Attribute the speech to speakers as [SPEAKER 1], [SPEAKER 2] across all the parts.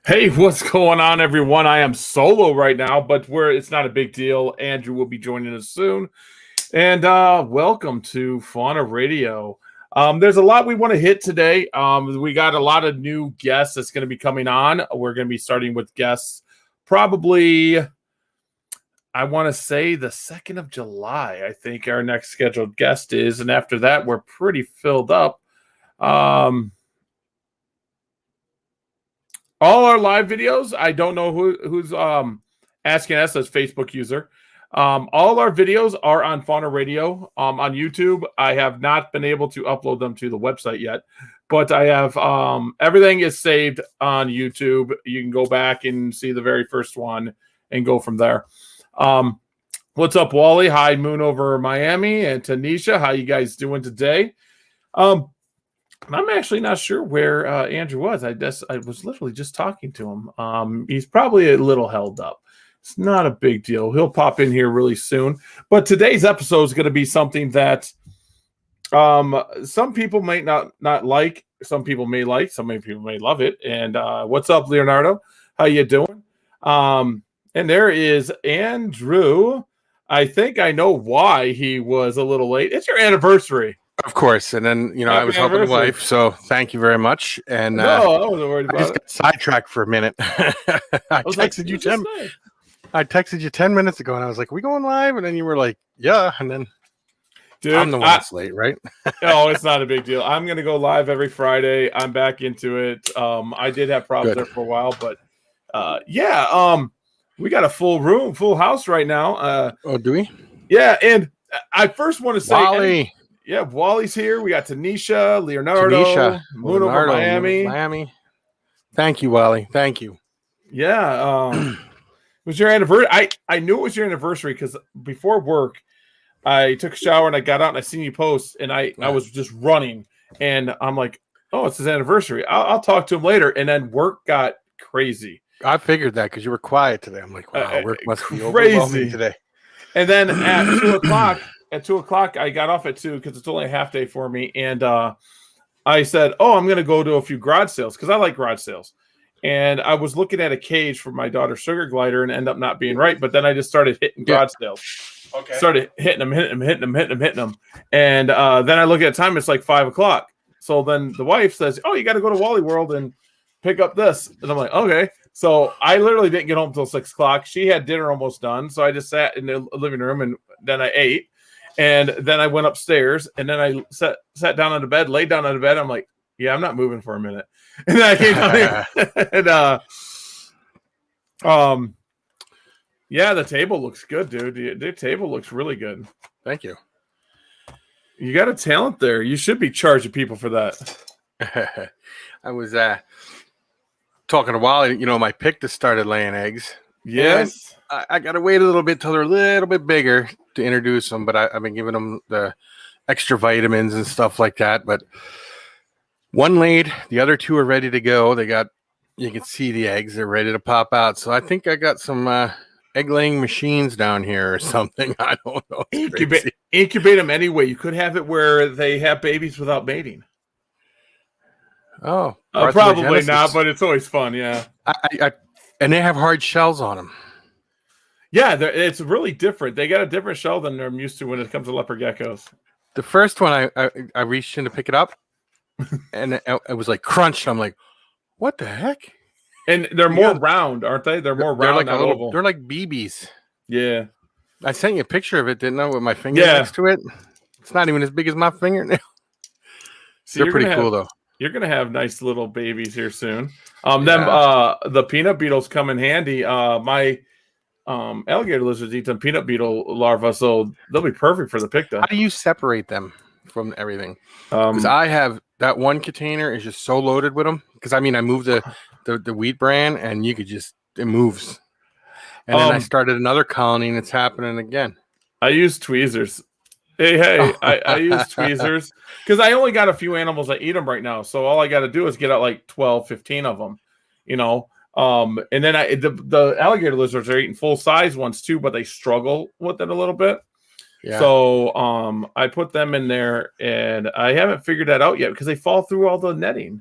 [SPEAKER 1] Hey, what's going on, everyone? I am solo right now, but it's not a big deal. Andrew will be joining us soon. And welcome to Fauna Radio. There's a lot we want to hit today. We got a lot of new guests that's going to be coming on. We're going to be starting with guests probably, I want to say the 2nd of July, I think our next scheduled guest is. And after that, we're pretty filled up. All our live videos, I don't know who's asking us as Facebook user. All our videos are on Fauna Radio on YouTube. I have not been able to upload them to the website yet, but I have everything is saved on YouTube. You can go back and see the very first one and go from there. What's up, Wally? Hi, Moon over Miami, and Tanisha. How you guys doing today? I'm actually not sure where Andrew was. I was literally just talking to him. He's probably a little held up. It's not a big deal. He'll pop in here really soon. But today's episode is going to be something that some people might not like. Some people may like. Some people may love it. And what's up, Leonardo? How you doing? And there is Andrew. I think I know why he was a little late. It's your anniversary.
[SPEAKER 2] Of course, and then
[SPEAKER 1] Happy
[SPEAKER 2] I was helping the wife, so thank you very much. And
[SPEAKER 1] no, I wasn't worried about
[SPEAKER 2] I just got sidetracked for a minute. I texted you 10. I texted you 10 minutes ago, and I was like, "We going live?" And then you were like, "Yeah." And then, dude, I'm the one that's late, right?
[SPEAKER 1] No, it's not a big deal. I'm gonna go live every Friday. I'm back into it. I did have problems there for a while, but we got a full house right now.
[SPEAKER 2] Oh, do we?
[SPEAKER 1] Yeah, and I first want to say,
[SPEAKER 2] Wally.
[SPEAKER 1] Yeah, Wally's here. We got Tanisha, Leonardo, Moon over
[SPEAKER 2] Miami. Thank you, Wally. Thank you.
[SPEAKER 1] Yeah, it was your anniversary. I knew it was your anniversary because before work, I took a shower and I got out and I seen you post, and I was just running, and I'm like, oh, it's his anniversary. I'll talk to him later, and then work got crazy.
[SPEAKER 2] I figured that because you were quiet today. I'm like, wow, work must be overwhelming today.
[SPEAKER 1] And then at 2:00. At 2:00, I got off at 2 because it's only a half day for me. And I said, oh, I'm going to go to a few garage sales because I like garage sales. And I was looking at a cage for my daughter's sugar glider and ended up not being right. But then I just started hitting garage sales. Okay. Started hitting them. And then I look at the time, it's like 5:00. So then the wife says, oh, you got to go to Wally World and pick up this. And I'm like, okay. So I literally didn't get home until 6:00. She had dinner almost done. So I just sat in the living room and then I ate. And then I went upstairs, and then I sat down on the bed, laid down on the bed. I'm like, yeah, I'm not moving for a minute. And then I came down here. And yeah, the table looks good, dude. The table looks really good.
[SPEAKER 2] Thank you.
[SPEAKER 1] You got a talent there. You should be charging people for that.
[SPEAKER 2] I was talking to Wally. My pictus started laying eggs.
[SPEAKER 1] Yes.
[SPEAKER 2] I got to wait a little bit till they're a little bit bigger to introduce them, but I've been giving them the extra vitamins and stuff like that. But one laid, the other two are ready to go. You can see the eggs, they're ready to pop out. So I think I got some egg laying machines down here or something. I don't know.
[SPEAKER 1] Incubate them anyway. You could have it where they have babies without mating.
[SPEAKER 2] Oh,
[SPEAKER 1] probably not, but it's always fun. Yeah.
[SPEAKER 2] And they have hard shells on them.
[SPEAKER 1] Yeah, it's really different. They got a different shell than I'm used to when it comes to leopard geckos.
[SPEAKER 2] The first one, I reached in to pick it up, and it was like crunched. I'm like, what the heck?
[SPEAKER 1] And they're more round, aren't they? They're more round,
[SPEAKER 2] like little. They're like BBs.
[SPEAKER 1] Yeah.
[SPEAKER 2] I sent you a picture of it, didn't I, with my finger next to it? It's not even as big as my fingernail. They're pretty cool, though.
[SPEAKER 1] You're gonna have nice little babies here soon. The peanut beetles come in handy. My alligator lizards eat some peanut beetle larvae, so they'll be perfect for the picta.
[SPEAKER 2] How do you separate them from everything? Because I have that one container is just so loaded with them. Because I moved the wheat bran, and you could just it moves. And then I started another colony, and it's happening again.
[SPEAKER 1] I use tweezers. I use tweezers because I only got a few animals that eat them right now. So all I got to do is get out like 12, 15 of them, and then the alligator lizards are eating full size ones too, but they struggle with it a little bit. Yeah. So I put them in there, and I haven't figured that out yet because they fall through all the netting.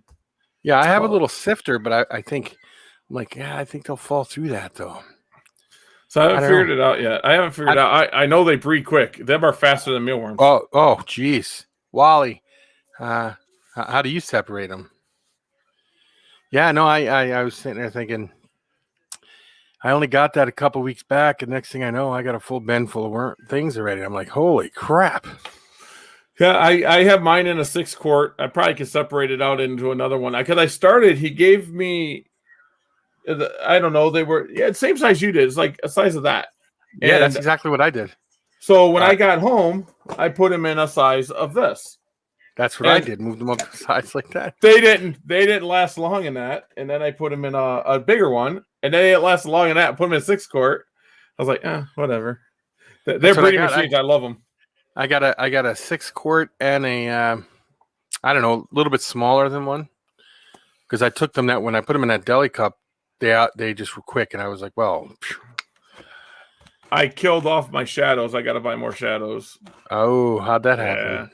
[SPEAKER 2] Yeah, I have a little sifter, but I think I'm like, yeah, I think they'll fall through that though.
[SPEAKER 1] So I haven't figured it out yet. I haven't figured out. I know they breed quick. Them are faster than mealworms.
[SPEAKER 2] Oh, geez, Wally, how do you separate them? Yeah, no, I was sitting there thinking, I only got that a couple weeks back, and next thing I know, I got a full bin full of things already. I'm like, holy crap.
[SPEAKER 1] Yeah, I have mine in a 6-quart. I probably could separate it out into another one. Because I started, he gave me, I don't know, they were, same size you did. It's like a size of that.
[SPEAKER 2] Yeah, that's exactly what I did.
[SPEAKER 1] So when I got home, I put them in a size of this.
[SPEAKER 2] That's what I did. Moved them up to size like that.
[SPEAKER 1] They didn't last long in that. And then I put them in a bigger one. And they didn't last long in that. Put them in a 6-quart. I was like, whatever. They're breeding machines. I love them.
[SPEAKER 2] I got a 6-quart and a I don't know, a little bit smaller than one. Because I took them when I put them in that deli cup, they just were quick, and I was like, well, phew.
[SPEAKER 1] I killed off my shadows. I got to buy more shadows.
[SPEAKER 2] Oh, how'd that happen?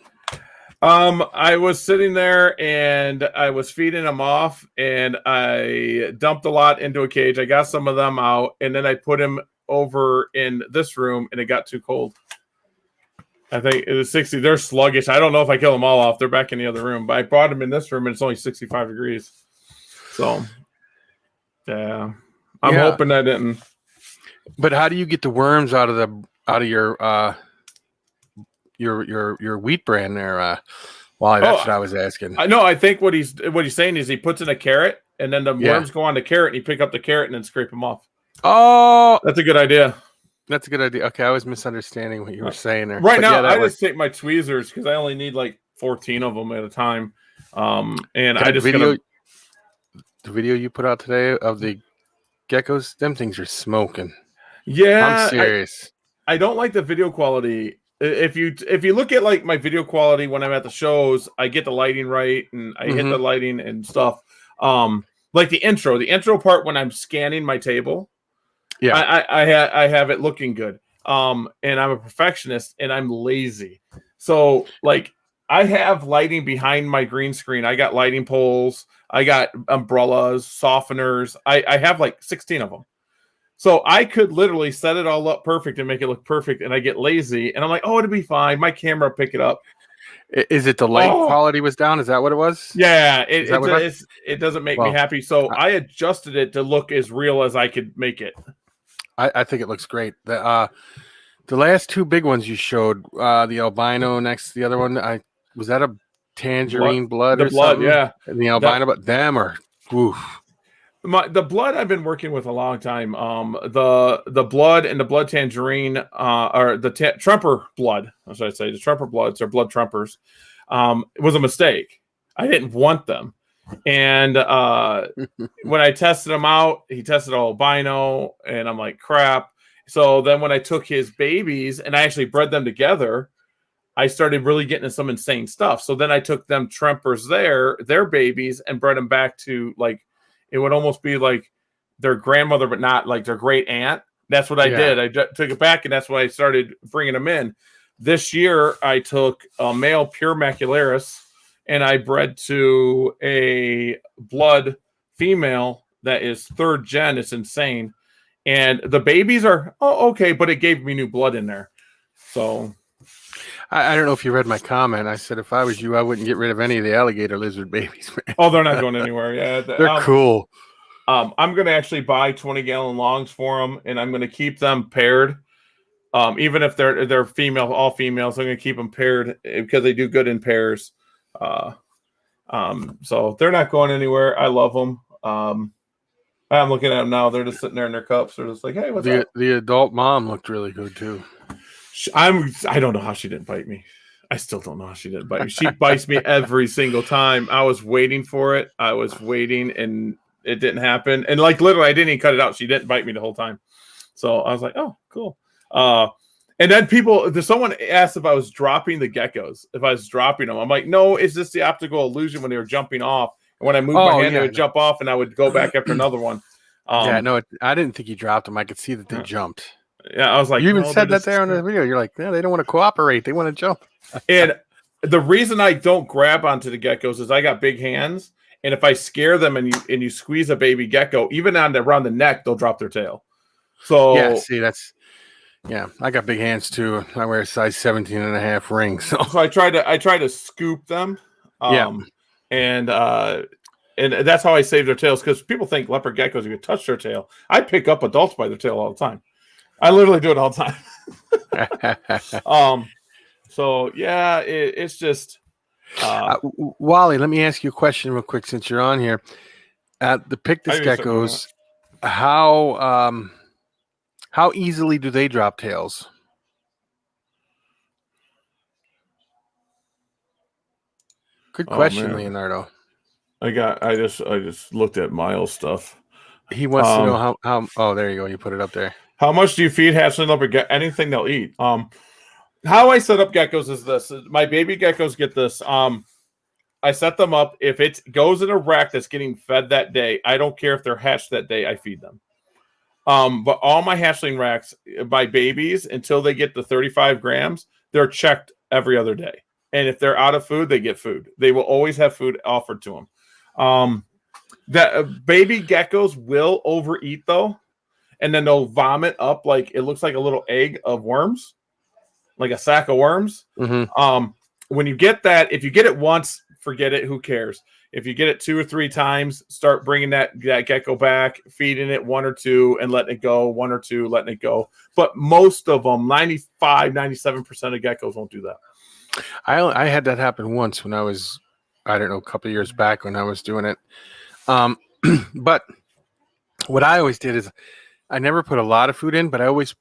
[SPEAKER 1] I was sitting there and I was feeding them off, and I dumped a lot into a cage. I got some of them out, and then I put them over in this room, and it got too cold. I think it was 60. They're sluggish. I don't know if I kill them all off. They're back in the other room, but I brought them in this room, and it's only 65 degrees. So, yeah, I'm hoping I didn't.
[SPEAKER 2] But how do you get the worms out of your wheat bran there, Wally? That's what I was asking.
[SPEAKER 1] I know. I think what he's saying is he puts in a carrot, and then the worms go on the carrot, and you pick up the carrot and then scrape them off.
[SPEAKER 2] Oh,
[SPEAKER 1] that's a good idea.
[SPEAKER 2] That's a good idea. Okay, I was misunderstanding what you were saying there.
[SPEAKER 1] Right now, I just take my tweezers because I only need like 14 of them at a time. And I just
[SPEAKER 2] the video you put out today of the geckos, them things are smoking.
[SPEAKER 1] Yeah,
[SPEAKER 2] I'm serious.
[SPEAKER 1] I don't like the video quality. If you look at like my video quality when I'm at the shows, I get the lighting right and I hit the lighting and stuff. Like the intro part when I'm scanning my table. Yeah, I have it looking good. And I'm a perfectionist and I'm lazy. So like I have lighting behind my green screen. I got lighting poles. I got umbrellas, softeners. I have like 16 of them. So I could literally set it all up perfect and make it look perfect. And I get lazy and I'm like, it'll be fine. My camera will pick it up.
[SPEAKER 2] Is it the light quality was down? Is that what it was?
[SPEAKER 1] Yeah, it doesn't make me happy. So I adjusted it to look as real as I could make it.
[SPEAKER 2] I think it looks great. The last two big ones you showed, the albino next to the other one, was that a tangerine blood or something? Yeah. And the albino, but them are oof.
[SPEAKER 1] The blood I've been working with a long time. The blood and the blood tangerine or the trumper blood. What should I say? The trumper bloods or blood trumpers. It was a mistake. I didn't want them. And when I tested him out, he tested albino, and I'm like, crap. So then when I took his babies and I actually bred them together, I started really getting into some insane stuff. So then I took them trumpers their babies, and bred them back to like, it would almost be like their grandmother, but not like their great aunt. That's what I did. I took it back, and that's when I started bringing them in. This year, I took a male pure macularis, and I bred to a blood female that is 3rd gen. It's insane. And the babies are okay, but it gave me new blood in there. So
[SPEAKER 2] I don't know if you read my comment. I said if I was you, I wouldn't get rid of any of the alligator lizard babies. Man.
[SPEAKER 1] Oh, they're not going anywhere. Yeah,
[SPEAKER 2] they're cool.
[SPEAKER 1] I'm going to actually buy 20-gallon longs for them, and I'm going to keep them paired. Even if they're female, all females, I'm going to keep them paired because they do good in pairs. So they're not going anywhere. I love them. I'm looking at them now. They're just sitting there in their cups. They're just like, hey, what's up?
[SPEAKER 2] The adult mom looked really good too.
[SPEAKER 1] I don't know how she didn't bite me. I still don't know how she didn't bite me. She bites me every single time. I was waiting for it. I was waiting, and it didn't happen. And like literally, I didn't even cut it out. She didn't bite me the whole time. So I was like, oh, cool. And then someone asked if I was dropping the geckos, if I was dropping them. I'm like, no, it's just the optical illusion when they were jumping off. And when I moved my hand, they would jump off, and I would go back after another one.
[SPEAKER 2] I didn't think you dropped them. I could see that they jumped.
[SPEAKER 1] Yeah, I was like,
[SPEAKER 2] you even said that there on the video. You're like, yeah, they don't want to cooperate. They want to jump.
[SPEAKER 1] And the reason I don't grab onto the geckos is I got big hands, And if I scare them and you squeeze a baby gecko, even around the neck, they'll drop their tail. So
[SPEAKER 2] Yeah, see, I got big hands too. I wear a size 17.5 ring. So
[SPEAKER 1] I try to scoop them. And that's how I save their tails, because people think leopard geckos, you can touch their tail. I pick up adults by their tail all the time. I literally do it all the time. So yeah, it's just
[SPEAKER 2] Wally, let me ask you a question real quick since you're on here. The Pictus geckos, how easily do they drop tails? Good question, Leonardo.
[SPEAKER 1] I just looked at Miles' stuff.
[SPEAKER 2] He wants to know how. Oh, there you go. You put it up there.
[SPEAKER 1] How much do you feed hatchling leopard? Anything they'll eat. How I set up geckos is this. My baby geckos get this. I set them up. If it goes in a rack that's getting fed that day, I don't care if they're hatched that day, I feed them. But all my hatchling racks, my babies, until they get to 35 grams, they're checked every other day. And if they're out of food, they get food. They will always have food offered to them. That baby geckos will overeat though, and then they'll vomit up like it looks like a little egg of worms, like a sack of worms.
[SPEAKER 2] Mm-hmm.
[SPEAKER 1] When you get that, if you get it once, forget it. Who cares? If you get it 2 or 3 times, start bringing that gecko back, feeding it 1 or 2 and letting it go, 1 or 2, letting it go. But most of them, 95, 97% of geckos won't do that.
[SPEAKER 2] I had that happen once when I was, I don't know, a couple of years back when I was doing it. But what I always did is I never put a lot of food in, but I always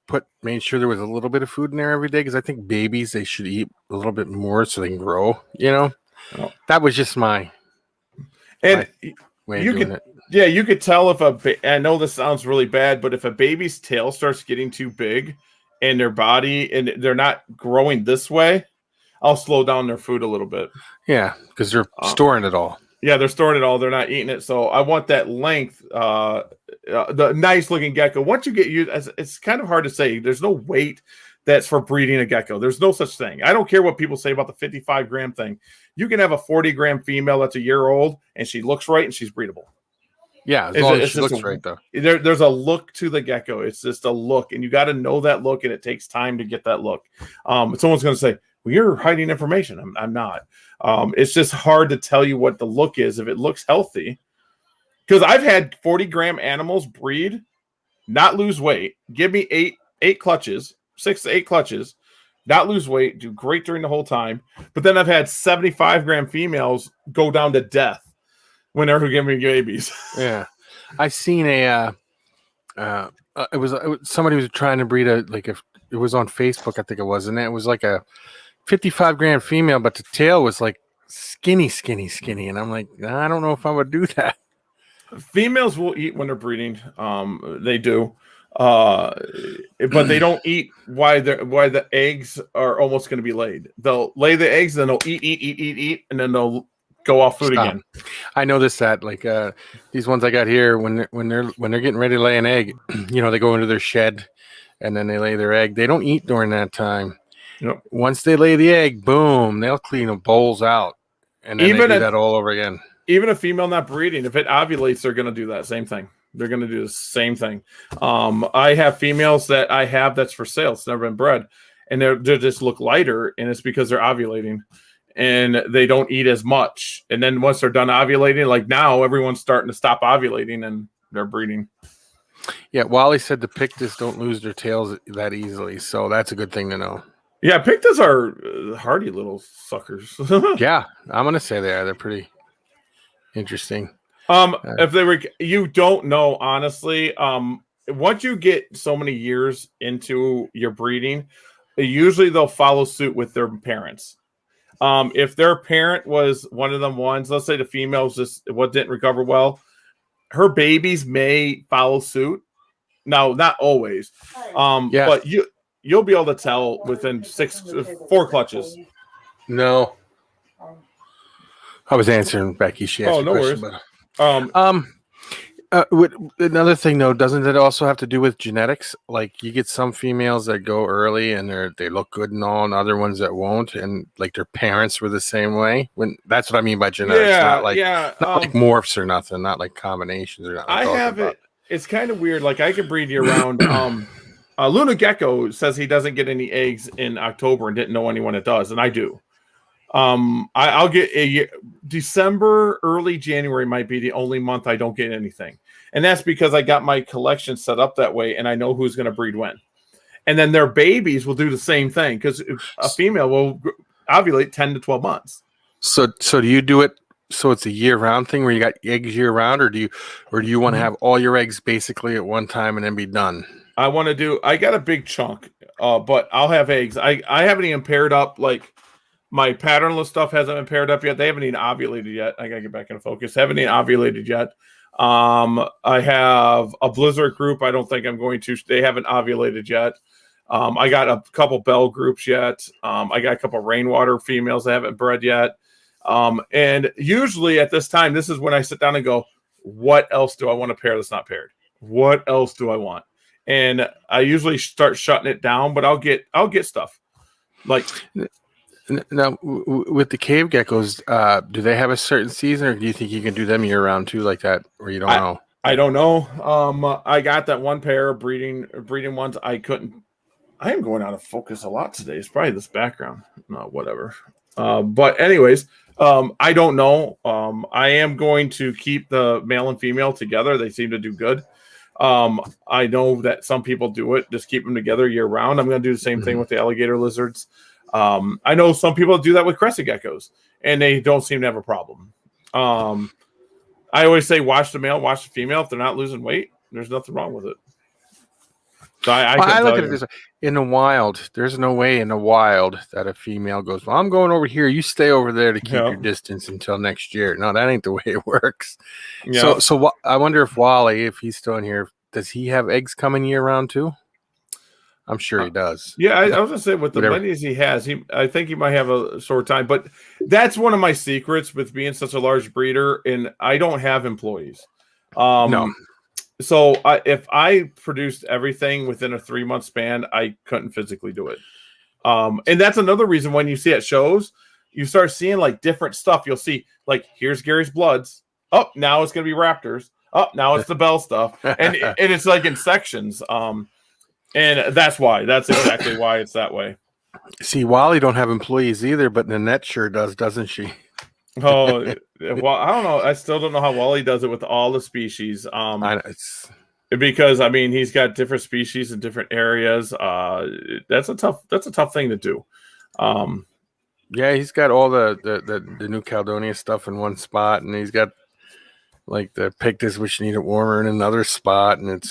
[SPEAKER 2] made sure there was a little bit of food in there every day, because I think babies, they should eat a little bit more so they can grow, That was just my way of doing it.
[SPEAKER 1] Yeah, you could tell if I know this sounds really bad, but if a baby's tail starts getting too big and their body, and they're not growing this way, I'll slow down their food a little bit.
[SPEAKER 2] Yeah, because they're storing it all.
[SPEAKER 1] Yeah, they're storing it all. They're not eating it. So I want that length, the nice looking gecko. Once you get used, it's kind of hard to say. There's no weight that's for breeding a gecko. There's no such thing. I don't care what people say about the 55 gram thing. You can have a 40 gram female that's a year old and she looks right and she's breedable.
[SPEAKER 2] Yeah, as long as she looks right, though.
[SPEAKER 1] There's a look to the gecko. It's just a look, and you got to know that look, and it takes time to get that look. Someone's going to say, well, you're hiding information. I'm not. It's just hard to tell you what the look is if it looks healthy. Because I've had 40 gram animals breed, not lose weight, give me 8 clutches, 6 to 8 clutches, not lose weight, do great during the whole time. But then I've had 75 gram females go down to death when they're giving me babies.
[SPEAKER 2] Yeah, I seen it was somebody was trying to breed if it was on Facebook, I think it was, and it was like a 55 gram female, but the tail was like skinny, and I'm like, I don't know if I would do that. Females will eat when they're breeding.
[SPEAKER 1] They do, but they don't eat why the eggs are almost going to be laid. They'll lay the eggs, then they'll eat, and then they'll go off food again.
[SPEAKER 2] I noticed that, like these ones I got here, when they're getting ready to lay an egg, they go into their shed and then they lay their egg. They don't eat during that time.
[SPEAKER 1] Yep.
[SPEAKER 2] Once they lay the egg, boom, they'll clean the bowls out, and then they do that all over again.
[SPEAKER 1] Even a female not breeding, if it ovulates, they're going to do that same thing. They're going to do the same thing. I have females that I have that's for sale. It's never been bred, and they just look lighter, and it's because they're ovulating, and they don't eat as much. And then once they're done ovulating, like now, everyone's starting to stop ovulating, and they're breeding.
[SPEAKER 2] Yeah, Wally said the Pictus don't lose their tails that easily, so that's a good thing to know.
[SPEAKER 1] Yeah, Pictus are hardy little suckers.
[SPEAKER 2] Yeah, I'm gonna say they are. They're pretty interesting.
[SPEAKER 1] If they were, you don't know, honestly. Once you get so many years into your breeding, usually they'll follow suit with their parents. If their parent was one of them ones, let's say the females didn't recover well, her babies may follow suit. No, not always. But you'll be able to tell within 4 clutches.
[SPEAKER 2] No. I was answering Becky. She asked
[SPEAKER 1] no
[SPEAKER 2] question,
[SPEAKER 1] worries.
[SPEAKER 2] But, Another thing though, doesn't it also have to do with genetics? Like you get some females that go early and they look good and all, and other ones that won't, and like their parents were the same way. When that's what I mean by genetics,
[SPEAKER 1] Yeah, yeah.
[SPEAKER 2] not like morphs or nothing, not like combinations or nothing. I'm
[SPEAKER 1] I
[SPEAKER 2] talking
[SPEAKER 1] have
[SPEAKER 2] about.
[SPEAKER 1] it. It's kind of weird. Like I can breed year round. Luna Gecko says he doesn't get any eggs in October and didn't know anyone that does, and I do. I'll get December, early January might be the only month I don't get anything, and that's because I got my collection set up that way, and I know who's going to breed when. And then their babies will do the same thing because a female will ovulate 10 to 12 months.
[SPEAKER 2] So do you do it? So it's a year-round thing where you got eggs year-round, or do you want to have all your eggs basically at one time and then be done?
[SPEAKER 1] I got a big chunk, but I'll have eggs. I haven't even paired up like. My patternless stuff hasn't been paired up yet. They haven't even ovulated yet. I gotta get back into focus. Haven't even ovulated yet. I have a Blizzard group. I don't think I'm going to. They haven't ovulated yet. I got a couple Bell groups yet. I got a couple Rainwater females that haven't bred yet. And usually at this time, this is when I sit down and go, what else do I want to pair that's not paired? What else do I want? And I usually start shutting it down, but I'll get stuff like.
[SPEAKER 2] Now, with the cave geckos, do they have a certain season, or do you think you can do them year round too, like that, or you don't know?
[SPEAKER 1] I don't know. I got that one pair of breeding ones. I am going out of focus a lot today. It's probably this background. No, whatever. But anyways, I don't know. I am going to keep the male and female together. They seem to do good. I know that some people do it. Just keep them together year round. I'm going to do the same thing with the alligator lizards. I know some people do that with crested geckos, and they don't seem to have a problem. I always say watch the male, watch the female. If they're not losing weight, there's nothing wrong with it. So I
[SPEAKER 2] look at it this way. In the wild, there's no way in the wild that a female goes, well, I'm going over here. You stay over there to keep your distance until next year. No, that ain't the way it works. Yeah. So I wonder if Wally, if he's still in here, does he have eggs coming year round too? I'm sure he does.
[SPEAKER 1] Yeah, I was gonna say with the money he has, I think he might have a short time. But that's one of my secrets with being such a large breeder, and I don't have employees.
[SPEAKER 2] No.
[SPEAKER 1] So if I produced everything within a 3-month span, I couldn't physically do it. And that's another reason when you see at shows, you start seeing like different stuff. You'll see like here's Gary's Bloods. Oh, now it's gonna be Raptors. Oh, now it's the Bell stuff, and it's like in sections. And that's exactly why it's that way.
[SPEAKER 2] See, Wally don't have employees either, but Nanette sure does, doesn't she?
[SPEAKER 1] Oh, well, I don't know. I still don't know how Wally does it with all the species. Because I mean, he's got different species in different areas. That's a tough thing to do.
[SPEAKER 2] Yeah, he's got all the New Caledonia stuff in one spot, and he's got like the Pictus, which need it warmer, in another spot, and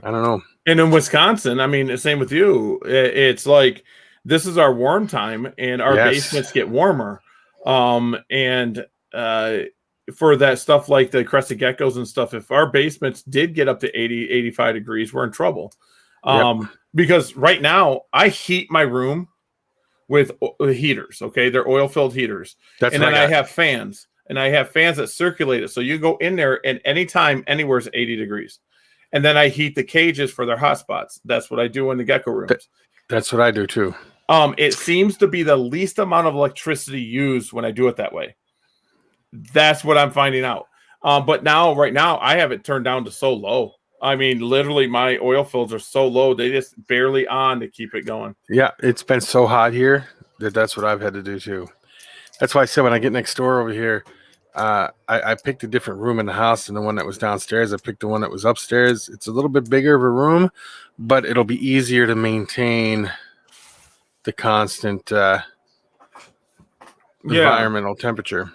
[SPEAKER 2] I don't know.
[SPEAKER 1] And in Wisconsin, I mean, the same with you. It's like this is our warm time, and our basements get warmer. And for that stuff like the crested geckos and stuff, if our basements did get up to 80, 85 degrees, we're in trouble. Because right now I heat my room with heaters. Okay, they're oil-filled heaters, and then I have fans, and I have fans that circulate it. So you go in there, and anytime, anywhere is 80 degrees. And then I heat the cages for their hotspots. That's what I do in the gecko rooms.
[SPEAKER 2] That's what I do too.
[SPEAKER 1] It seems to be the least amount of electricity used when I do it that way. That's what I'm finding out. But right now, I have it turned down to so low. I mean, literally, my oil fills are so low; they just barely on to keep it going.
[SPEAKER 2] Yeah, it's been so hot here that's what I've had to do too. That's why I said when I get next door over here. I picked a different room in the house than the one that was downstairs. I picked the one that was upstairs. It's a little bit bigger of a room, but it'll be easier to maintain the constant environmental temperature.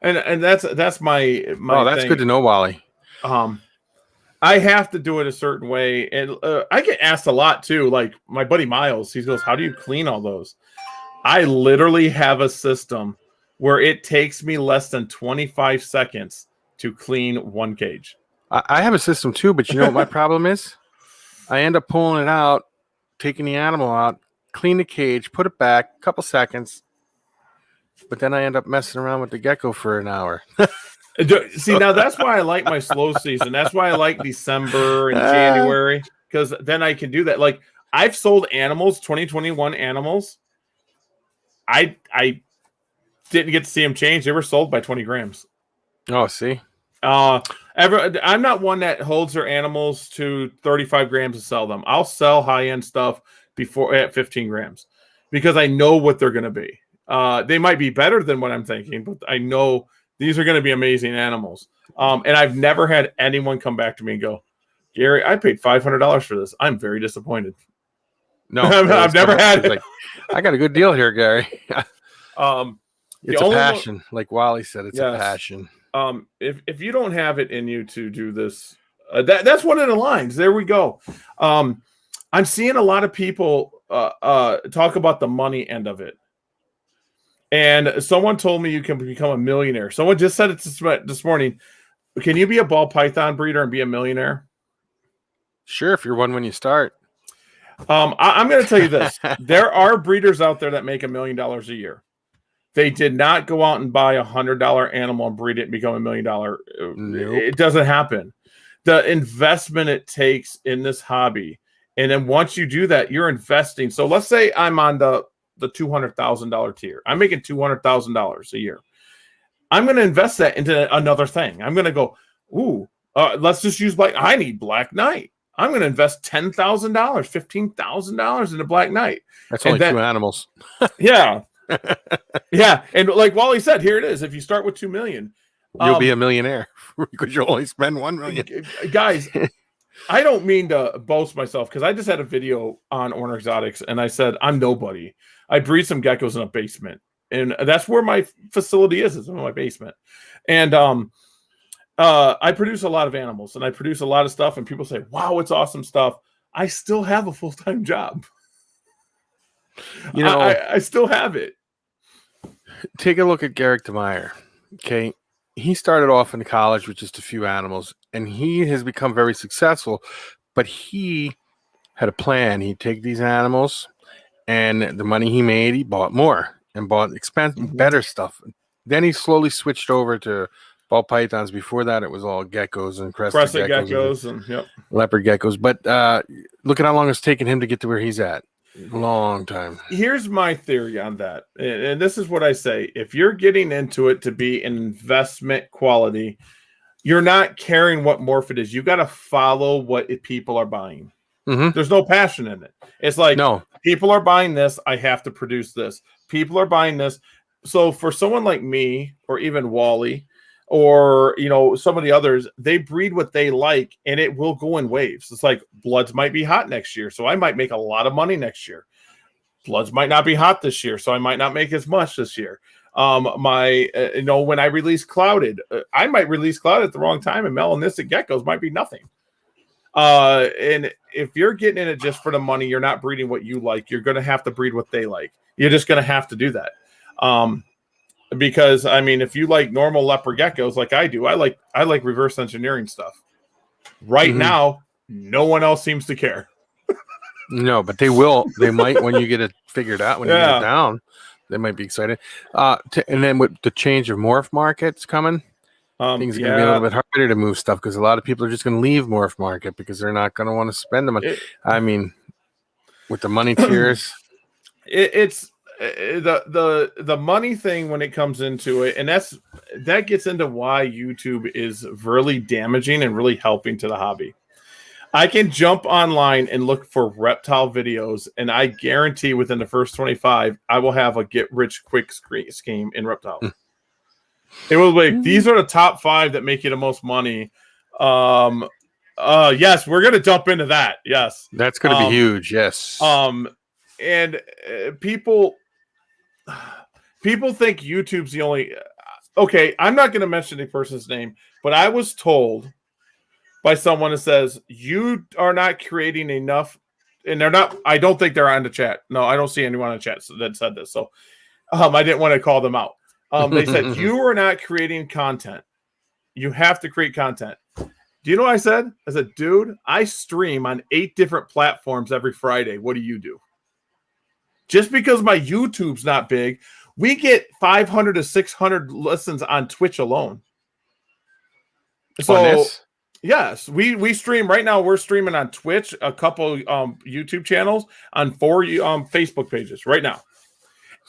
[SPEAKER 1] And that's my
[SPEAKER 2] oh, that's
[SPEAKER 1] thing.
[SPEAKER 2] Good to know, Wally.
[SPEAKER 1] I have to do it a certain way, and I get asked a lot too. Like my buddy Miles, he goes, "How do you clean all those?" I literally have a system where it takes me less than 25 seconds to clean one cage.
[SPEAKER 2] I have a system too, but you know what my problem is? I end up pulling it out, taking the animal out, clean the cage, put it back, a couple seconds, but then I end up messing around with the gecko for an hour.
[SPEAKER 1] See, now that's why I like my slow season. That's why I like December and January, because then I can do that. Like, I've sold animals, 2021 animals. I didn't get to see them change. They were sold by 20 grams.
[SPEAKER 2] Oh, see?
[SPEAKER 1] I'm not one that holds their animals to 35 grams to sell them. I'll sell high-end stuff before at 15 grams because I know what they're going to be. They might be better than what I'm thinking, but I know these are going to be amazing animals. And I've never had anyone come back to me and go, Gary, I paid $500 for this. I'm very disappointed.
[SPEAKER 2] No,
[SPEAKER 1] I've never had it.
[SPEAKER 2] Like, I got a good deal here, Gary. It's a passion. Like Wally said, it's a passion.
[SPEAKER 1] If you don't have it in you to do this, that's one of the lines. There we go. I'm seeing a lot of people talk about the money end of it. And someone told me you can become a millionaire. Someone just said it this morning. Can you be a ball python breeder and be a millionaire?
[SPEAKER 2] Sure, if you're one when you start.
[SPEAKER 1] I'm going to tell you this. There are breeders out there that make $1 million a year. They did not go out and buy $100 animal and breed it and become $1 million. Nope. It doesn't happen. The investment it takes in this hobby. And then once you do that, you're investing. So let's say I'm on the $200,000 tier. I'm making $200,000 a year. I'm going to invest that into another thing. I'm going to go, let's just use I need Black Knight. I'm going to invest $10,000, $15,000 into Black Knight.
[SPEAKER 2] That's only 2 animals.
[SPEAKER 1] Yeah. Yeah. And like Wally said, here it is. If you start with 2 million,
[SPEAKER 2] you'll be a millionaire because you'll only spend 1 million.
[SPEAKER 1] Guys, I don't mean to boast myself because I just had a video on Orner Exotics and I said, I'm nobody. I breed some geckos in a basement. And that's where my facility is in my basement. And I produce a lot of animals and I produce a lot of stuff. And people say, wow, it's awesome stuff. I still have a full-time job. You know, I still have it.
[SPEAKER 2] Take a look at Garrick DeMeyer. Okay. He started off in college with just a few animals and he has become very successful, but he had a plan. He'd take these animals and the money he made, he bought more and bought expensive, better stuff. Then he slowly switched over to ball pythons. Before that, it was all geckos and crested geckos and leopard geckos. But look at how long it's taken him to get to where he's at. Long time.
[SPEAKER 1] Here's my theory on that. And this is what I say. If you're getting into it to be an investment quality, you're not caring what morph it is. You got to follow what people are buying. Mm-hmm. There's no passion in it. It's like, no, people are buying this. I have to produce this. People are buying this. So for someone like me or even Wally or, some of the others, they breed what they like and it will go in waves. It's like Bloods might be hot next year. So I might make a lot of money next year. Bloods might not be hot this year. So I might not make as much this year. When I release Clouded, I might release Clouded at the wrong time and melanistic geckos might be nothing. And if you're getting in it just for the money, you're not breeding what you like. You're going to have to breed what they like. You're just going to have to do that. Because if you like normal leopard geckos like I do, I like reverse engineering stuff. Right now, no one else seems to care.
[SPEAKER 2] No, but they will. They might when you get it figured out. When you get it down, they might be excited. And then with the change of morph markets coming, things are going to be a little bit harder to move stuff because a lot of people are just going to leave morph market because they're not going to want to spend the money. With the money tiers,
[SPEAKER 1] it's. The money thing when it comes into it, and that gets into why YouTube is really damaging and really helping to the hobby. I can jump online and look for reptile videos, and I guarantee within the first 25, I will have a get rich quick scheme in reptile. It will be these are the top 5 that make you the most money. Yes, we're gonna jump into that. Yes,
[SPEAKER 2] that's gonna be huge. Yes.
[SPEAKER 1] And people think YouTube's the only. Okay, I'm not going to mention a person's name, but I was told by someone that says you are not creating enough, and they're not. I don't think they're on the chat. No, I don't see anyone in the chat that said this. So, I didn't want to call them out. They said you are not creating content. You have to create content. Do you know what I said? I said, dude, I stream on 8 different platforms every Friday. What do you do? Just because my YouTube's not big, we get 500 to 600 listens on Twitch alone. So yes, we stream right now. We're streaming on Twitch, a couple YouTube channels, on 4 Facebook pages right now.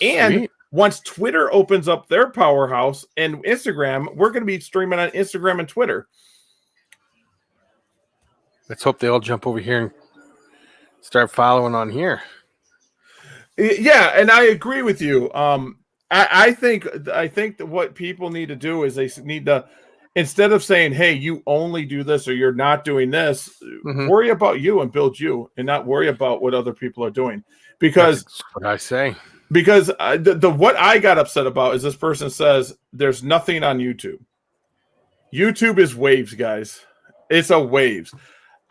[SPEAKER 1] And
[SPEAKER 2] Sweet.
[SPEAKER 1] once Twitter opens up their powerhouse and Instagram, we're going to be streaming on Instagram and Twitter.
[SPEAKER 2] Let's hope they all jump over here and start following on here.
[SPEAKER 1] Yeah, and I agree with you. I think that what people need to do is they need to, instead of saying, "Hey, you only do this or you're not doing this," worry about you and build you, and not worry about what other people are doing. Because
[SPEAKER 2] that's what I say.
[SPEAKER 1] Because the what I got upset about is this person says there's nothing on YouTube. YouTube is waves, guys. It's a waves.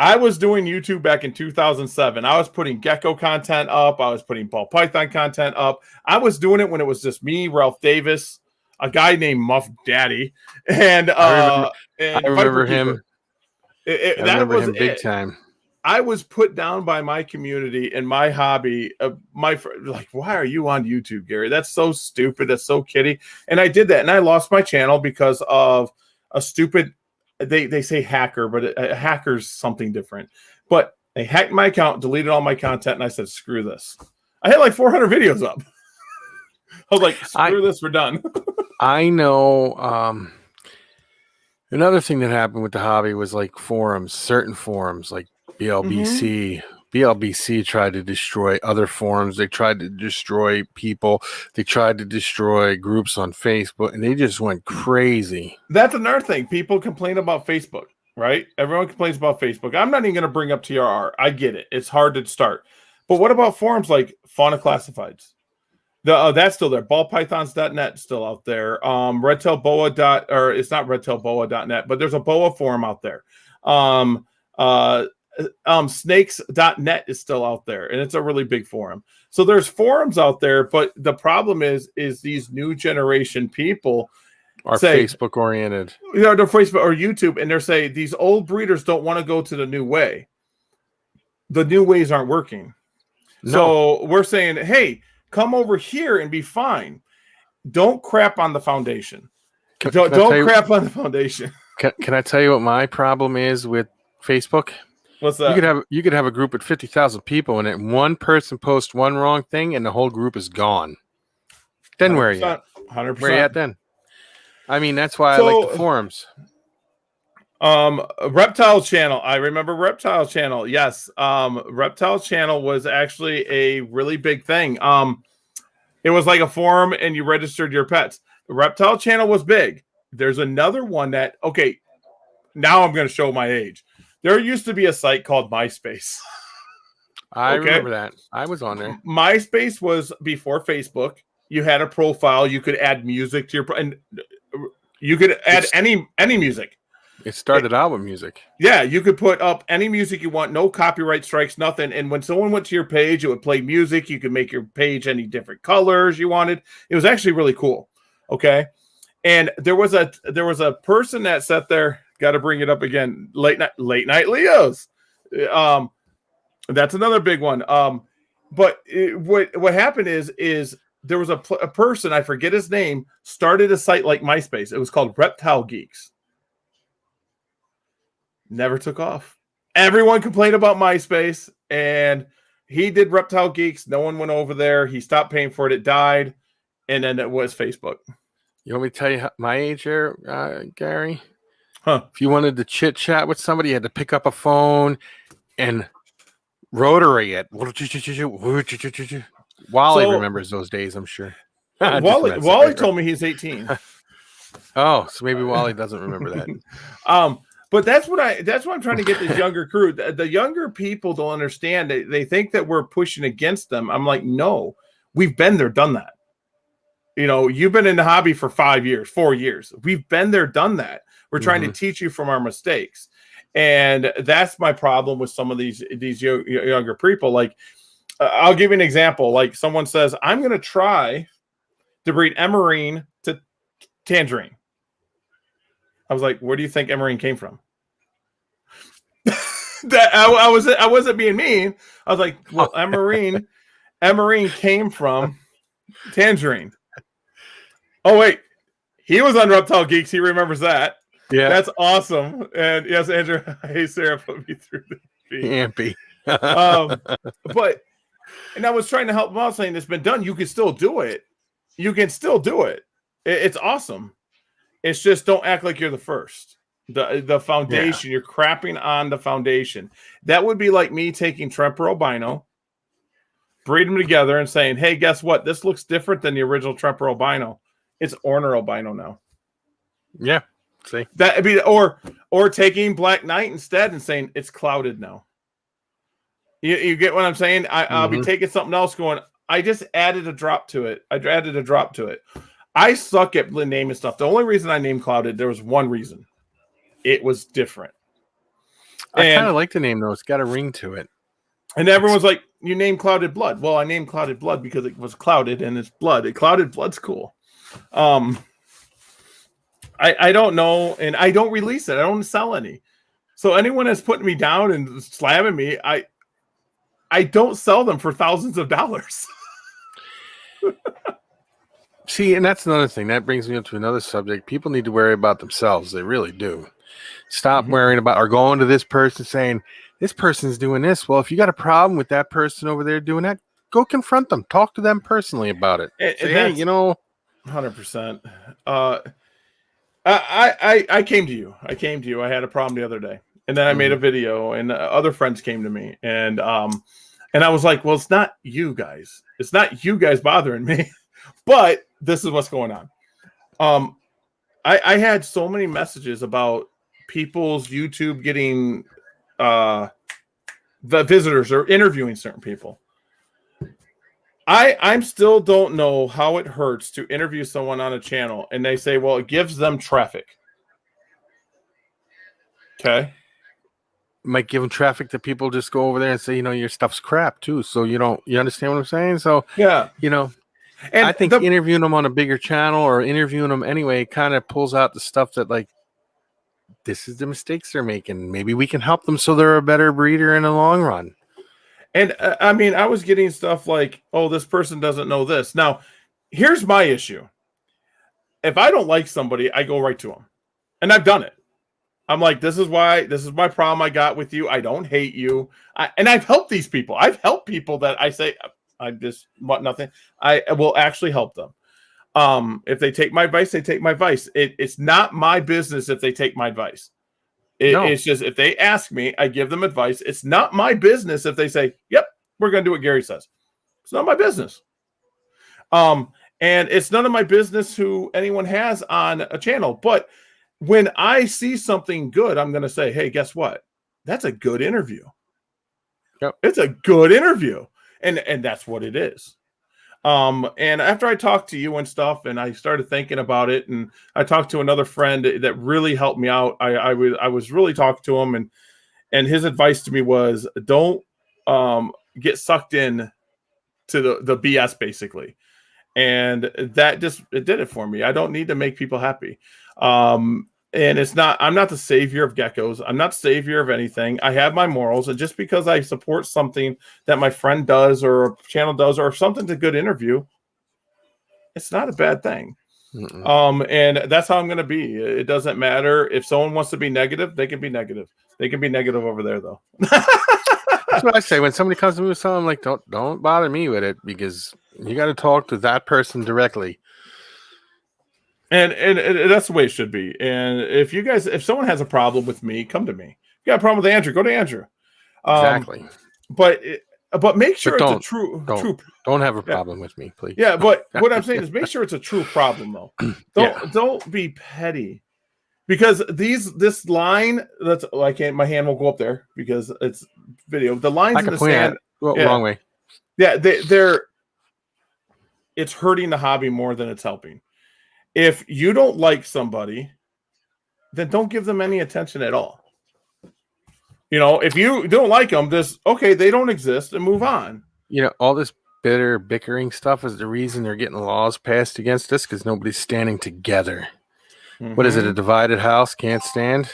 [SPEAKER 1] I was doing YouTube back in 2007. I was putting gecko content up. I was putting ball python content up. I was doing it when it was just me, Ralph Davis, a guy named Muff Daddy, and
[SPEAKER 2] I remember him.
[SPEAKER 1] I remember him
[SPEAKER 2] big time.
[SPEAKER 1] I was put down by my community and my hobby. Like, why are you on YouTube, Gary? That's so stupid. That's so kiddie. And I did that, and I lost my channel because of a stupid. They say hacker, but a hacker's something different. But they hacked my account, deleted all my content, and I said, "Screw this." I had like 400 videos up. I was like, "Screw this, we're done."
[SPEAKER 2] I know. Another thing that happened with the hobby was like forums, certain forums like BLBC. BLBC tried to destroy other forums. They tried to destroy people. They tried to destroy groups on Facebook, and they just went crazy.
[SPEAKER 1] That's another thing. People complain about Facebook, right? Everyone complains about Facebook. I'm not even going to bring up TRR. I get it. It's hard to start. But what about forums like Fauna Classifieds? That's still there. Ballpythons.net still out there. Redtailboa. Or it's not redtailboa.net, but there's a boa forum out there. Snakes.net is still out there, and it's a really big forum. So there's forums out there, but the problem is these new generation people
[SPEAKER 2] are Facebook oriented.
[SPEAKER 1] They're Facebook or YouTube, and they're saying these old breeders don't want to go to the new way. The new ways aren't working. No. So we're saying, hey, come over here and be fine. Don't crap on the foundation. Don't crap on the foundation.
[SPEAKER 2] Can I tell you what my problem is with Facebook?
[SPEAKER 1] What's that?
[SPEAKER 2] You could have a group with 50,000 people, and one person posts one wrong thing, and the whole group is gone. Then where are you at?
[SPEAKER 1] 100%.
[SPEAKER 2] Where are you at then? I mean, that's why I like the forums.
[SPEAKER 1] Reptile Channel. I remember Reptile Channel. Yes. Reptile Channel was actually a really big thing. It was like a forum, and you registered your pets. Reptile Channel was big. There's another one that, okay, now I'm going to show my age. There used to be a site called MySpace.
[SPEAKER 2] I remember that. I was on there.
[SPEAKER 1] MySpace was before Facebook. You had a profile. You could add music to and you could add any music.
[SPEAKER 2] It started out with music.
[SPEAKER 1] Yeah, you could put up any music you want, no copyright strikes, nothing. And when someone went to your page, it would play music. You could make your page any different colors you wanted. It was actually really cool. Okay, and there was a person that sat there. Got to bring it up again. Late night Leos. That's another big one. But what happened is there was a person, I forget his name, started a site like MySpace. It was called Reptile Geeks. Never took off. Everyone complained about MySpace, and he did Reptile Geeks. No one went over there. He stopped paying for it. It died, and then it was Facebook.
[SPEAKER 2] You want me to tell you my age here, Gary?
[SPEAKER 1] Huh.
[SPEAKER 2] If you wanted to chit chat with somebody, you had to pick up a phone and rotary it. Wally remembers those days, I'm sure.
[SPEAKER 1] Wally told me he's 18.
[SPEAKER 2] Oh, so maybe Wally doesn't remember that.
[SPEAKER 1] But that's what I'm trying to get this younger crew. The younger people don't understand. They think that we're pushing against them. I'm like, no, we've been there, done that. You know, you've been in the hobby for 4 years. We've been there, done that. We're trying to teach you from our mistakes. And that's my problem with some of these younger people. Like, I'll give you an example. Like, someone says, I'm going to try to breed Emerine to Tangerine. I was like, where do you think Emerine came from? I wasn't being mean. I was like, well, Emerine came from Tangerine. Oh, wait. He was on Reptile Geeks. He remembers that.
[SPEAKER 2] Yeah.
[SPEAKER 1] That's awesome. And yes, Andrew, hey, Sarah put me through the
[SPEAKER 2] Ampy.
[SPEAKER 1] But, and I was trying to help them out saying it's been done. You can still do it. You can still do it. It's awesome. It's just don't act like you're the first. The foundation, you're crapping on the foundation. That would be like me taking Tremper albino, breed them together and saying, hey, guess what? This looks different than the original Tremper albino. It's Orner albino now.
[SPEAKER 2] Yeah. See?
[SPEAKER 1] That'd be, or taking Black Knight instead and saying it's clouded now. You get what I'm saying? I'll be taking something else going, I just added a drop to it. I suck at naming stuff. The only reason I named clouded, there was one reason. It was different.
[SPEAKER 2] I kind of like the name, though. It's got a ring to it.
[SPEAKER 1] And everyone's like, you named Clouded Blood. Well, I named Clouded Blood because it was clouded and it's blood. Clouded Blood's cool. I don't know, and I don't release it. I don't sell any. So anyone that's putting me down and slamming me, I don't sell them for thousands of dollars.
[SPEAKER 2] See, and that's another thing. That brings me up to another subject. People need to worry about themselves. They really do. Stop worrying about or going to this person saying, this person's doing this. Well, if you got a problem with that person over there doing that, go confront them. Talk to them personally about it. Say, hey,
[SPEAKER 1] 100%. I came to you. I had a problem the other day. And then I made a video and other friends came to me. And I was like, well, it's not you guys. It's not you guys bothering me. But this is what's going on. I had so many messages about people's YouTube getting the visitors or interviewing certain people. I still don't know how it hurts to interview someone on a channel and they say, well, it gives them traffic. Okay.
[SPEAKER 2] Might give them traffic that people just go over there and say, your stuff's crap too. So you understand what I'm saying? So
[SPEAKER 1] yeah,
[SPEAKER 2] and I think interviewing them on a bigger channel or interviewing them anyway kind of pulls out the stuff that like, this is the mistakes they're making. Maybe we can help them so they're a better breeder in the long run.
[SPEAKER 1] And I mean, I was getting stuff like, oh, this person doesn't know this. Now, here's my issue. If I don't like somebody, I go right to them. And I've done it. I'm like, this is my problem I got with you. I don't hate you. And I've helped these people. I've helped people that I say, I just want nothing. I will actually help them. If they take my advice, they take my advice. It's not my business if they take my advice. It's just if they ask me, I give them advice. It's not my business if they say, yep, we're going to do what Gary says. It's not my business. And it's none of my business who anyone has on a channel. But when I see something good, I'm going to say, hey, guess what? That's a good interview.
[SPEAKER 2] Yep.
[SPEAKER 1] It's a good interview. And that's what it is. And after I talked to you and stuff, and I started thinking about it, and I talked to another friend that really helped me out. I was really talking to him, and his advice to me was, don't get sucked in to the BS basically. And that it did it for me. I don't need to make people happy. And I'm not the savior of geckos. I'm not savior of anything. I have my morals. And just because I support something that my friend does or a channel does, or if something's a good interview, it's not a bad thing. And that's how I'm going to be. It doesn't matter. If someone wants to be negative, they can be negative. They can be negative over there though.
[SPEAKER 2] That's what I say. When somebody comes to me with something, I'm like, don't bother me with it, because you got to talk to that person directly.
[SPEAKER 1] And that's the way it should be. And if someone has a problem with me, come to me. If you got a problem with Andrew, go to Andrew.
[SPEAKER 2] Exactly.
[SPEAKER 1] But make sure
[SPEAKER 2] but
[SPEAKER 1] it's a true.
[SPEAKER 2] Don't have a problem with me, please.
[SPEAKER 1] Yeah, but what I'm saying is make sure it's a true problem though. Don't be petty. Because this line, my hand won't go up there because it's video. The lines in the sand.
[SPEAKER 2] Wrong way.
[SPEAKER 1] Yeah, it's hurting the hobby more than it's helping. If you don't like somebody, then don't give them any attention at all. If you don't like them, they don't exist and move on.
[SPEAKER 2] All this bitter bickering stuff is the reason they're getting laws passed against us, because nobody's standing together. Mm-hmm. What is it? A divided house can't stand?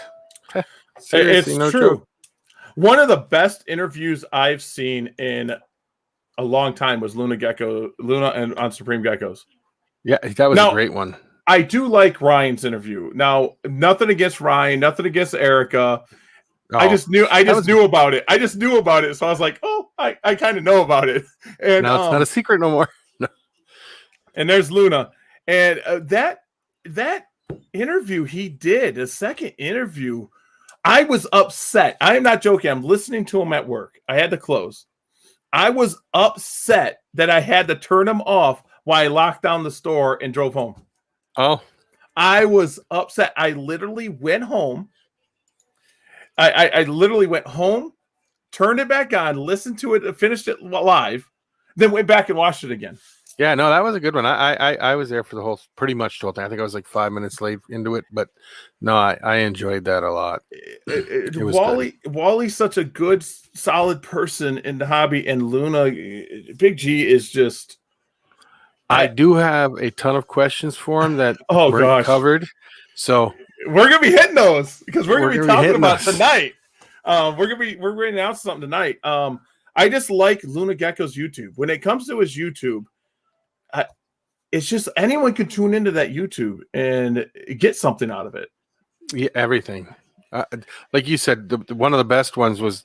[SPEAKER 1] It's true. Joke. One of the best interviews I've seen in a long time was Luna and on Supreme Geckos.
[SPEAKER 2] Yeah, that was a great one.
[SPEAKER 1] I do like Ryan's interview. Now, nothing against Ryan, nothing against Erica.
[SPEAKER 2] Oh,
[SPEAKER 1] I just knew about it. I just knew about it. So I was like, oh, I kind of know about it. And
[SPEAKER 2] now it's not a secret no more. No.
[SPEAKER 1] And there's Luna. And that interview he did, the second interview, I was upset. I am not joking. I'm listening to him at work. I had to close. I was upset that I had to turn him off while I locked down the store and drove home.
[SPEAKER 2] Oh.
[SPEAKER 1] I was upset. I literally went home. I literally went home, turned it back on, listened to it, finished it live, then went back and watched it again.
[SPEAKER 2] Yeah, no, that was a good one. I was there for the pretty much the whole thing. I think I was like 5 minutes late into it, but no, I enjoyed that a lot.
[SPEAKER 1] It was Wally's such a good, solid person in the hobby, and Luna, Big G is just.
[SPEAKER 2] I do have a ton of questions for him that weren't covered, so
[SPEAKER 1] we're gonna be hitting those because we're gonna be talking about tonight. We're gonna announce something tonight. I just like Luna Gecko's YouTube. When it comes to his YouTube, it's just anyone can tune into that YouTube and get something out of it.
[SPEAKER 2] Yeah, everything. Like you said, one of the best ones was,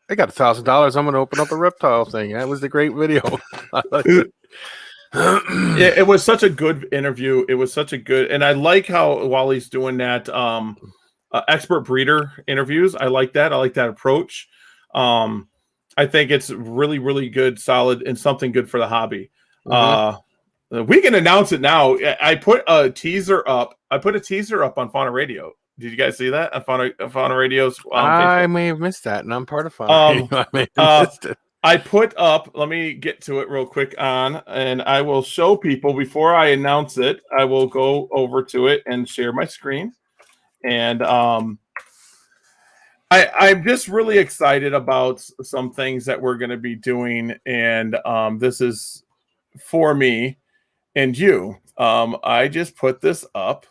[SPEAKER 2] I got $1,000. I'm going to open up a reptile thing. That was the great video.
[SPEAKER 1] It was such a good interview. It was such a good, and I like how Wally's doing that expert breeder interviews. I like that. I like that approach. I think it's really, really good, solid, and something good for the hobby. We can announce it now. I put a teaser up. I put a teaser up on Fauna Radio. Did you guys see that on Fauna Radio's?
[SPEAKER 2] I may have missed that, and I'm part of Fauna Radio. I may have missed it.
[SPEAKER 1] I put up. Let me get to it real quick and I will show people before I announce it. I will go over to it and share my screen. And I'm just really excited about some things that we're going to be doing, and this is for me and you. I just put this up,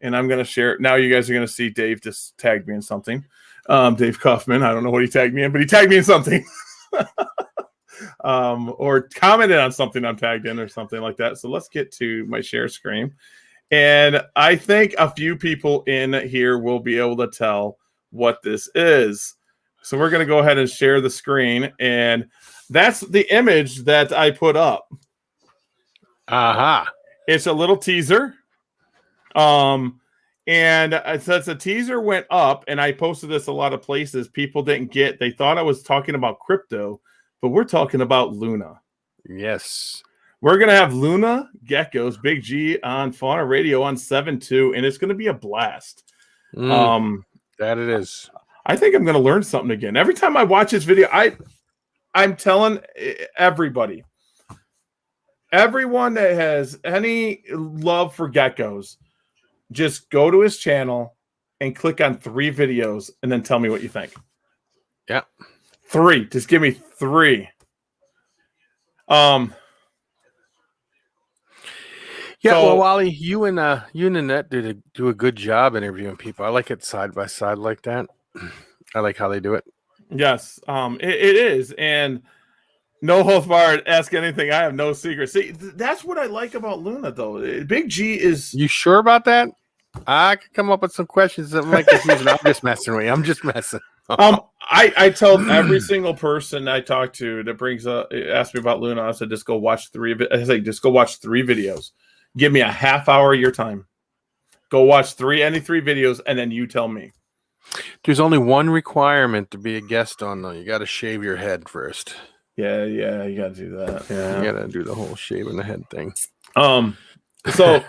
[SPEAKER 1] and I'm going to share it. Now you guys are going to see Dave just tagged me in something. Dave Kaufman. I don't know what he tagged me in, but he tagged me in something. Or commented on something I'm tagged in or something like that. So let's get to my share screen. And I think a few people in here will be able to tell what this is. So we're going to go ahead and share the screen. And that's the image that I put up.
[SPEAKER 2] Aha.
[SPEAKER 1] It's a little teaser. And since the teaser went up, and I posted this a lot of places, people didn't get. They thought I was talking about crypto, but we're talking about Luna.
[SPEAKER 2] Yes.
[SPEAKER 1] We're going to have Luna Geckos, Big G, on Fauna Radio on 7/2, and it's going to be a blast.
[SPEAKER 2] That it is.
[SPEAKER 1] I think I'm going to learn something again. Every time I watch this video, I'm telling everybody, everyone that has any love for geckos, just go to his channel and click on 3 videos and then tell me what you think.
[SPEAKER 2] Yeah.
[SPEAKER 1] 3. Just give me 3.
[SPEAKER 2] Yeah, well, Wally, you and Annette do a good job interviewing people. I like it side by side like that. I like how they do it.
[SPEAKER 1] Yes, it is. And no holds barred, ask anything. I have no secrets. See, that's what I like about Luna, though. Big G is.
[SPEAKER 2] You sure about that? I could come up with some questions that might confuse you. I'm just messing with you. I'm just messing.
[SPEAKER 1] I tell every single person I talk to that asks me about Luna, I said, just go watch 3. I say, just go watch 3 videos. Give me a half hour of your time. Go watch any 3 videos, and then you tell me.
[SPEAKER 2] There's only one requirement to be a guest on, though. You got to shave your head first.
[SPEAKER 1] Yeah, you got to do that. Yeah,
[SPEAKER 2] you got to do the whole shaving the head thing.
[SPEAKER 1] So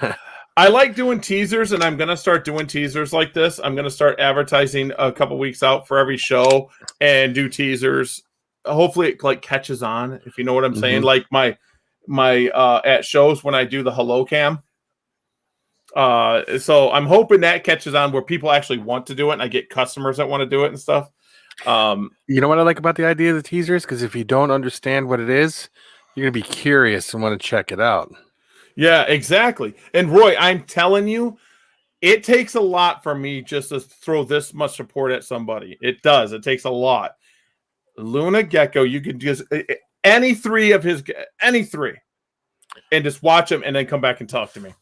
[SPEAKER 1] I like doing teasers, and I'm going to start doing teasers like this. I'm going to start advertising a couple weeks out for every show and do teasers. Hopefully it catches on, if you know what I'm saying. Like my at shows when I do the hello cam. So I'm hoping that catches on where people actually want to do it, and I get customers that want to do it and stuff.
[SPEAKER 2] You know what I like about the idea of the teasers? Because if you don't understand what it is, you're going to be curious and want to check it out.
[SPEAKER 1] Yeah, exactly. And Roy, I'm telling you, it takes a lot for me just to throw this much support at somebody. It does. It takes a lot. Luna Gecko, you can just any 3, and just watch them and then come back and talk to me.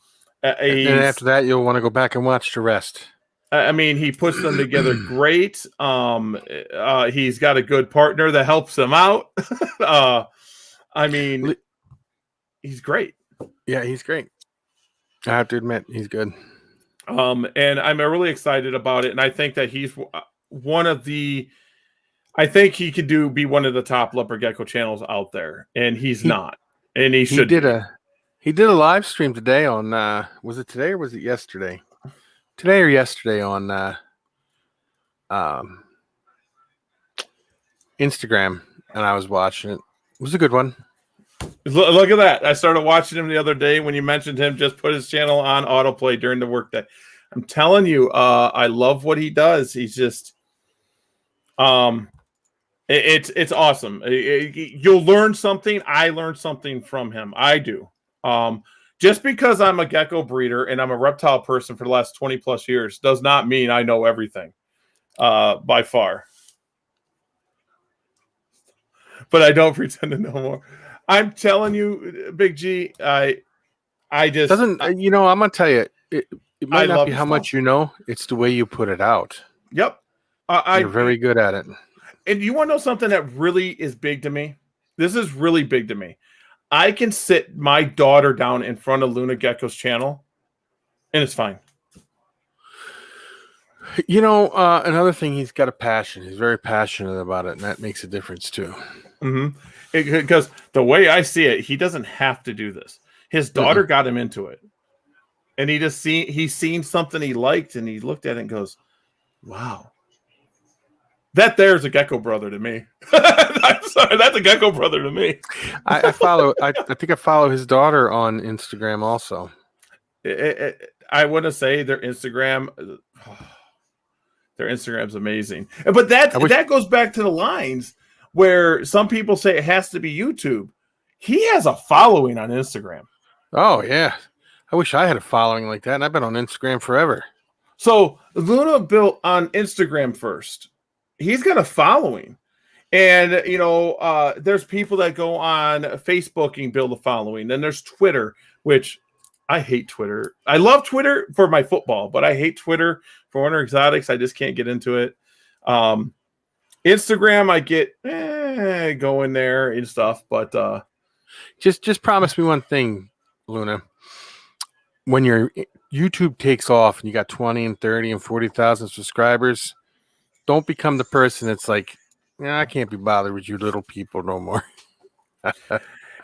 [SPEAKER 2] And then after that, you'll want to go back and watch the rest.
[SPEAKER 1] I mean, he puts them together great. He's got a good partner that helps him out. I mean, he's great.
[SPEAKER 2] Yeah, he's great. I have to admit, he's good.
[SPEAKER 1] And I'm really excited about it. And I think that he's one of the. I think he could be one of the top leopard gecko channels out there, and he's not. And he should.
[SPEAKER 2] He did a live stream today on. Was it today or was it yesterday? Today or yesterday on Instagram, and I was watching it. It was a good one.
[SPEAKER 1] Look at that. I started watching him the other day when you mentioned him, just put his channel on autoplay during the workday. I'm telling you, I love what he does. He's just it's awesome. You'll learn something. I learned something from him. I do. Just because I'm a gecko breeder and I'm a reptile person for the last 20 plus years does not mean I know everything by far. But I don't pretend to know more. I'm telling you, Big G, I just
[SPEAKER 2] doesn't. I'm gonna tell you, it might not be how much you know; it's the way you put it out.
[SPEAKER 1] Yep,
[SPEAKER 2] you're very good at it.
[SPEAKER 1] And you want to know something that really is big to me? This is really big to me. I can sit my daughter down in front of Luna Gecko's channel, and it's fine.
[SPEAKER 2] Another thing, he's got a passion. He's very passionate about it, and that makes a difference too.
[SPEAKER 1] Mm-hmm. Because the way I see it, he doesn't have to do this. His daughter got him into it, and he's seen something he liked, and he looked at it and goes, "Wow, that there's a gecko brother to me." I'm sorry, that's a gecko brother to me.
[SPEAKER 2] I follow. I think I follow his daughter on Instagram also.
[SPEAKER 1] I want to say their Instagram's amazing, but that goes back to the lines where some people say it has to be YouTube. He has a following on Instagram.
[SPEAKER 2] Oh yeah, I wish I had a following like that. And I've been on Instagram forever.
[SPEAKER 1] So Luna built on Instagram first. He's got a following. And, there's people that go on Facebook and build a following. Then there's Twitter, which I hate Twitter. I love Twitter for my football, but I hate Twitter for Winter Exotics. I just can't get into it. Instagram, I get going there and stuff. But
[SPEAKER 2] just promise me one thing, Luna. When your YouTube takes off and you got 20 and 30 and 40,000 subscribers, don't become the person that's like, I can't be bothered with you little people no more.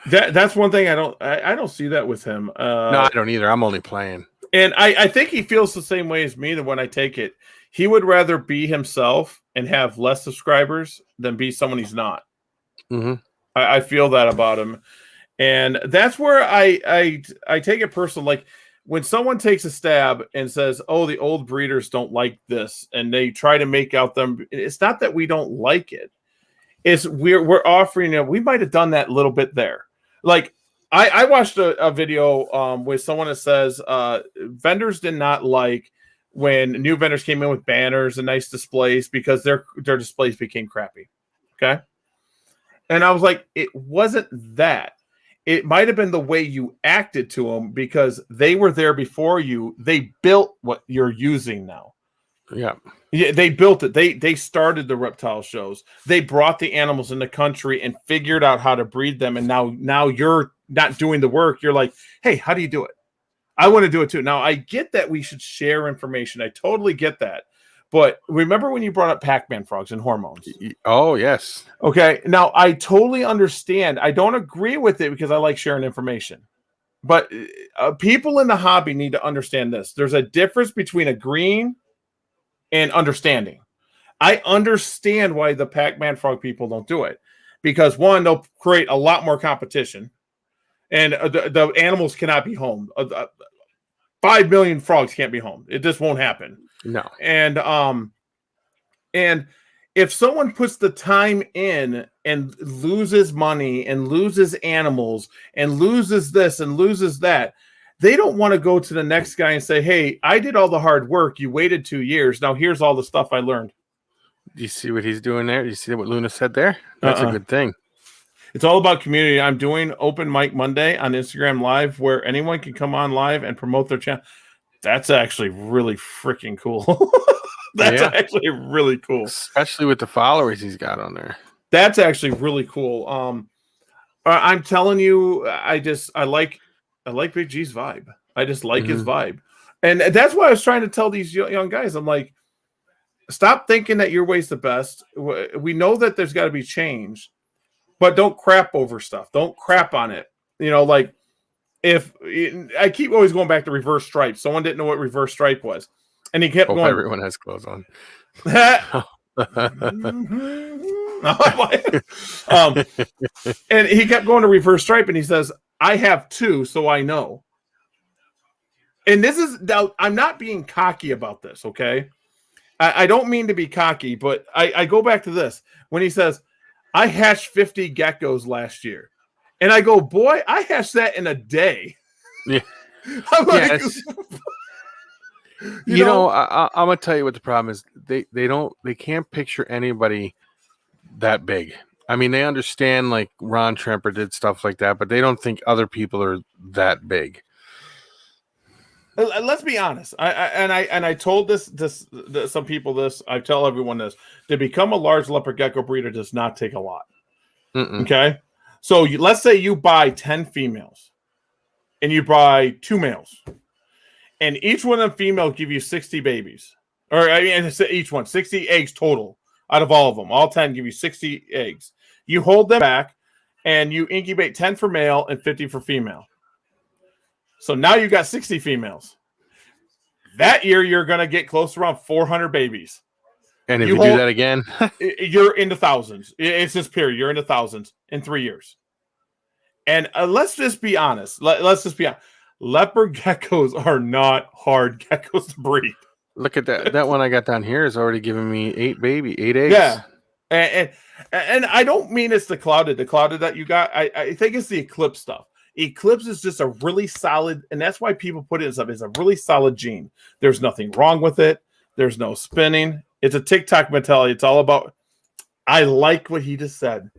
[SPEAKER 1] That's one thing I don't see that with him.
[SPEAKER 2] No, I don't either. I'm only playing.
[SPEAKER 1] And I think he feels the same way as me that when I take it. He would rather be himself and have less subscribers than be someone he's not.
[SPEAKER 2] Mm-hmm.
[SPEAKER 1] I feel that about him. And that's where I take it personal. Like when someone takes a stab and says, oh, the old breeders don't like this, and they try to make out them, it's not that we don't like it. It's we're offering it. We might have done that a little bit there. Like I watched a video with someone that says vendors did not like when new vendors came in with banners and nice displays because their displays became crappy. Okay. And I was like, it wasn't that. It might have been the way you acted to them because they were there before you. They built what you're using now.
[SPEAKER 2] Yeah.
[SPEAKER 1] Yeah, they built it. They started the reptile shows. They brought the animals in the country and figured out how to breed them. And now you're not doing the work. You're like, hey, how do you do it? I want to do it too. Now, I get that we should share information. I totally get that. But remember when you brought up Pac-Man frogs and hormones?
[SPEAKER 2] Oh, yes.
[SPEAKER 1] Okay. Now, I totally understand. I don't agree with it because I like sharing information. But people in the hobby need to understand this. There's a difference between agreeing and understanding. I understand why the Pac-Man frog people don't do it. Because, one, they'll create a lot more competition. And the animals cannot be home. 5 million frogs can't be home. It just won't happen.
[SPEAKER 2] No.
[SPEAKER 1] And if someone puts the time in and loses money and loses animals and loses this and loses that, they don't want to go to the next guy and say, hey, I did all the hard work. You waited 2 years. Now here's all the stuff I learned.
[SPEAKER 2] Do you see what he's doing there? Do you see what Luna said there? That's a good thing.
[SPEAKER 1] It's all about community. I'm doing Open Mic Monday on Instagram Live where anyone can come on live and promote their channel. That's actually really freaking cool. That's actually really cool.
[SPEAKER 2] Especially with the followers he's got on there.
[SPEAKER 1] That's actually really cool. I'm telling you, I like Big G's vibe. I just like his vibe. And that's why I was trying to tell these young guys. I'm like, stop thinking that your way's the best. We know that there's got to be change, but don't crap over stuff. Don't crap on it. You know, like if I keep always going back to reverse stripe. Someone didn't know what reverse stripe was. And he kept going.
[SPEAKER 2] Everyone has clothes on.
[SPEAKER 1] And he kept going to reverse stripe and he says, I have two, so I know. And this is now, I'm not being cocky about this, okay? I don't mean to be cocky, but I go back to this when he says, I hatched 50 geckos last year. And I go, boy, I hatched that in a day.
[SPEAKER 2] Yeah.
[SPEAKER 1] I'm like,
[SPEAKER 2] you know, I'm gonna tell you what the problem is. They can't picture anybody that big. I mean, they understand like Ron Tremper did stuff like that, but they don't think other people are that big.
[SPEAKER 1] Let's be honest. I told this some people this. I tell everyone this. To become a large leopard gecko breeder does not take a lot. Okay, so let's say you buy 10 females, and you buy 2 males, and each one of them females give you 60 babies, or I mean, each one 60 eggs total out of all of them. All 10 give you 60 eggs. You hold them back, and you incubate 10 for male and 50 for female. So now you got 60 females. That year, you're going to get close to around 400 babies.
[SPEAKER 2] And if you do that again,
[SPEAKER 1] you're into thousands. It's this period. You're into thousands in 3 years. And let's just be honest. Let's just be honest. Leopard geckos are not hard geckos to breed.
[SPEAKER 2] Look at that. That one I got down here is already giving me 8 eggs.
[SPEAKER 1] Yeah. And I don't mean it's the clouded that you got. I think it's the Eclipse stuff. Eclipse is just a really solid, and that's why people put it as a really solid gene. There's nothing wrong with it. There's no spinning. It's a TikTok mentality. It's all about, I like what he just said.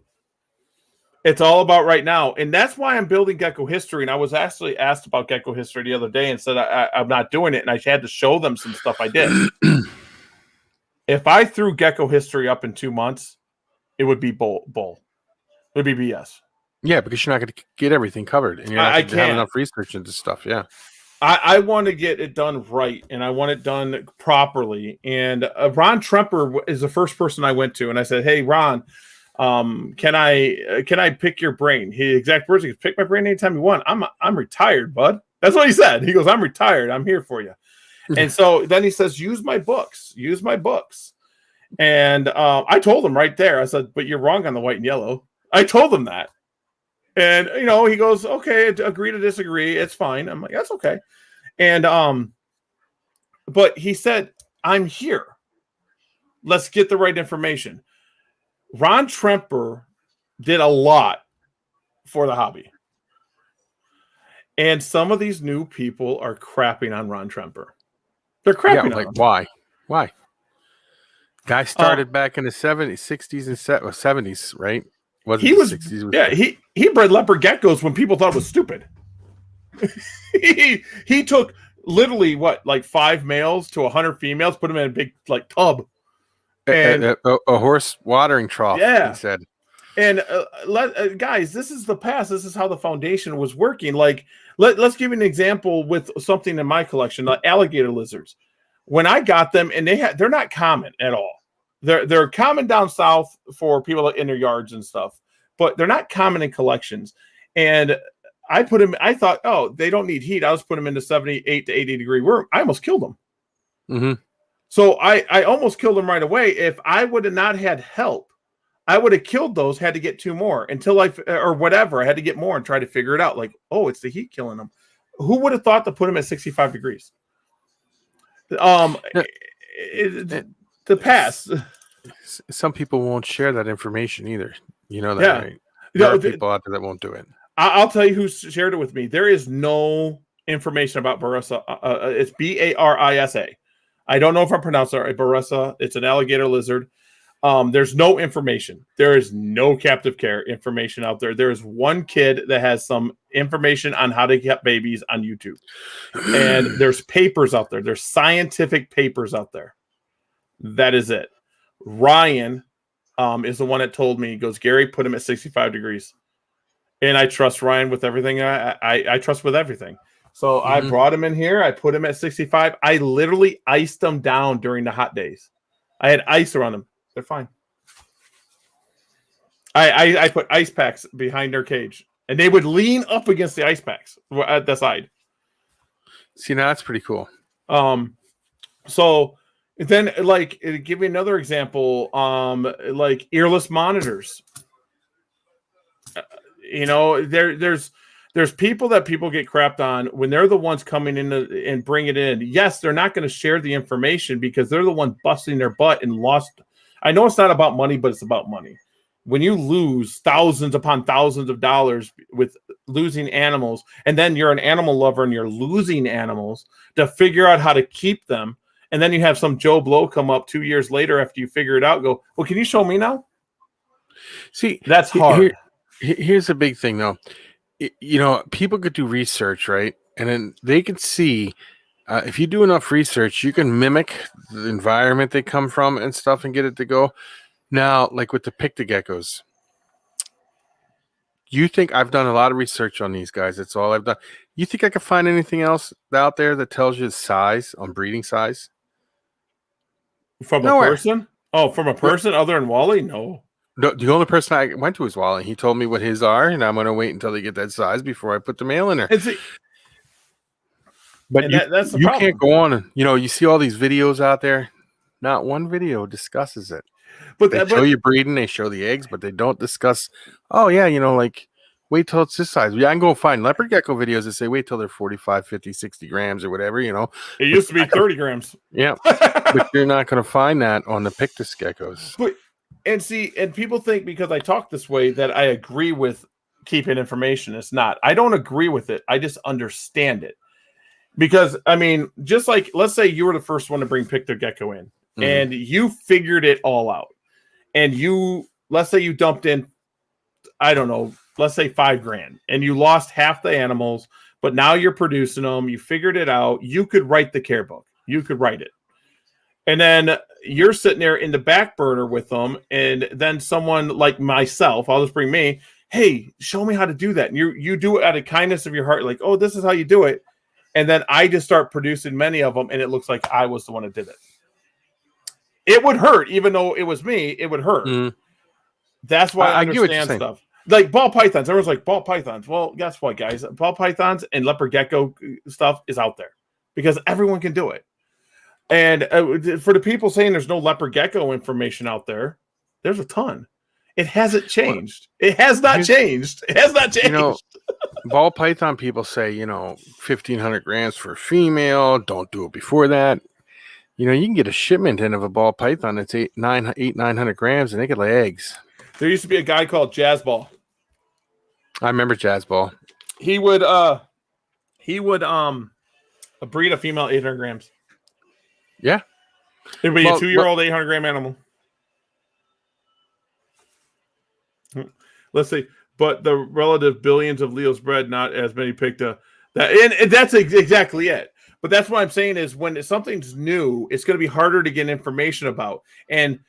[SPEAKER 1] It's all about right now. And that's why I'm building Gecko History. And I was actually asked about Gecko History the other day and said I'm not doing it. And I had to show them some stuff I did. If I threw Gecko History up in 2 months, it would be bull. It would be BS.
[SPEAKER 2] Yeah, because you're not going to get everything covered, and you're not going to have enough research into stuff. Yeah,
[SPEAKER 1] I want to get it done right, and I want it done properly. And Ron Tremper is the first person I went to, and I said, "Hey, Ron, can I pick your brain?" His exact words: "He goes, pick my brain anytime you want. I'm retired, bud." That's what he said. He goes, "I'm retired. I'm here for you." And so then he says, "Use my books. Use my books." And I told him right there. I said, "But you're wrong on the white and yellow." I told him that. And, you know, he goes, okay, agree to disagree. It's fine. I'm like, that's okay. And, but he said, I'm here. Let's get the right information. Ron Tremper did a lot for the hobby. And some of these new people are crapping on Ron Tremper. They're crapping on him.
[SPEAKER 2] Why? Guy started back in the 70s, 60s, and 70s, right?
[SPEAKER 1] He bred leopard geckos when people thought it was stupid. he took literally 5 males to 100 females, put them in a big tub, and
[SPEAKER 2] a horse watering trough.
[SPEAKER 1] Yeah,
[SPEAKER 2] he said.
[SPEAKER 1] And guys, this is the past. This is how the foundation was working. Like, let's give you an example with something in my collection, the alligator lizards. When I got them, and they're not common at all. They're common down south for people in their yards and stuff, but they're not common in collections. And I put them. I thought, oh, they don't need heat. I'll just put them in the 78 to 80 degree room. I almost killed them.
[SPEAKER 2] Mm-hmm.
[SPEAKER 1] So I almost killed them right away. If I would have not had help, I would have killed those. Had to get 2 more until I had to get more and try to figure it out. Like, oh, it's the heat killing them. Who would have thought to put them at 65 degrees? The past.
[SPEAKER 2] Some people won't share that information either. You know that, right? There are people out there that won't do it.
[SPEAKER 1] I'll tell you who shared it with me. There is no information about Barissa. It's Barisa. I don't know if I'm pronouncing it right. Barissa. It's an alligator lizard. There's no information. There is no captive care information out there. There is one kid that has some information on how to get babies on YouTube. And there's papers out there. There's scientific papers out there. That is it. Ryan is the one that told me, he goes, Gary, put him at 65 degrees. And I trust Ryan with everything. I trust with everything. So I brought him in here. I put him at 65. I literally iced them down during the hot days. I had ice around them. They're fine. I put ice packs behind their cage, and they would lean up against the ice packs at the side.
[SPEAKER 2] See, now that's pretty cool.
[SPEAKER 1] So then, like, give me another example. Like earless monitors. There's people that people get crapped on when they're the ones coming in and bring it in. Yes, they're not going to share the information because they're the one busting their butt and lost. I know it's not about money, but it's about money. When you lose thousands upon thousands of dollars with losing animals, and then you're an animal lover and you're losing animals to figure out how to keep them, and then you have some Joe Blow come up 2 years later after you figure it out, go, well, can you show me now?
[SPEAKER 2] See,
[SPEAKER 1] that's hard.
[SPEAKER 2] Here's the big thing, though. People could do research, right? And then they can see if you do enough research, you can mimic the environment they come from and stuff and get it to go. Now, like with the Pictogeckos, you think I've done a lot of research on these guys. That's all I've done. You think I could find anything else out there that tells you size on breeding size?
[SPEAKER 1] From a person? Oh, from a person other than Wally? No.
[SPEAKER 2] The only person I went to is Wally. He told me what his are, and I'm going to wait until they get that size before I put the mail in there. But that's the problem. Can't go on and, you see all these videos out there. Not one video discusses it. But they show you breeding, they show the eggs, but they don't discuss, like, wait till it's this size. Yeah, I can go find leopard gecko videos that say wait till they're 45, 50, 60 grams or whatever, It
[SPEAKER 1] used to be 30 grams.
[SPEAKER 2] Yeah. But you're not going to find that on the Pictus geckos.
[SPEAKER 1] And people think because I talk this way that I agree with keeping information. It's not. I don't agree with it. I just understand it. Because, just like, let's say you were the first one to bring Pictogecko in, and you figured it all out. And let's say you dumped in, I don't know, let's say $5,000, and you lost half the animals, but now you're producing them. You figured it out. You could write the care book. You could write it. And then you're sitting there in the back burner with them. And then someone like myself, I'll just bring me, hey, show me how to do that. And you do it out of kindness of your heart. Like, oh, this is how you do it. And then I just start producing many of them. And it looks like I was the one that did it. It would hurt, even though it was me, it would hurt. That's why I understand stuff. Like ball pythons. Everyone's like, ball pythons. Well, guess what, guys? Ball pythons and leopard gecko stuff is out there because everyone can do it. And for the people saying there's no leopard gecko information out there, there's a ton. It hasn't changed. It has not changed. It has not changed.
[SPEAKER 2] Ball python people say, 1,500 grams for a female. Don't do it before that. You can get a shipment in of a ball python that's 900 grams, and they could lay eggs.
[SPEAKER 1] There used to be a guy called Jazz Ball.
[SPEAKER 2] I remember Jazz Ball.
[SPEAKER 1] He would breed a female 800 grams.
[SPEAKER 2] Yeah.
[SPEAKER 1] It would be a 2-year-old 800 gram animal. Let's see. But the relative billions of Leos bred, not as many picked and that's exactly it. But that's what I'm saying is when something's new, it's going to be harder to get information about. And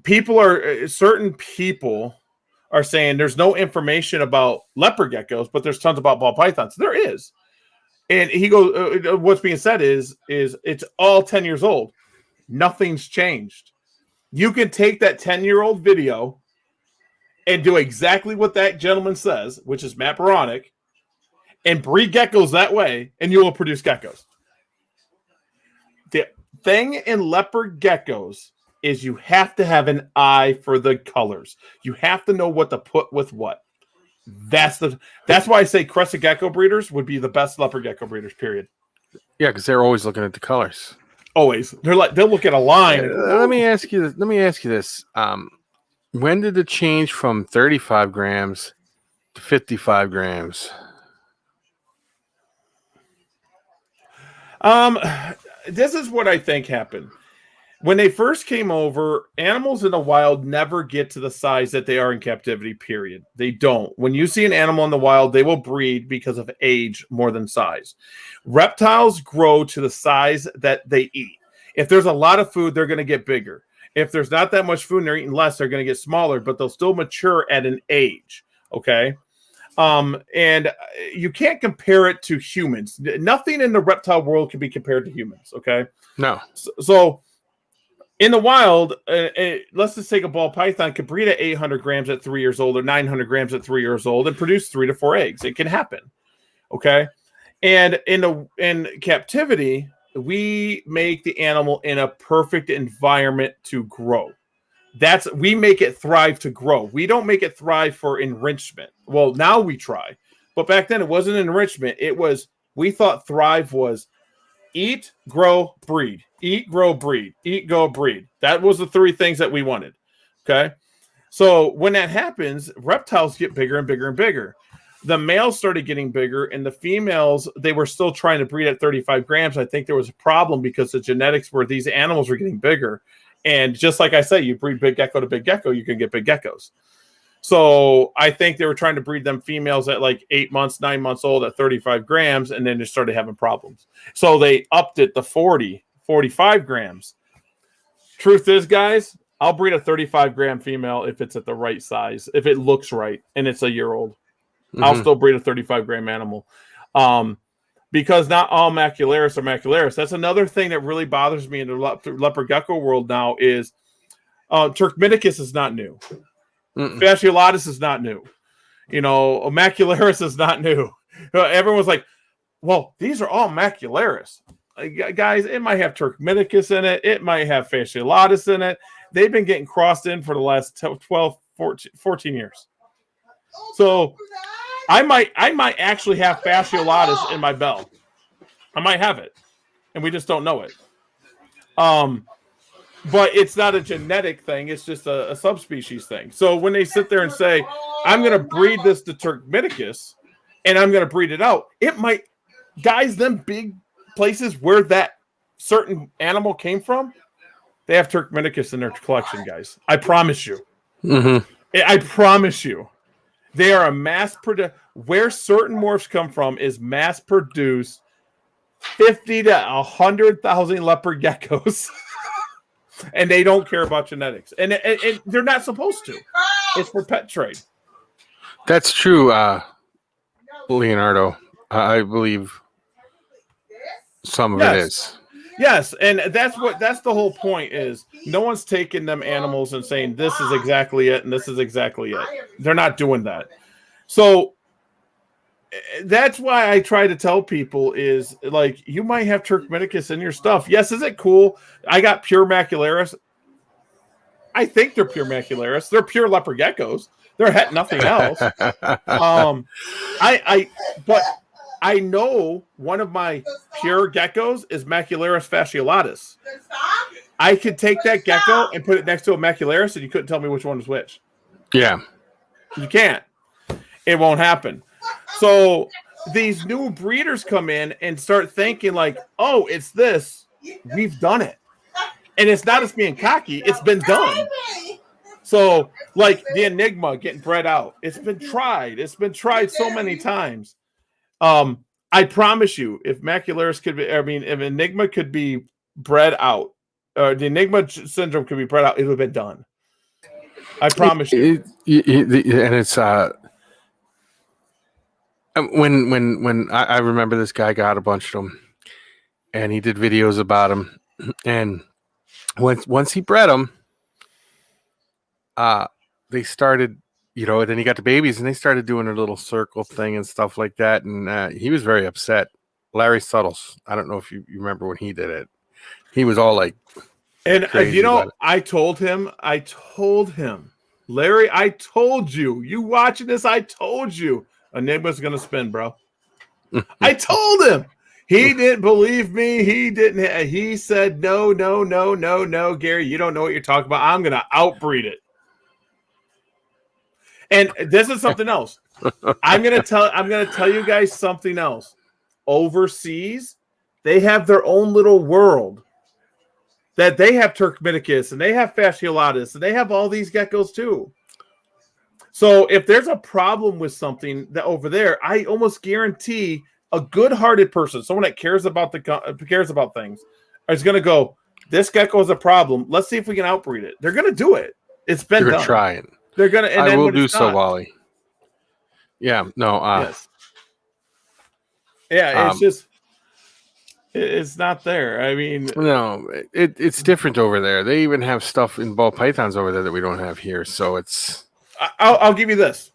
[SPEAKER 1] certain people are saying there's no information about leopard geckos, but there's tons about ball pythons. There is. And he goes, what's being said is it's all 10 years old. Nothing's changed. You can take that 10-year-old video and do exactly what that gentleman says, which is Matt Baronic, and breed geckos that way, and you will produce geckos. The thing in leopard geckos is you have to have an eye for the colors. You have to know what to put with what. That's why I say crescent gecko breeders would be the best leopard gecko breeders, period.
[SPEAKER 2] Yeah, because they're always looking at the colors.
[SPEAKER 1] Always. They'll look at a line.
[SPEAKER 2] Let me ask you this. When did it change from 35 grams to 55 grams?
[SPEAKER 1] This is what I think happened. When they first came over, animals in the wild never get to the size that they are in captivity, period. They don't. When you see an animal in the wild, they will breed because of age more than size. Reptiles grow to the size that they eat. If there's a lot of food, they're going to get bigger. If there's not that much food and they're eating less, they're going to get smaller, but they'll still mature at an age. Okay. And you can't compare it to humans. Nothing in the reptile world can be compared to humans. Okay.
[SPEAKER 2] No.
[SPEAKER 1] So in the wild, let's just take a ball python could breed at 800 grams at 3 years old or 900 grams at 3 years old and produce 3 to 4 eggs. It can happen. Okay. And in captivity, we make the animal in a perfect environment to grow. We make it thrive to grow. We don't make it thrive for enrichment. Well, now we try. But back then it wasn't enrichment. We thought thrive was eat, grow, breed. Eat, grow, breed. Eat, go, breed. That was the 3 things that we wanted. Okay. So when that happens, reptiles get bigger and bigger and bigger. The males started getting bigger, and the females, they were still trying to breed at 35 grams. I think there was a problem because the genetics where these animals were getting bigger. And just like I say, you breed big gecko to big gecko, you can get big geckos. So I think they were trying to breed them females at like 8 months, 9 months old at 35 grams, and then they started having problems. So they upped it to 40, 45 grams. Truth is, guys, I'll breed a 35-gram female if it's at the right size, if it looks right, and it's a year old. Mm-hmm. I'll still breed a 35-gram animal. Because not all macularis are macularis. That's another thing that really bothers me in the leopard gecko world now is Turkmenicus is not new. Fasciolatus is not new. Macularis is not new. Everyone's like, well, these are all macularis. Guys, it might have Turkmenicus in it. It might have Fasciolatus in it. They've been getting crossed in for the last 12, 14 years. So I might actually have Fasciolatus in my bell. I might have it, and we just don't know it. But it's not a genetic thing. It's just a subspecies thing. So when they sit there and say, I'm going to breed this to Turkmenicus, and I'm going to breed it out, it might, guys, them big places where that certain animal came from, they have Turkmenicus in their collection, guys. I promise you. Mm-hmm. I promise you. They are a mass product. Where certain morphs come from is mass produced 50 to 100,000 leopard geckos. And they don't care about genetics. And they're not supposed to. It's for pet trade.
[SPEAKER 2] That's true, Leonardo. I believe some of it is.
[SPEAKER 1] Yes, and that's the whole point is no one's taking them animals and saying this is exactly it and this is exactly it. They're not doing that. So that's why I try to tell people is like you might have Turkmenicus in your stuff. Yes, is it cool? I got pure macularis. I think they're pure macularis. They're pure leopard geckos. They're nothing else. But I know one of my pure geckos is Macularis fasciolatus. I could take that gecko and put it next to a Macularis, and you couldn't tell me which one was which.
[SPEAKER 2] Yeah.
[SPEAKER 1] You can't. It won't happen. So these new breeders come in and start thinking like, oh, it's this. We've done it. And it's not us being cocky. It's been done. So like the Enigma getting bred out. It's been tried. It's been tried so many times. I promise you, if Macularis if Enigma could be bred out, the Enigma syndrome could be bred out, it would have been done. I promise you.
[SPEAKER 2] And it's when I remember this guy got a bunch of them, and he did videos about them, and once he bred them, they started. Then he got the babies, and they started doing a little circle thing and stuff like that. And he was very upset. Larry Suttles. I don't know if you remember when he did it. He was all like,
[SPEAKER 1] and I told him, Larry, I told you. You watching this? I told you. Enigma's gonna spin, bro. I told him. He didn't believe me. He didn't. He said, no, Gary. You don't know what you're talking about. I'm gonna outbreed it. And this is something else. I'm gonna tell you guys something else. Overseas, they have their own little world that they have Turkmenicus and they have fasciolatus and they have all these geckos too. So if there's a problem with something that over there, I almost guarantee a good-hearted person, someone that cares about things, is going to go, this gecko is a problem. Let's see if we can outbreed it. They're going to do it. It's been done.
[SPEAKER 2] Trying.
[SPEAKER 1] They're going to.
[SPEAKER 2] I will do so, Wally. Yeah. No.
[SPEAKER 1] Yes. Yeah. It's just. It's not there. I mean,
[SPEAKER 2] no, it's different over there. They even have stuff in ball pythons over there that we don't have here. So it's.
[SPEAKER 1] I'll give you this.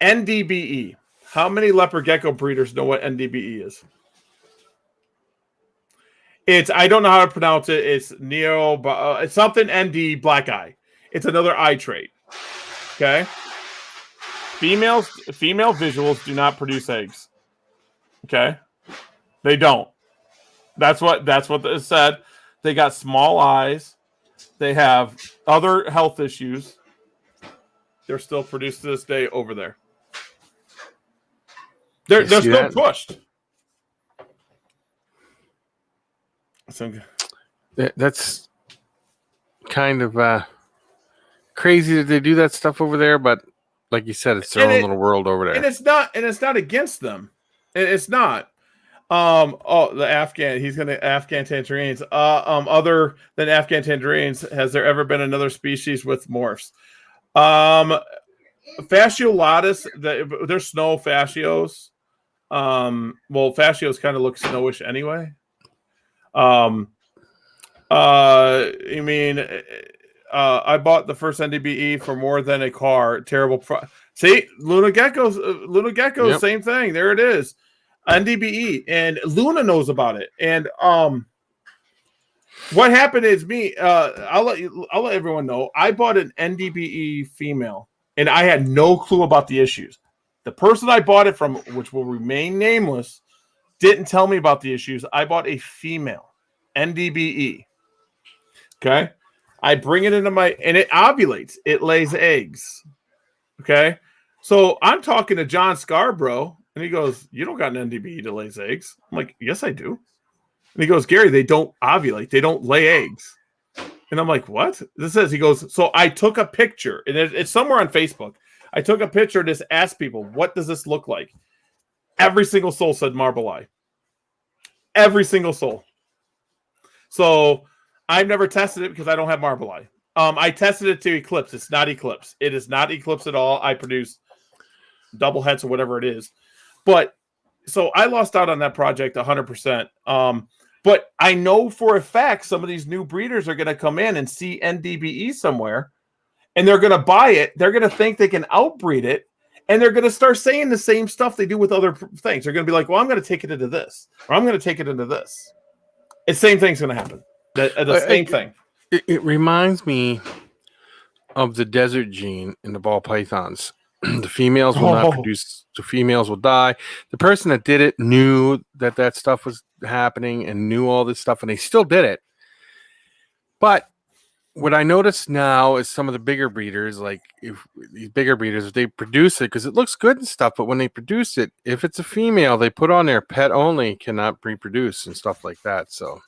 [SPEAKER 1] NDBE. How many leopard gecko breeders know what NDBE is? I don't know how to pronounce it. It's it's something ND black eye. It's another eye trait. Okay. Female visuals do not produce eggs. Okay. They don't. That's what it said. They got small eyes. They have other health issues. They're still produced to this day over there. They're still pushed.
[SPEAKER 2] That's kind of crazy that they do that stuff over there, but like you said, it's their own little world over there.
[SPEAKER 1] And it's not against them. It's not. The Afghan, he's gonna Afghan tangerines. Other than Afghan tangerines, has there ever been another species with morphs? Fasciolatus, there's snow fascios. Fascios kind of look snowish anyway. I bought the first NDBE for more than a car. Terrible. See, Luna geckos, yep. Same thing. There it is. NDBE, and Luna knows about it. And what happened is I'll let everyone know. I bought an NDBE female, and I had no clue about the issues. The person I bought it from, which will remain nameless, didn't tell me about the issues. I bought a female NDBE. Okay. I bring it into and it ovulates. It lays eggs. Okay. So I'm talking to John Scarborough, and he goes, "You don't got an NDBE that lays eggs." I'm like, "Yes, I do." And he goes, "Gary, they don't ovulate. They don't lay eggs." And I'm like, "What?" He goes, "So I took a picture, and it's somewhere on Facebook. I took a picture and just asked people, what does this look like?" Every single soul said marble eye. Every single soul. So I've never tested it because I don't have marble eye. I tested it to eclipse. It's not eclipse. It is not eclipse at all. I produce double heads or whatever it is. But so I lost out on that project 100%. But I know for a fact some of these new breeders are going to come in and see NDBE somewhere, and they're going to buy it. They're going to think they can outbreed it, and they're going to start saying the same stuff they do with other things. They're going to be like, "Well, I'm going to take it into this, or I'm going to take it into this." The same thing's going to happen. The same thing.
[SPEAKER 2] It reminds me of the desert gene in the ball pythons. The females will not produce. The females will die. The person that did it knew that stuff was happening and knew all this stuff, and they still did it. But what I notice now is some of the bigger breeders, if they produce it because it looks good and stuff, but when they produce it, if it's a female, they put on there pet only, cannot reproduce and stuff like that. So,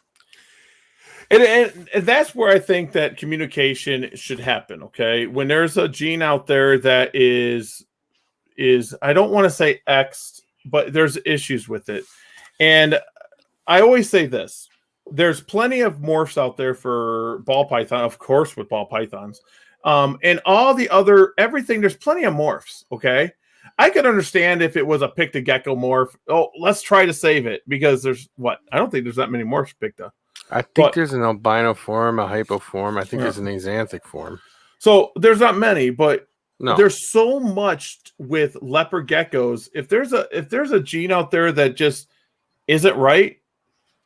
[SPEAKER 2] and
[SPEAKER 1] that's where I think that communication should happen. Okay, when there's a gene out there that is I don't want to say X'd, but there's issues with it, and I always say this. There's plenty of morphs out there for ball python, of course, with ball pythons. And all the other, everything, there's plenty of morphs, okay? I could understand if it was a Picta gecko morph. Oh, let's try to save it because I don't think there's that many morphs Picta.
[SPEAKER 2] I think there's an albino form, a hypo form. I think there's an axanthic form.
[SPEAKER 1] So there's not many, but
[SPEAKER 2] no.
[SPEAKER 1] There's so much with leopard geckos. If there's a gene out there that just isn't right,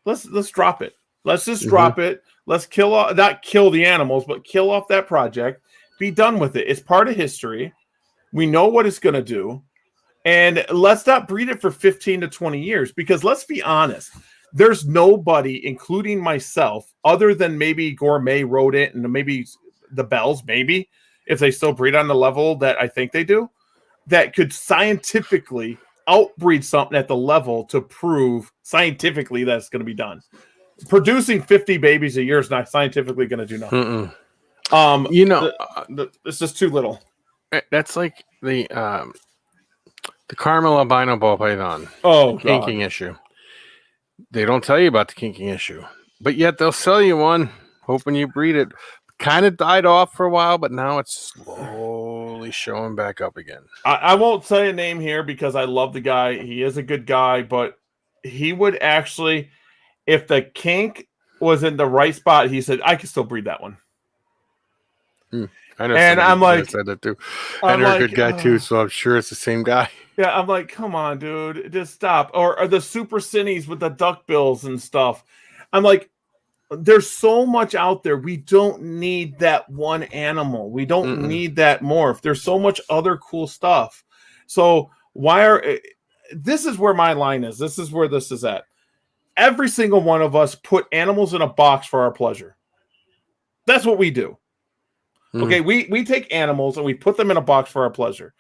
[SPEAKER 1] let's drop it. Let's just drop it. Let's not kill the animals, but kill off that project. Be done with it. It's part of history. We know what it's going to do. And let's not breed it for 15 to 20 years because let's be honest. There's nobody, including myself, other than maybe Gourmet Rodent and maybe the Bells, maybe, if they still breed on the level that I think they do, that could scientifically outbreed something at the level to prove scientifically that it's going to be done. producing 50 babies a year is not scientifically going to do nothing. It's just too little.
[SPEAKER 2] That's like the caramel albino ball python.
[SPEAKER 1] Oh,
[SPEAKER 2] kinking issue. They don't tell you about the kinking issue, but yet they'll sell you one, hoping you breed it. Kind of died off for a while, but now it's slowly showing back up again.
[SPEAKER 1] I won't say a name here because I love the guy. He is a good guy, but he would actually, if the kink was in the right spot, he said, I can still breed that one.
[SPEAKER 2] I know.
[SPEAKER 1] And I'm like,
[SPEAKER 2] said that too. And they're a good guy too, so I'm sure it's the same guy.
[SPEAKER 1] Yeah, I'm like, come on, dude, just stop. Or the super cinnies with the duck bills and stuff. I'm like, there's so much out there. We don't need that one animal. We don't need that morph. There's so much other cool stuff. So this is where my line is. This is where this is at. Every single one of us put animals in a box for our pleasure. That's what we do. Okay, we take animals and we put them in a box for our pleasure.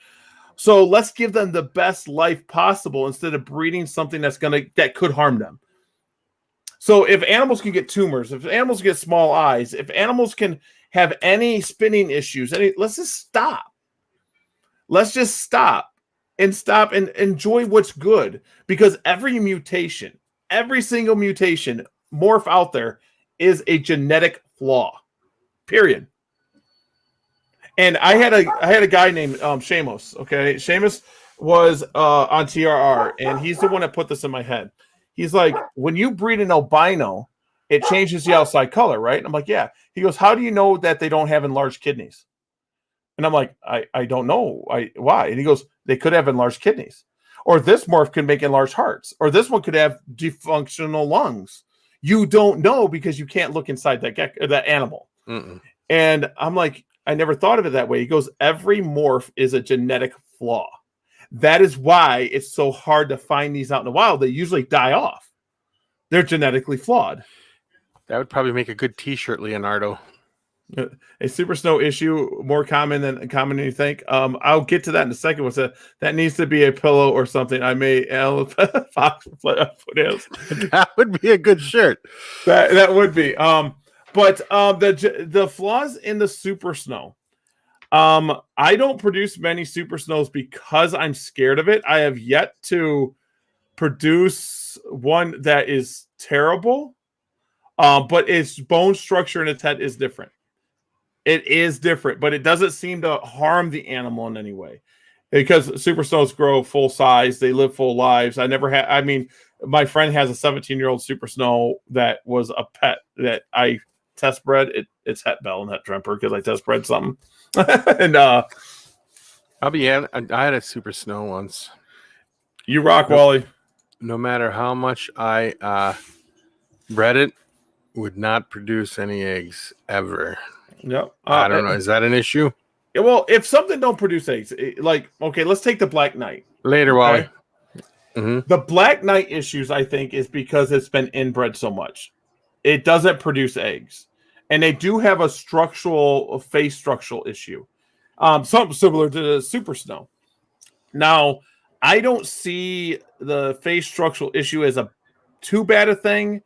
[SPEAKER 1] So let's give them the best life possible instead of breeding something that could harm them. So if animals can get tumors, if animals get small eyes, if animals can have any spinning issues, let's just stop. Let's just stop and enjoy what's good, because every single mutation morph out there is a genetic flaw. Period. And I had a guy named Seamus. Okay, Seamus was on TRR, and he's the one that put this in my head. He's like, when you breed an albino, it changes the outside color, right? And I'm like, yeah. He goes, how do you know that they don't have enlarged kidneys? And I'm like, I don't know. Why? And he goes, they could have enlarged kidneys. Or this morph could make enlarged hearts. Or this one could have dysfunctional lungs. You don't know because you can't look inside that animal. And I'm like, I never thought of it that way. He goes, every morph is a genetic flaw. That is why it's so hard to find these out in the wild. They usually die off. They're genetically flawed.
[SPEAKER 2] That would probably make a good T-shirt, Leonardo.
[SPEAKER 1] A super snow issue, more common than you think. I'll get to that in a second. That needs to be a pillow or something. I may fox
[SPEAKER 2] that would be a good shirt.
[SPEAKER 1] That would be. But the flaws in the super snow. I don't produce many super snows because I'm scared of it. I have yet to produce one that is terrible, but its bone structure in its head is different. It is different, but it doesn't seem to harm the animal in any way, because super snows grow full size. They live full lives. My friend has a 17-year-old super snow that was a pet that I test bred. It's Het Bell and Het Dremper because I test bred something. And
[SPEAKER 2] I had a super snow once.
[SPEAKER 1] You rock, Wally.
[SPEAKER 2] No matter how much I bred it, would not produce any eggs ever.
[SPEAKER 1] Yep.
[SPEAKER 2] I don't know. Is that an issue?
[SPEAKER 1] Yeah, well, if something don't produce eggs, okay, let's take the Black Knight.
[SPEAKER 2] Later, Wally.
[SPEAKER 1] Okay? The Black Knight issues, I think, is because it's been inbred so much. It doesn't produce eggs. And they do have a face structural issue. Something similar to the super snow. Now, I don't see the face structural issue as too bad a thing.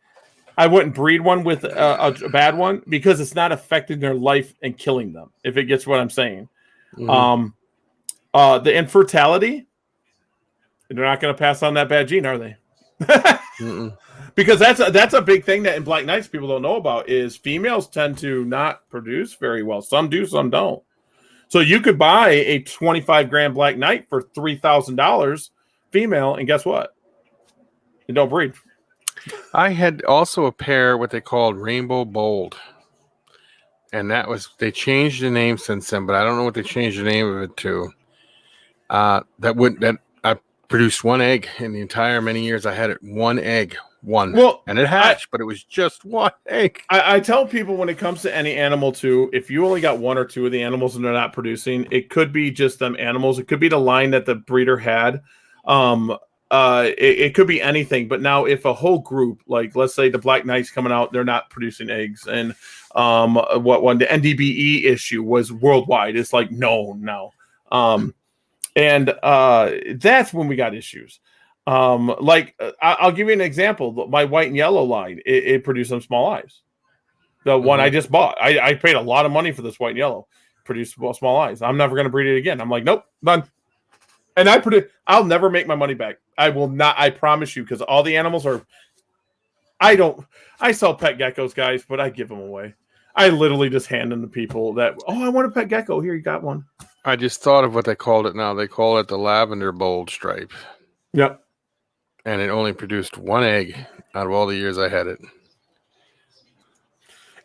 [SPEAKER 1] I wouldn't breed one with a bad one because it's not affecting their life and killing them, if it gets what I'm saying. The infertility, they're not going to pass on that bad gene, are they? Because that's a big thing that in Black Knights people don't know about is females tend to not produce very well. Some do, some don't. So you could buy a 25-gram Black Knight for $3,000 female, and guess what? It don't breed.
[SPEAKER 2] I had also a pair what they called Rainbow Bold, and they changed the name since then, but I don't know what they changed the name of it to. That I produced one egg in the entire many years I had it. One egg. And it hatched, but it was just one egg.
[SPEAKER 1] I tell people when it comes to any animal too, if you only got one or two of the animals and they're not producing, it could be just them animals. It could be the line that the breeder had. It could be anything. But now if a whole group, like let's say the Black Knights coming out, they're not producing eggs. And the NDBE issue was worldwide. It's like, no. And that's when we got issues. I'll give you an example. My white and yellow line, it produced some small eyes. The one I just bought, I paid a lot of money for this white and yellow, produced small eyes. I'm never going to breed it again. I'm like, nope, done. And I'll never make my money back. I will not. I promise you, because all the animals are. I sell pet geckos, guys, but I give them away. I literally just hand them to people that, I want a pet gecko. Here, you got one.
[SPEAKER 2] I just thought of what they called it now. They call it the lavender bold stripe.
[SPEAKER 1] Yep.
[SPEAKER 2] And it only produced one egg out of all the years I had it.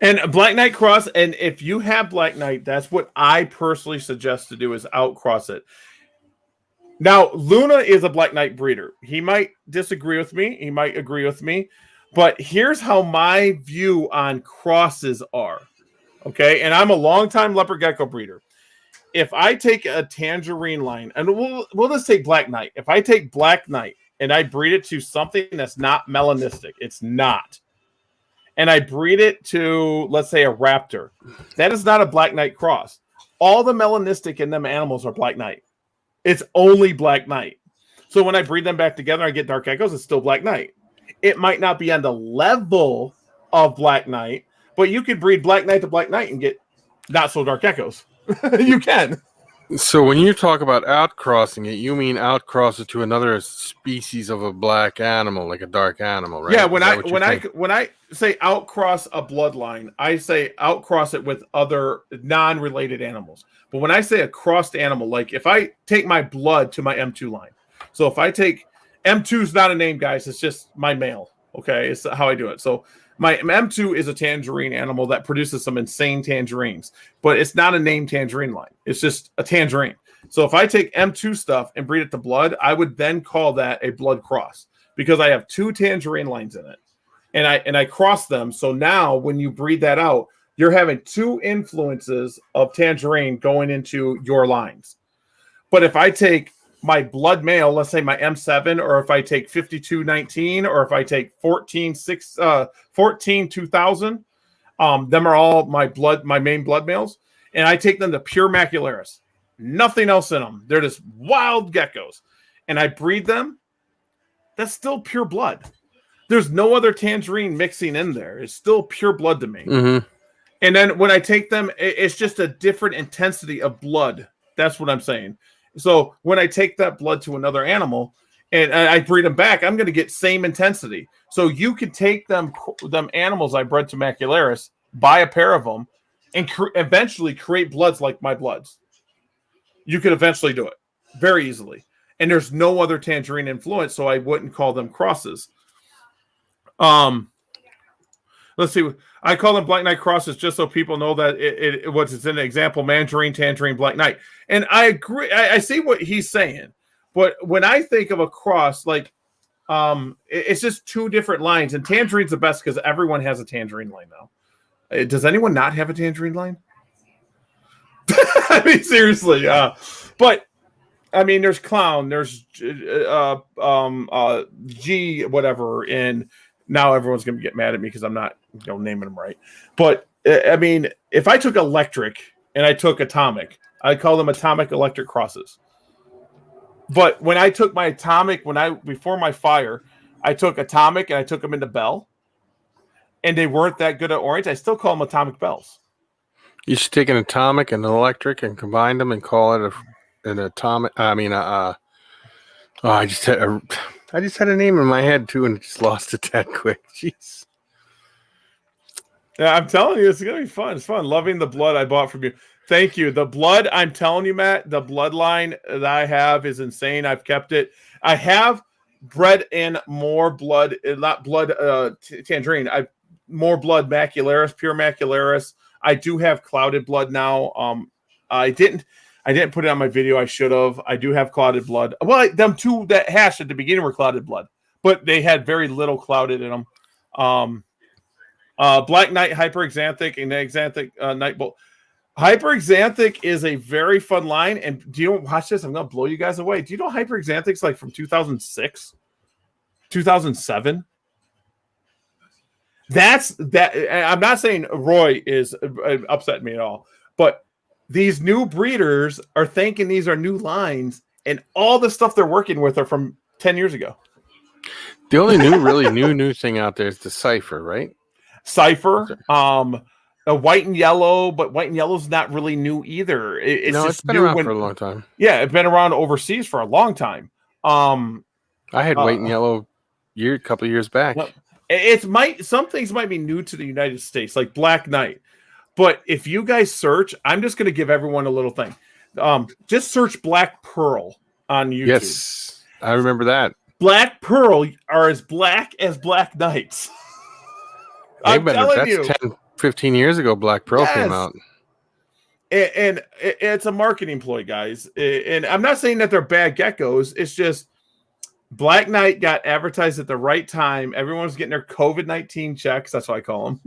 [SPEAKER 1] And Black Knight cross, and if you have Black Knight, that's what I personally suggest to do, is outcross it. Now, Luna is a Black Knight breeder. He might disagree with me. He might agree with me. But here's how my view on crosses are. Okay? And I'm a longtime leopard gecko breeder. If I take a tangerine line, and we'll just take Black Knight. If I take Black Knight and I breed it to something that's not melanistic, it's not. And I breed it to, let's say, a raptor. That is not a Black Knight cross. All the melanistic in them animals are Black Knight. It's only Black Knight. So when I breed them back together, I get dark geckos, it's still Black Knight. It might not be on the level of Black Knight, but you could breed Black Knight to Black Knight and get not so dark geckos. You can.
[SPEAKER 2] So when you talk about outcrossing it, you mean outcross it to another species of a black animal, like a dark animal, right?
[SPEAKER 1] Yeah, when I say outcross a bloodline, I say outcross it with other non-related animals. But when I say a crossed animal, like if I take my blood to my M2 line, so if I take M2 is not a name, guys, it's just my male. Okay, it's how I do it. So my M2 is a tangerine animal that produces some insane tangerines, but it's not a named tangerine line. It's just a tangerine. So if I take M2 stuff and breed it to blood, I would then call that a blood cross because I have two tangerine lines in it, and I cross them. So now when you breed that out, you're having two influences of tangerine going into your lines. But if I take my blood male, let's say my M7, or if I take 5219, or if I take 14 2000, them are all my main blood males, and I take them to pure macularis, nothing else in them. They're just wild geckos, and I breed them. That's still pure blood. There's no other tangerine mixing in there. It's still pure blood to me.
[SPEAKER 2] Mm-hmm.
[SPEAKER 1] And then when I take them, it's just a different intensity of blood. That's what I'm saying. So when I take that blood to another animal and I breed them back, I'm going to get same intensity. So you could take them animals I bred to macularis, buy a pair of them, and eventually create bloods like my bloods. You could eventually do it very easily. And there's no other tangerine influence, so I wouldn't call them crosses. Let's see. I call them Black Knight crosses just so people know that it's an example: mandarin, tangerine, Black Knight. And I agree. I see what he's saying, but when I think of a cross, like, it's just two different lines. And tangerine's the best because everyone has a tangerine line now. Does anyone not have a tangerine line? I mean, seriously. But I mean, there's clown, there's G whatever, and now everyone's going to get mad at me because I'm not naming them right. But I mean, if I took electric and I took atomic, I call them atomic electric crosses. But when I took my atomic, before my fire, I took atomic and I took them into Bell, and they weren't that good at orange. I still call them atomic bells.
[SPEAKER 2] You should take an atomic and an electric and combine them and call it an atomic. I just had a name in my head too, and just lost it that quick. Jeez.
[SPEAKER 1] Yeah, I'm telling you, it's gonna be fun. It's fun. Loving the blood I bought from you. Thank you. The blood, I'm telling you, Matt, the bloodline that I have is insane. I've kept it. I have bred in more blood, not blood tangerine. More blood macularis, pure macularis. I do have clouded blood now. I didn't put it on my video. I should have. I do have clouded blood. Well, them two that hashed at the beginning were clouded blood, but they had very little clouded in them. Black Knight, hyperexanthic, and exanthic night bolt. Hyperexanthic is a very fun line. And do you watch this? I'm going to blow you guys away. Do you know hyperexanthic's like from 2006, 2007? That's that. I'm not saying Roy is upsetting me at all, but these new breeders are thinking these are new lines, and all the stuff they're working with are from 10 years ago.
[SPEAKER 2] The only new thing out there is the Cypher, right?
[SPEAKER 1] Cypher, a white and yellow, but white and yellow's not really new either.
[SPEAKER 2] It's been around for a long time.
[SPEAKER 1] Yeah, it's been around overseas for a long time.
[SPEAKER 2] I had white and yellow a couple of years back.
[SPEAKER 1] Some things might be new to the United States, like Black Knight. But if you guys search, I'm just going to give everyone a little thing. Just search Black Pearl on YouTube.
[SPEAKER 2] Yes, I remember that.
[SPEAKER 1] Black Pearl are as black as Black Knights. I'm telling you.
[SPEAKER 2] 10, 15 years ago, Black Pearl came out.
[SPEAKER 1] And it's a marketing ploy, guys. And I'm not saying that they're bad geckos. It's just Black Knight got advertised at the right time. Everyone's getting their COVID-19 checks. That's what I call them.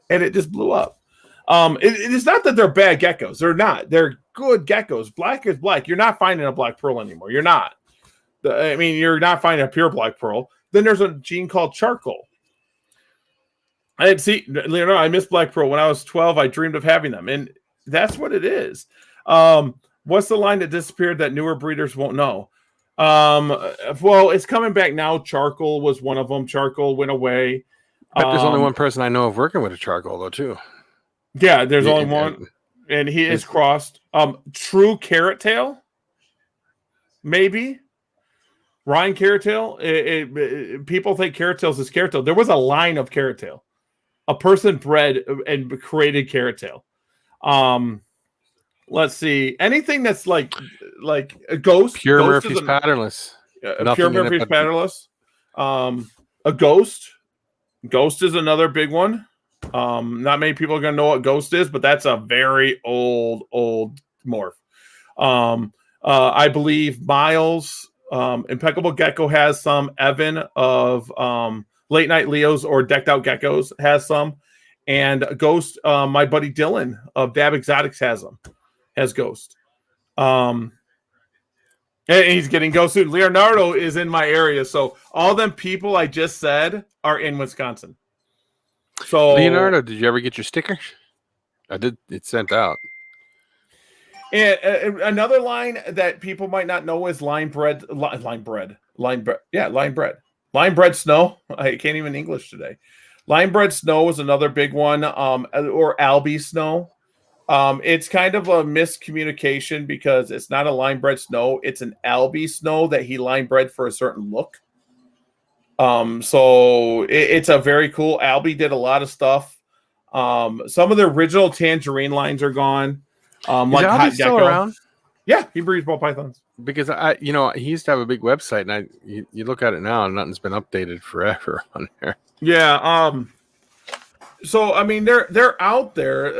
[SPEAKER 1] And it just blew up. It is not that they're bad geckos. They're not. They're good geckos. Black is black. You're not finding a Black Pearl anymore. You're not. You're not finding a pure Black Pearl. Then there's a gene called charcoal. Leonardo, I missed Black Pearl. When I was 12, I dreamed of having them. And that's what it is. What's the line that disappeared that newer breeders won't know? Well, it's coming back now. Charcoal was one of them. Charcoal went away.
[SPEAKER 2] But there's only one person I know of working with a charcoal, though, too.
[SPEAKER 1] Yeah, there's only one. And he is crossed. True Carrot Tail? Maybe. Ryan Carrot Tail? People think Carrot Tail's is Carrot Tail. There was a line of Carrot Tail. A person bred and created Carrot Tail. Let's see. Anything that's like a ghost.
[SPEAKER 2] Pure
[SPEAKER 1] ghost
[SPEAKER 2] Murphy's patternless.
[SPEAKER 1] Pure Murphy's patternless. A ghost. Ghost is another big one. Not many people are going to know what Ghost is, but that's a very old morph. I believe Miles, Impeccable Gecko has some. Evan of Late Night Leos or Decked Out Geckos has some. And Ghost, my buddy Dylan of Dab Exotics has them. Has Ghost. And he's getting Ghost soon. Leonardo is in my area. So all them people I just said are in Wisconsin. So
[SPEAKER 2] Leonardo, did you ever get your sticker? I did. It's sent out.
[SPEAKER 1] And another line that people might not know is line bread. Yeah, line bread. Line bread snow. I can't even English today. Line bread snow is another big one. Or Albie snow. It's kind of a miscommunication because it's not a line bred snow. It's an Albie snow that he line bred for a certain look. So it's a very cool. Albie did a lot of stuff. Some of the original Tangerine lines are gone.
[SPEAKER 2] Is Albie still around?
[SPEAKER 1] Yeah, he breeds ball pythons.
[SPEAKER 2] Because he used to have a big website, and you look at it now, and nothing's been updated forever on there.
[SPEAKER 1] Yeah. So I mean, they're out there.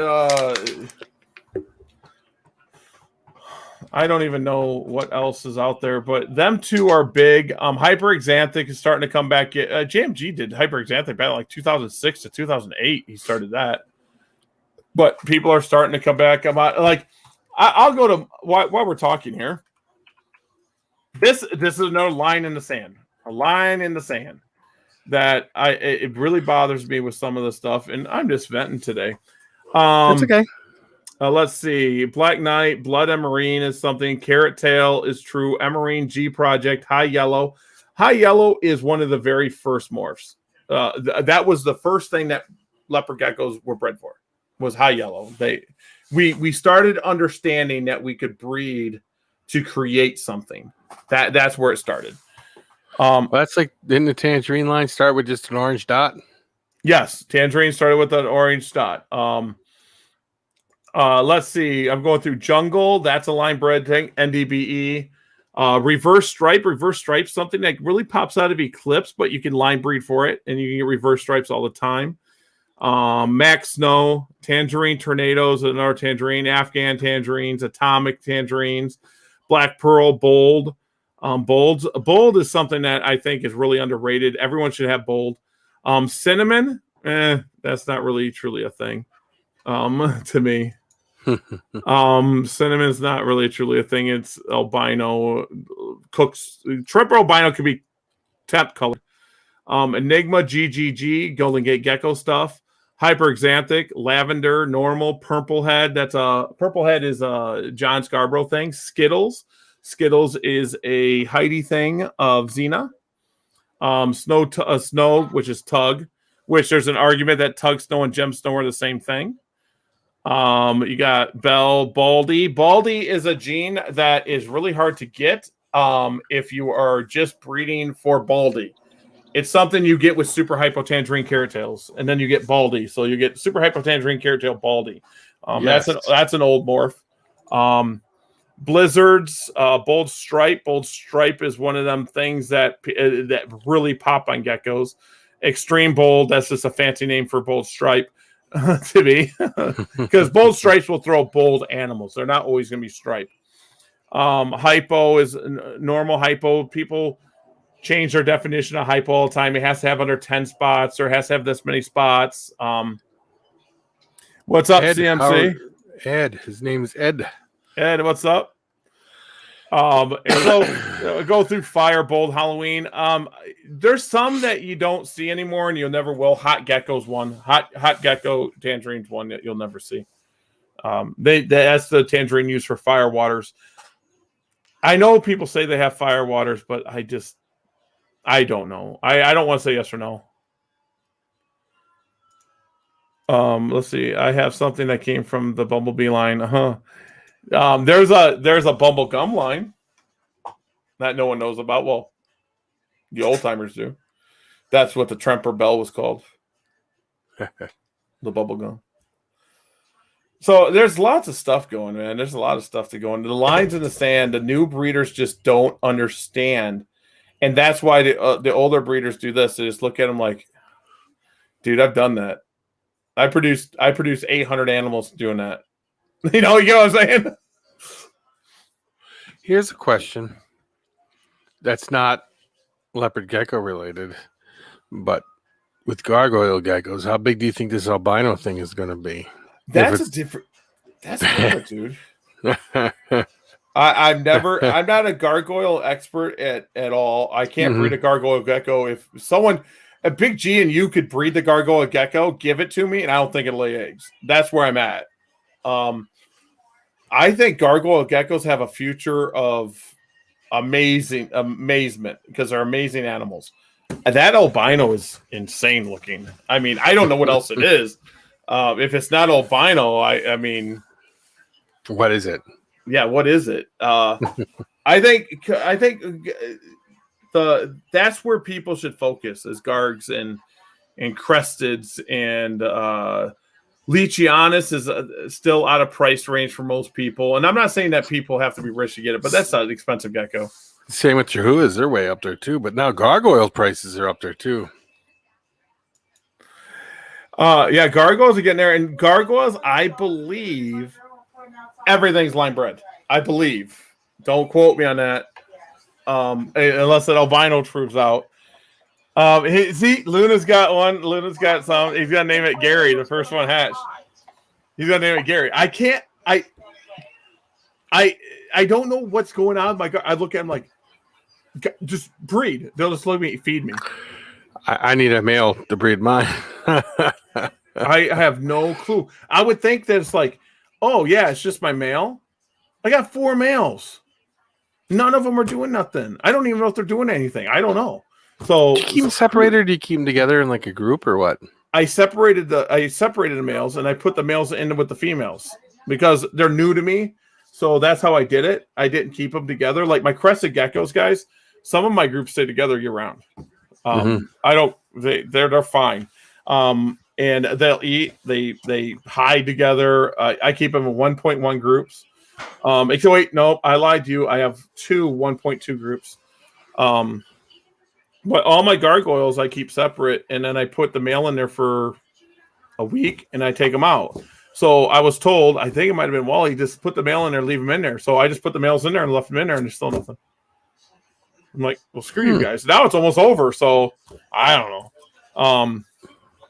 [SPEAKER 1] I don't even know what else is out there, but them two are big. Hyperexanthic is starting to come back. JMG did Hyperexanthic back in like 2006 to 2008. He started that, but people are starting to come back. I'll go to while we're talking here. This is another line in the sand. A line in the sand that it really bothers me with some of the stuff, and I'm just venting today.
[SPEAKER 2] That's okay.
[SPEAKER 1] Let's see. Black Knight, Blood Emerine is something. Carrot Tail is true. Emerine G Project, High Yellow. High Yellow is one of the very first morphs. That was the first thing that leopard geckos were bred for. Was High Yellow. We started understanding that we could breed to create something. That's where it started.
[SPEAKER 2] Well, that's like, didn't the Tangerine line start with just an orange dot? Yes,
[SPEAKER 1] Tangerine started with an orange dot. Let's see. I'm going through Jungle. That's a line bred thing. NDBE. Reverse stripe, something that really pops out of Eclipse, but you can line breed for it, and you can get reverse stripes all the time. Max Snow, Tangerine Tornadoes, another Tangerine, Afghan Tangerines, Atomic Tangerines, Black Pearl, Bold. Bold is something that I think is really underrated. Everyone should have Bold. Cinnamon, that's not really truly a thing to me. Cinnamon's not really truly a thing. It's albino. Cooks Tripper albino can be tap colored. Enigma, GGG, Golden Gate Gecko stuff. Hyperexanthic, Lavender, Normal, Purple Head. Purple Head is a John Scarborough thing. Skittles is a Heidi thing of Xena. Snow, which is Tug, which there's an argument that Tug Snow and Gem Snow are the same thing. You got Bell, Baldy. Baldy is a gene that is really hard to get if you are just breeding for Baldy. It's something you get with Super Hypo Tangerine Carrot Tails, and then you get Baldy. So you get Super Hypo Tangerine Carrot Tail Baldy.
[SPEAKER 2] Yes.
[SPEAKER 1] That's an old morph. Blizzards, Bold Stripe. Bold Stripe is one of them things that really pop on geckos. Extreme Bold, that's just a fancy name for Bold Stripe to me. Because Bold Stripes will throw bold animals. They're not always going to be striped. Hypo is normal hypo. People change their definition of hypo all the time. It has to have under 10 spots or has to have this many spots. What's up,
[SPEAKER 2] Ed,
[SPEAKER 1] CMC?
[SPEAKER 2] Ed. His name's Ed.
[SPEAKER 1] Ed, what's up? Go through Fire, Bold, Halloween. There's some that you don't see anymore and you'll never will. Hot Gecko's one. Hot Gecko Tangerine's one that you'll never see. That's the tangerine used for fire waters. I know people say they have fire waters, but I don't know. I don't want to say yes or no. Let's see. I have something that came from the Bumblebee line. There's a Bumble Gum line that no one knows about. Well, the old timers do. That's what the Tremper Bell was called. The Bubble Gum. So there's lots of stuff going, man. There's a lot of stuff to go into. The lines in the sand, the new breeders just don't understand. And that's why the older breeders do this. They just look at them like, dude, I've done that. I produced 800 animals doing that. You know what I'm saying?
[SPEAKER 2] Here's a question that's not leopard gecko related, but with gargoyle geckos, how big do you think this albino thing is going to be?
[SPEAKER 1] That's different, dude. I'm not a gargoyle expert at all. I can't breed a gargoyle gecko. If someone, a Big G and you could breed the gargoyle gecko, give it to me, and I don't think it'll lay eggs. That's where I'm at. I think gargoyle geckos have a future of amazement because they're amazing animals. And that albino is insane looking. I mean, I don't know what else it is. If it's not albino, I mean,
[SPEAKER 2] what is it?
[SPEAKER 1] Yeah, what is it? I think that's where people should focus is Gargs and Cresteds and Leachianus is still out of price range for most people. And I'm not saying that people have to be rich to get it, but that's an expensive gecko.
[SPEAKER 2] Same with Chihuahuas, they're way up there too. But now gargoyle prices are up there too.
[SPEAKER 1] Yeah, gargoyles are getting there. And gargoyles, I believe everything's line bred. I believe. Don't quote me on that. Unless an albino proves out. See, Luna's got one. Luna's got some. He's gonna name it Gary. The first one hatched. He's gonna name it Gary. I can't. I don't know what's going on. I look at him like, just breed. They'll just let me feed me.
[SPEAKER 2] I need a male to breed mine.
[SPEAKER 1] I have no clue. I would think that it's like, oh yeah, it's just my male. I got 4 males. None of them are doing nothing. I don't even know if they're doing anything. I don't know. So
[SPEAKER 2] do you keep them separated, or do you keep them together in like a group, or what?
[SPEAKER 1] I separated the males and I put the males in with the females because they're new to me. So that's how I did it. I didn't keep them together. Like my crested geckos, guys, some of my groups stay together year round. They're fine. And they'll eat, they hide together. I keep them in 1.1 groups. Wait, no, I lied to you. I have 2 1.2 groups. But all my gargoyles I keep separate, and then I put the male in there for a week, and I take them out. So I was told, I think it might have been Wally, just put the male in there, leave them in there. So I just put the males in there and left them in there, and there's still nothing. I'm like, well, screw you guys. Now it's almost over, so I don't know.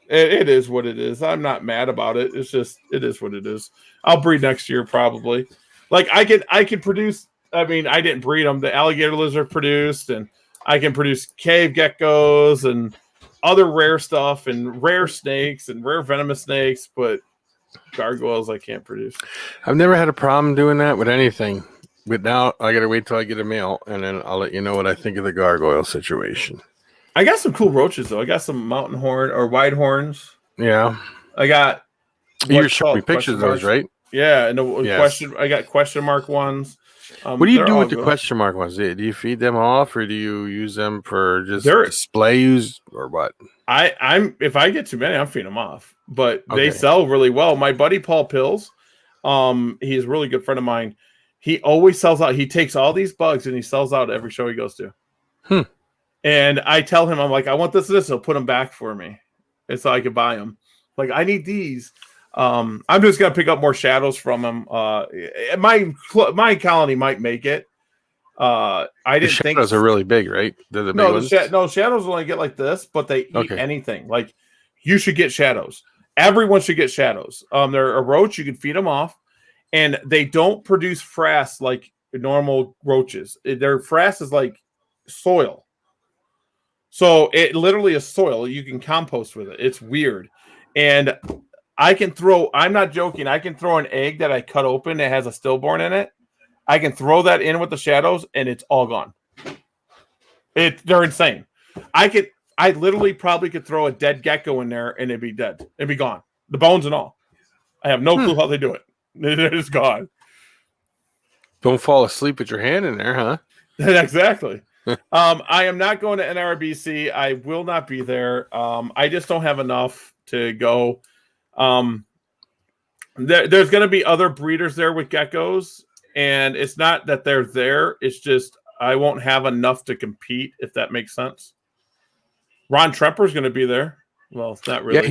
[SPEAKER 1] It is what it is. I'm not mad about it. It's just, it is what it is. I'll breed next year probably. Like I could produce. I mean, I didn't breed them. The alligator lizard produced, and I can produce cave geckos and other rare stuff and rare snakes and rare venomous snakes, but gargoyles I can't produce.
[SPEAKER 2] I've never had a problem doing that with anything. But now I got to wait till I get a male, and then I'll let you know what I think of the gargoyle situation.
[SPEAKER 1] I got some cool roaches though. I got some mountain horn or wide horns.
[SPEAKER 2] Yeah.
[SPEAKER 1] I got.
[SPEAKER 2] You're showing me pictures of those, right?
[SPEAKER 1] Yeah, and the
[SPEAKER 2] Yes.
[SPEAKER 1] I got question mark ones.
[SPEAKER 2] What do you do with the
[SPEAKER 1] good.
[SPEAKER 2] question mark ones? Do you feed them off, or do you use them for just
[SPEAKER 1] They're-
[SPEAKER 2] display use, or what?
[SPEAKER 1] I'm if I get too many, I'm feeding them off. But they
[SPEAKER 2] Okay.
[SPEAKER 1] sell really well. My buddy Paul Pills, he's a really good friend of mine. He always sells out. He takes all these bugs and he sells out every show he goes to. And I tell him, I'm like, I want this and this. He'll put them back for me, and so I could buy them. Like, I need these. I'm just gonna pick up more shadows from him. My colony might make it. I didn't think
[SPEAKER 2] shadows are really big, right? They're the big ones.
[SPEAKER 1] Shadows only get like this, but they eat anything. Like, you should get shadows. Everyone should get shadows. They're a roach. You can feed them off, and they don't produce frass like normal roaches. Their frass is like soil. So it literally is soil. You can compost with it. It's weird. And I'm not joking, I can throw an egg that I cut open that has a stillborn in it. I can throw that in with the shadows and it's all gone. They're insane. I literally probably could throw a dead gecko in there and it'd be dead. It'd be gone. The bones and all. I have no clue how they do it. They're just gone.
[SPEAKER 2] Don't fall asleep with your hand in there, huh?
[SPEAKER 1] Exactly. I am not going to NRBC. I will not be there. I just don't have enough to go. There's going to be other breeders there with geckos, and it's not that they're there. It's just I won't have enough to compete, if that makes sense. Ron Tremper's going to be there. Well, it's not really.
[SPEAKER 2] Yeah,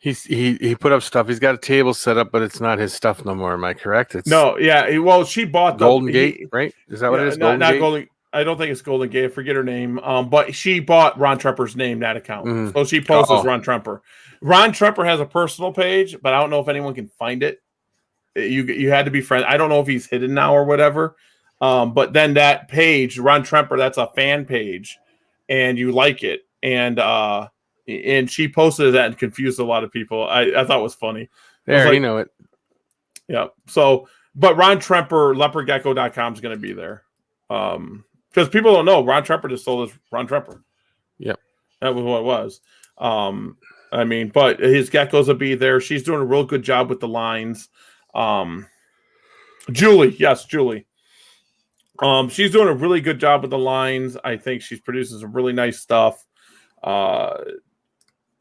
[SPEAKER 2] he put up stuff. He's got a table set up, but it's not his stuff no more. Am I correct?
[SPEAKER 1] No, yeah. Well, she bought
[SPEAKER 2] Golden Gate, right? Is that what it is?
[SPEAKER 1] Not Golden. I don't think it's Golden Gate. I forget her name. But she bought Ron Tremper's name, that account. So she posts as Ron Tremper. Ron Tremper has a personal page, but I don't know if anyone can find it. You had to be friends. I don't know if he's hidden now or whatever. But then that page, Ron Tremper, that's a fan page, and you like it. And she posted that and confused a lot of people. I thought it was funny.
[SPEAKER 2] There, you know it.
[SPEAKER 1] Yeah. So, but Ron Tremper, leopardgecko.com is going to be there. Because people don't know, Ron Tremper just sold his Ron Tremper.
[SPEAKER 2] Yep.
[SPEAKER 1] That was what it was. I mean, but his geckos will be there. She's doing a real good job with the lines. Julie. She's doing a really good job with the lines. I think she's producing some really nice stuff.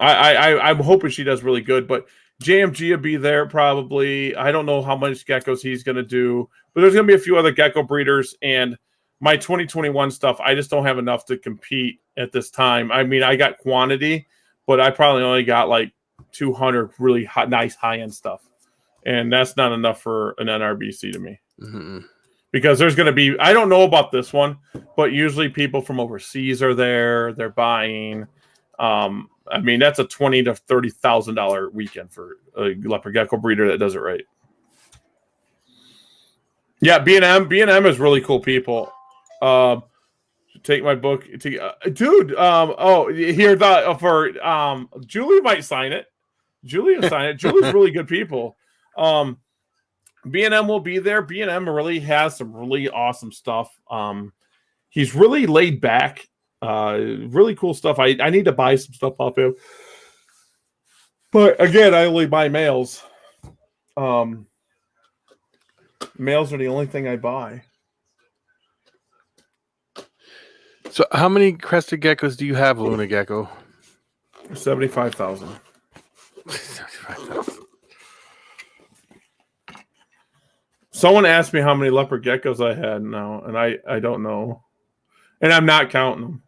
[SPEAKER 1] I'm hoping she does really good, but JMG will be there probably. I don't know how much geckos he's going to do, but there's going to be a few other gecko breeders, and my 2021 stuff, I just don't have enough to compete at this time. I mean, I got quantity, but I probably only got like 200 really nice high-end stuff, and that's not enough for an NRBC to me.
[SPEAKER 2] Mm-hmm.
[SPEAKER 1] Because there's going to be, I don't know about this one, but usually people from overseas are there. They're buying. I mean, that's a $20,000 to $30,000 weekend for a leopard gecko breeder that does it right. Yeah, B&M is really cool people. Take my book, dude. Here for Julie might sign it. Julie will sign it. Julie's really good people. B&M will be there. B&M really has some really awesome stuff. He's really laid back. Really cool stuff. I need to buy some stuff off him. But again, I only buy males. Males are the only thing I buy.
[SPEAKER 2] So how many crested geckos do you have, Luna Gecko?
[SPEAKER 1] 75,000.
[SPEAKER 2] 75,000.
[SPEAKER 1] Someone asked me how many leopard geckos I had now, and I don't know. And I'm not counting them.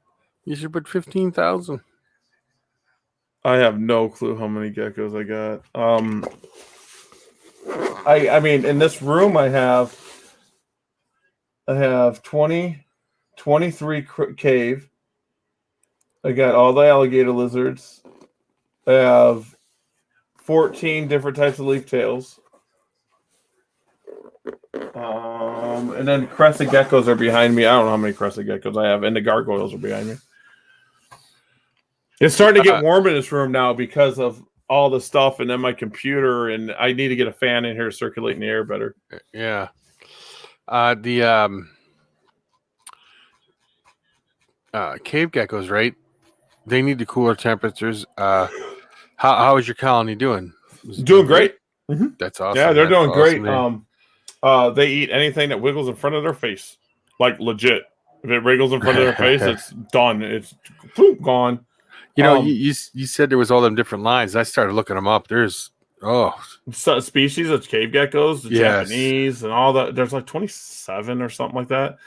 [SPEAKER 2] You should put 15,000.
[SPEAKER 1] I have no clue how many geckos I got. I mean, in this room I have 23 cave. I got all the alligator lizards. I have 14 different types of leaf tails. And then crested geckos are behind me. I don't know how many crested geckos I have, and the gargoyles are behind me. It's starting to get warm in this room now because of all the stuff, and then my computer, and I need to get a fan in here circulating the air better.
[SPEAKER 2] Yeah. cave geckos, right? They need the cooler temperatures. How is your colony doing? Is it
[SPEAKER 1] Doing great. Mm-hmm.
[SPEAKER 2] That's awesome.
[SPEAKER 1] Yeah, they're
[SPEAKER 2] That's
[SPEAKER 1] doing great.
[SPEAKER 2] awesome,
[SPEAKER 1] They eat anything that wiggles in front of their face, like legit. If it wriggles in front of their face, it's done. It's gone.
[SPEAKER 2] You know, you said there was all them different lines. I started looking them up. There's
[SPEAKER 1] species of cave geckos, the
[SPEAKER 2] Yes.
[SPEAKER 1] Japanese, and all that. There's like 27 or something like that.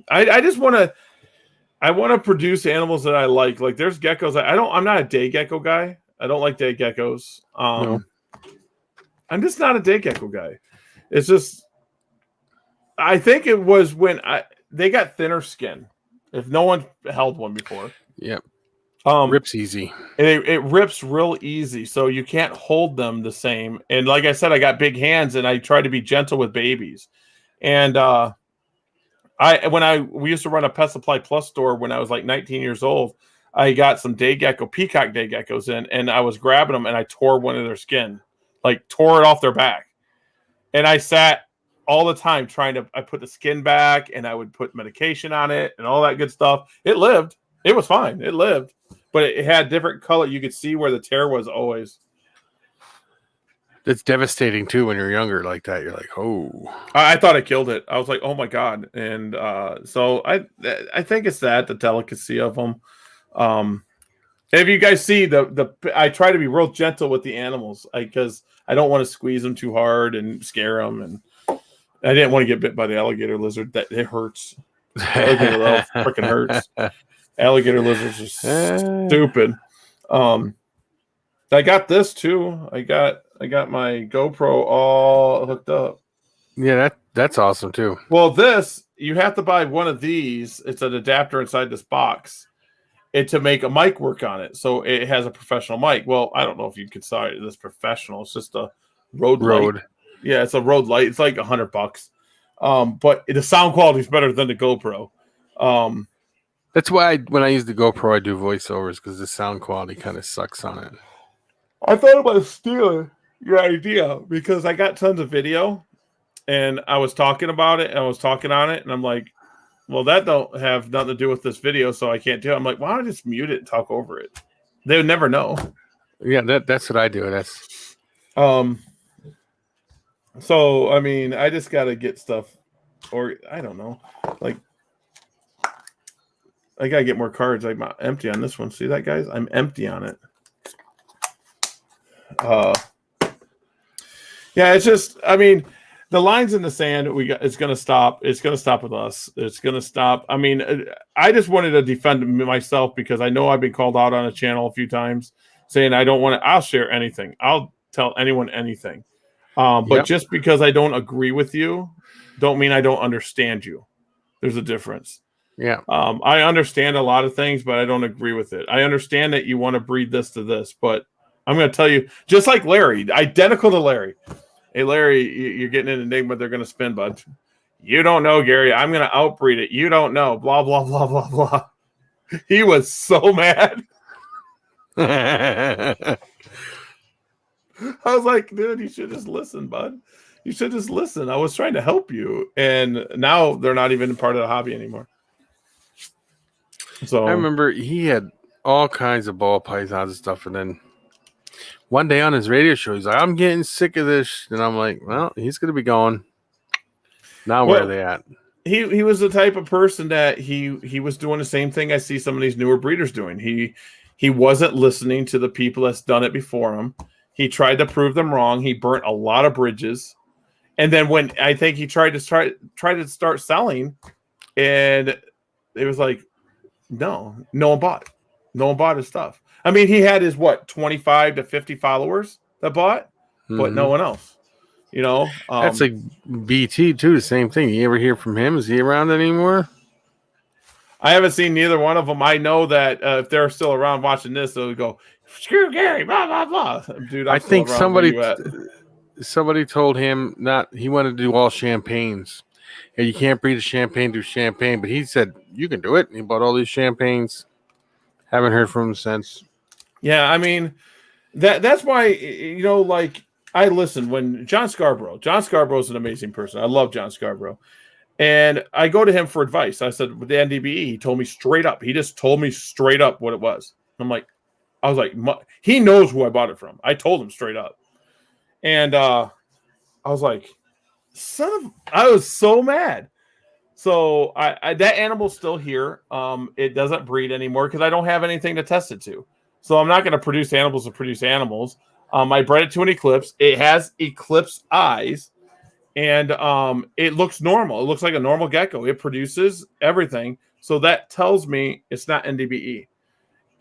[SPEAKER 1] I just want to. I want to produce animals that I like. Like there's geckos. I'm not a day gecko guy. I don't like day geckos.
[SPEAKER 2] No.
[SPEAKER 1] I'm just not a day gecko guy. It's just, I think it was when they got thinner skin. If no one held one before.
[SPEAKER 2] Yep.
[SPEAKER 1] Rips
[SPEAKER 2] easy.
[SPEAKER 1] It rips real easy. So you can't hold them the same. And like I said, I got big hands and I try to be gentle with babies. And, we used to run a Pet Supply Plus store when I was like 19 years old. I got some peacock day geckos in, and I was grabbing them and I tore one of their skin, like tore it off their back. And I sat all the time I put the skin back and I would put medication on it and all that good stuff. It lived. It was fine. It lived, but it had different color. You could see where the tear was always.
[SPEAKER 2] It's devastating too when you're younger like that. You're like, oh.
[SPEAKER 1] I thought I killed it. I was like, oh my God. And so I think it's the delicacy of them. If you guys see I try to be real gentle with the animals because I don't want to squeeze them too hard and scare them. And I didn't want to get bit by the alligator lizard. That it hurts. Alligator freaking hurts. Alligator lizards are stupid. I got this too. I got my GoPro all hooked up.
[SPEAKER 2] Yeah, that's awesome too.
[SPEAKER 1] Well, you have to buy one of these. It's an adapter inside this box. To make a mic work on it. So it has a professional mic. Well, I don't know if you consider this professional. It's just a road light. Yeah, it's a road light. It's like $100. But the sound quality is better than the GoPro.
[SPEAKER 2] That's why when I use the GoPro, I do voiceovers because the sound quality kind of sucks on it.
[SPEAKER 1] I thought about stealing your idea because I got tons of video and I was talking about it and I was talking on it and I'm like, well, that don't have nothing to do with this video, so I can't do it. I'm like, why don't I just mute it and talk over it? They would never know.
[SPEAKER 2] Yeah, that's what I do. That's
[SPEAKER 1] So I mean, I just gotta get stuff, or I don't know, like I gotta get more cards. I'm empty on this one. See that, guys? I'm empty on it. Yeah, it's just, I mean. The lines in the sand, it's going to stop. It's going to stop with us. It's going to stop. I mean, I just wanted to defend myself because I know I've been called out on a channel a few times saying I don't want to. I'll share anything. I'll tell anyone anything. But just because I don't agree with you, don't mean I don't understand you. There's a difference.
[SPEAKER 2] Yeah.
[SPEAKER 1] I understand a lot of things, but I don't agree with it. I understand that you want to breed this to this, but I'm going to tell you, just like Larry, identical to Larry. Hey, Larry, you're getting an enigma they're going to spin, bud. You don't know, Gary. I'm going to outbreed it. You don't know. Blah, blah, blah, blah, blah. He was so mad. I was like, dude, you should just listen, bud. You should just listen. I was trying to help you. And now they're not even part of the hobby anymore. So
[SPEAKER 2] I remember he had all kinds of ball pythons and stuff. And then one day on his radio show, he's like, I'm getting sick of this. And I'm like, well, he's going to be gone. Now where are they at?
[SPEAKER 1] He was the type of person that he was doing the same thing I see some of these newer breeders doing. He wasn't listening to the people that's done it before him. He tried to prove them wrong. He burnt a lot of bridges. And then when I think he tried to start selling, and it was like, no one bought. No one bought his stuff. I mean, he had his 25 to 50 followers that bought, but no one else. You know,
[SPEAKER 2] that's like BT too. The same thing. You ever hear from him? Is he around anymore?
[SPEAKER 1] I haven't seen neither one of them. I know that if they're still around watching this, they'll go, "Screw Gary!" Blah blah blah. Dude,
[SPEAKER 2] I think somebody told him he wanted to do all champagnes. And you can't breed a champagne to champagne, but he said you can do it. And he bought all these champagnes. Haven't heard from him since.
[SPEAKER 1] Yeah, I mean that's why, you know, like I listen when John Scarborough is an amazing person. I love John Scarborough. And I go to him for advice. I said, with the NDBE, he told me straight up. He just told me straight up what it was. I was like, he knows who I bought it from. I told him straight up. And I was like, I was so mad. So that animal's still here. It doesn't breed anymore because I don't have anything to test it to. So I'm not going to produce animals to produce animals. I bred it to an eclipse. It has eclipse eyes. And it looks normal. It looks like a normal gecko. It produces everything. So that tells me it's not NDBE.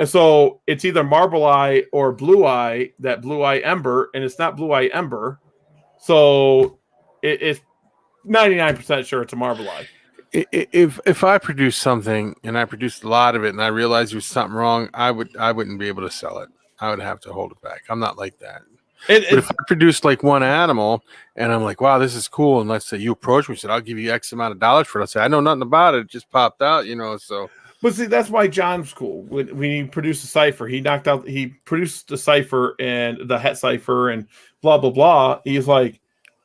[SPEAKER 1] And so it's either marble eye or blue eye, that blue eye ember, and it's not blue eye ember. So it's 99% sure it's a marble eye.
[SPEAKER 2] If I produce something and I produced a lot of it and I realized there was something wrong, I wouldn't be able to sell it. I would have to hold it back. I'm not like that. But if I produced like one animal and I'm like, wow, this is cool, and let's say you approach me and said, I'll give you X amount of dollars for it. I'll say, I know nothing about it. It just popped out, so.
[SPEAKER 1] But see, that's why John's cool. When he produced a cipher, he produced the cipher and the het cipher and blah, blah, blah. He's like,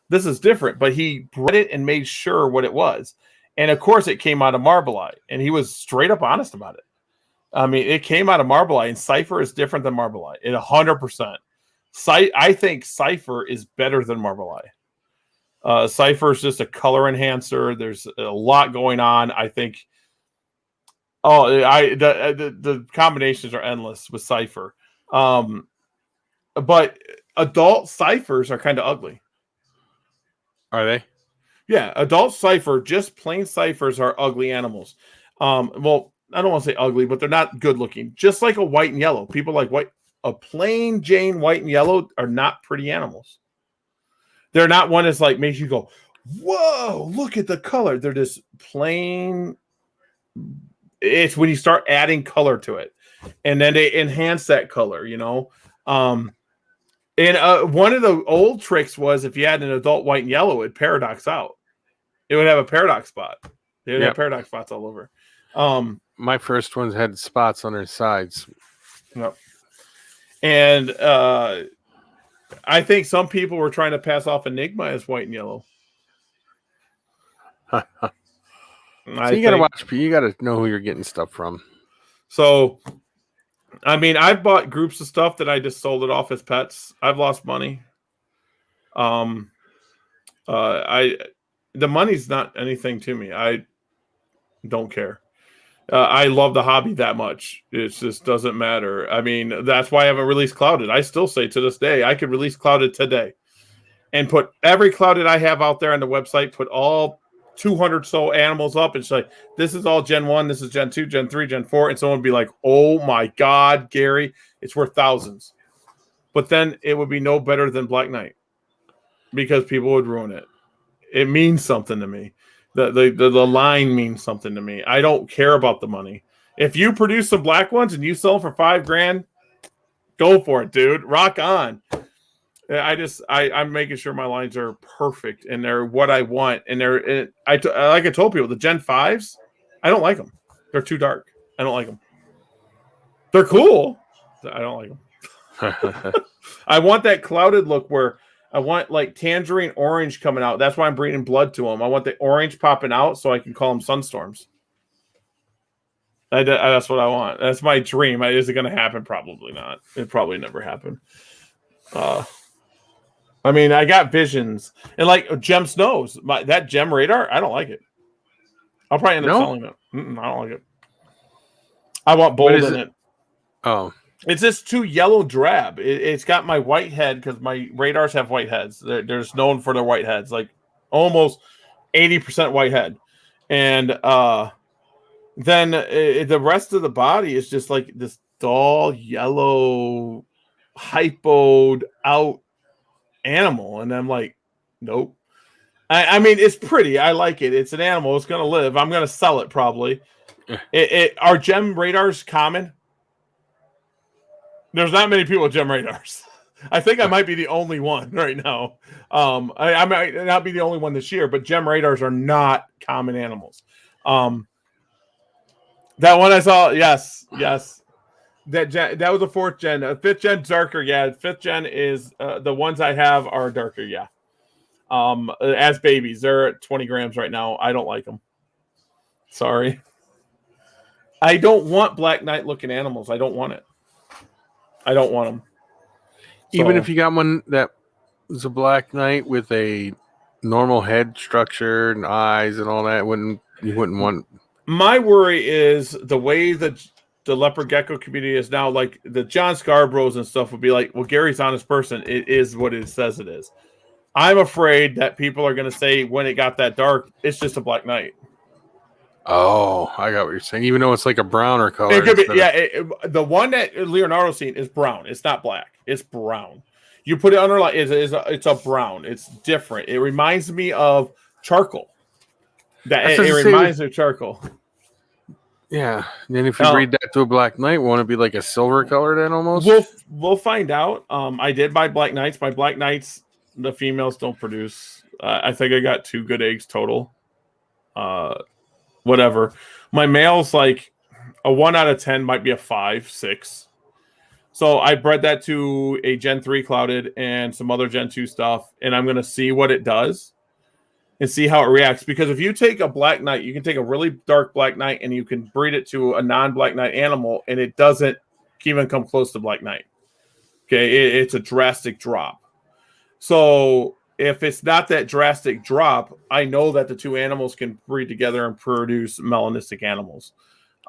[SPEAKER 1] this is different. But he bred it and made sure what it was. And of course, it came out of marble eye. And he was straight up honest about it. I mean, it came out of marble eye, and cipher is different than marble eye. 100%. I think cipher is better than marble eye. Cipher is just a color enhancer. There's a lot going on. I think. The combinations are endless with cipher. But adult ciphers are kind of ugly.
[SPEAKER 2] Are they?
[SPEAKER 1] Yeah, adult cipher, just plain ciphers are ugly animals. Well, I don't want to say ugly, but they're not good looking. Just like a white and yellow. People like white. A plain Jane white and yellow are not pretty animals. They're not one that's like makes you go, whoa, look at the color. They're just plain. It's when you start adding color to it, and then they enhance that color, And one of the old tricks was if you had an adult white and yellow, it'd paradox out. It would have a paradox spot. They would have paradox spots all over.
[SPEAKER 2] My first ones had spots on their sides.
[SPEAKER 1] Yep. And I think some people were trying to pass off Enigma as white and yellow.
[SPEAKER 2] So you got to watch. You got to know who you're getting stuff from.
[SPEAKER 1] So, I mean, I've bought groups of stuff that I just sold it off as pets. I've lost money. The money's not anything to me. I don't care. I love the hobby that much. It just doesn't matter. I mean, that's why I haven't released Clouded. I still say to this day, I could release Clouded today and put every Clouded I have out there on the website, put all 200 so animals up and say, this is all Gen 1, this is Gen 2, Gen 3, Gen 4. And someone would be like, oh my God, Gary, it's worth thousands. But then it would be no better than Black Knight because people would ruin it. It means something to me. The line means something to me. I don't care about the money. If you produce some black ones and you sell them for $5,000, go for it, dude. Rock on. I'm making sure my lines are perfect and they're what I want. And like I told people, the Gen 5s, I don't like them. They're too dark. I don't like them. They're cool. I don't like them. I want that clouded look where I want like tangerine orange coming out. That's why I'm breeding blood to them. I want the orange popping out so I can call them sunstorms. That's what I want. That's my dream. Is it going to happen? Probably not. It probably never happened. I mean, I got visions. And like Gem Snows, that Gem Radar, I don't like it. I'll probably end up selling it. I don't like it. I want bold in it.
[SPEAKER 2] Oh.
[SPEAKER 1] It's just too yellow drab. It's got my white head because my radars have white heads. They're just known for their white heads, like almost 80% white head. And then the rest of the body is just like this dull yellow, hypoed out animal. And I'm like, nope. I mean, it's pretty. I like it. It's an animal. It's going to live. I'm going to sell it probably. Are gem radars common? There's not many people with gem radars. I think I might be the only one right now. I might not be the only one this year, but gem radars are not common animals. That one I saw, yes. That was a 4th gen. 5th gen darker, yeah. 5th gen is the ones I have are darker, yeah. as babies. They're at 20 grams right now. I don't like them. Sorry. I don't want Black Knight looking animals. I don't want it. I don't want them.
[SPEAKER 2] Even if you got one that was a Black Knight with a normal head structure and eyes and all that, you wouldn't want.
[SPEAKER 1] My worry is the way that the leopard gecko community is now. Like the John Scarboroughs and stuff would be like, well, Gary's honest person. It is what it says it is. I'm afraid that people are going to say when it got that dark, it's just a Black Knight.
[SPEAKER 2] Oh, I got what you're saying. Even though it's like a browner color.
[SPEAKER 1] It could be, yeah. The one that Leonardo's seen is brown. It's not black. It's brown. You put it under light. It's a brown. It's different. It reminds me of charcoal. It reminds me of charcoal.
[SPEAKER 2] Yeah. And then if you breed that to a Black Knight, won't it be like a silver color then almost?
[SPEAKER 1] We'll find out. I did buy Black Knights. My Black Knights, the females don't produce. I think I got 2 good eggs total. Whatever. My male's like a 1 out of 10 might be a 5, 6. So I bred that to a Gen 3 clouded and some other Gen 2 stuff, and I'm going to see what it does and see how it reacts. Because if you take a Black Knight, you can take a really dark Black Knight and you can breed it to a non-Black Knight animal, and it doesn't even come close to Black Knight. Okay, it's a drastic drop. So if it's not that drastic drop, I know that the 2 animals can breed together and produce melanistic animals.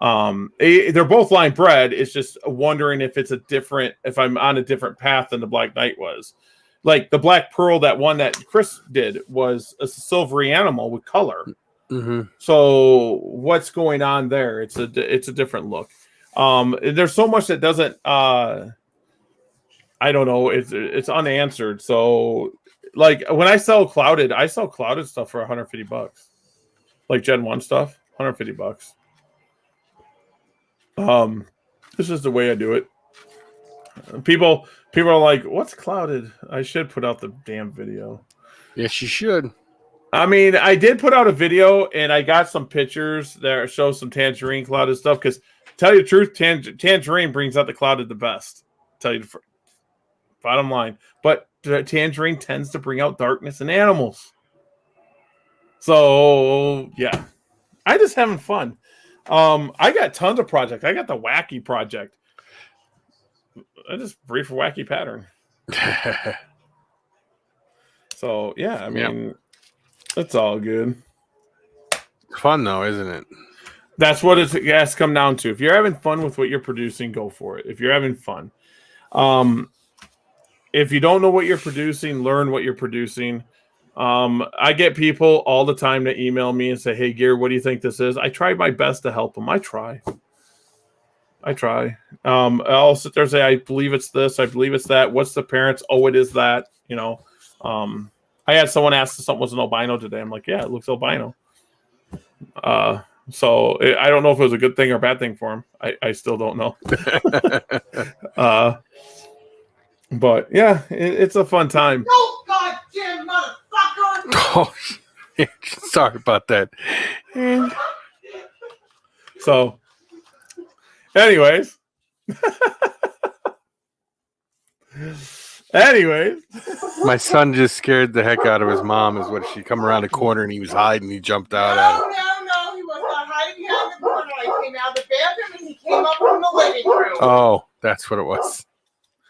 [SPEAKER 1] They're both line bred. It's just wondering if I'm on a different path than the Black Knight was. Like the Black Pearl, that one that Chris did was a silvery animal with color.
[SPEAKER 2] Mm-hmm.
[SPEAKER 1] So what's going on there? It's a different look. There's so much that doesn't. I don't know. It's unanswered. So like when I sell clouded stuff for $150. Like Gen 1 stuff, $150. This is the way I do it. People are like, what's clouded? I should put out the damn video.
[SPEAKER 2] Yes, you should.
[SPEAKER 1] I mean, I did put out a video and I got some pictures that show some tangerine clouded stuff. Because tell you the truth, tangerine brings out the clouded the best. Tell you the bottom line. But tangerine tends to bring out darkness in animals. So yeah, I just having fun. I got tons of projects. I got the wacky project. I just breed for wacky pattern. So yeah, I mean, it's all good.
[SPEAKER 2] Fun though, isn't it?
[SPEAKER 1] That's what it has come down to. If you're having fun with what you're producing, go for it. If you're having fun, if you don't know what you're producing, learn what you're producing. I get people all the time to email me and say, "Hey, Gary, what do you think this is?" I try my best to help them. I try. I'll sit there and say, "I believe it's this. I believe it's that. What's the parents? Oh, it is that." You know. I had someone ask if something was an albino today. I'm like, "Yeah, it looks albino." So I don't know if it was a good thing or a bad thing for him. I still don't know. But yeah, it's a fun time.
[SPEAKER 3] No goddamn motherfucker!
[SPEAKER 2] Oh, sorry about that.
[SPEAKER 1] So, anyways.
[SPEAKER 2] My son just scared the heck out of his mom. Is what she come around the corner and he was hiding. He jumped out at her.
[SPEAKER 3] No, he was not hiding behind the corner. I came out of the bathroom and he came up from the living room.
[SPEAKER 2] Oh, that's what it was.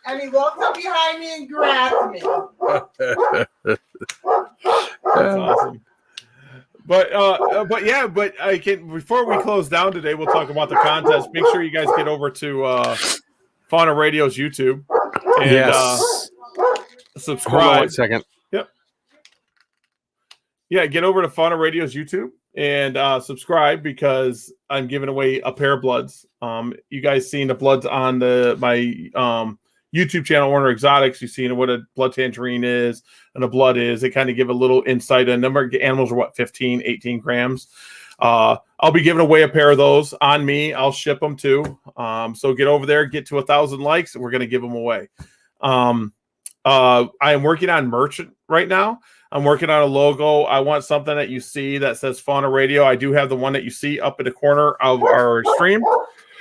[SPEAKER 3] And he walked up behind me and grabbed me.
[SPEAKER 1] That's awesome. But yeah, I can. Before we close down today, we'll talk about the contest. Make sure you guys get over to Fauna Radio's YouTube and subscribe.
[SPEAKER 2] Hold on 1 second.
[SPEAKER 1] Yep. Yeah, get over to Fauna Radio's YouTube and subscribe because I'm giving away a pair of bloods. You guys seen the bloods on my YouTube channel, Warner Exotics. You've seen what a blood tangerine is and a blood is. They kind of give a little insight. A number of animals are 15, 18 grams. I'll be giving away a pair of those on me. I'll ship them too. So get over there, get to 1,000 likes, and we're going to give them away. I am working on merch right now. I'm working on a logo. I want something that you see that says Fauna Radio. I do have the one that you see up in the corner of our stream,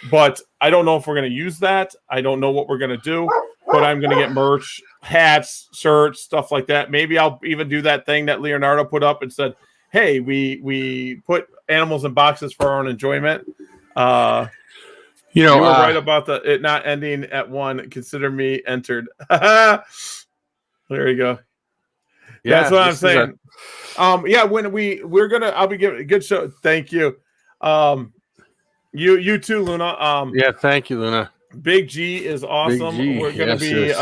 [SPEAKER 1] but I don't know if we're going to use that. I don't know what we're going to do. but I'm going to get merch, hats, shirts, stuff like that. Maybe I'll even do that thing that Leonardo put up and said, hey, we put animals in boxes for our own enjoyment. You were right about it not ending at 1. Consider me entered. There you go. Yeah, that's what I'm saying. When I'll be giving a good show. Thank you. You too, Luna.
[SPEAKER 2] Thank you, Luna.
[SPEAKER 1] Big G is awesome. We're gonna be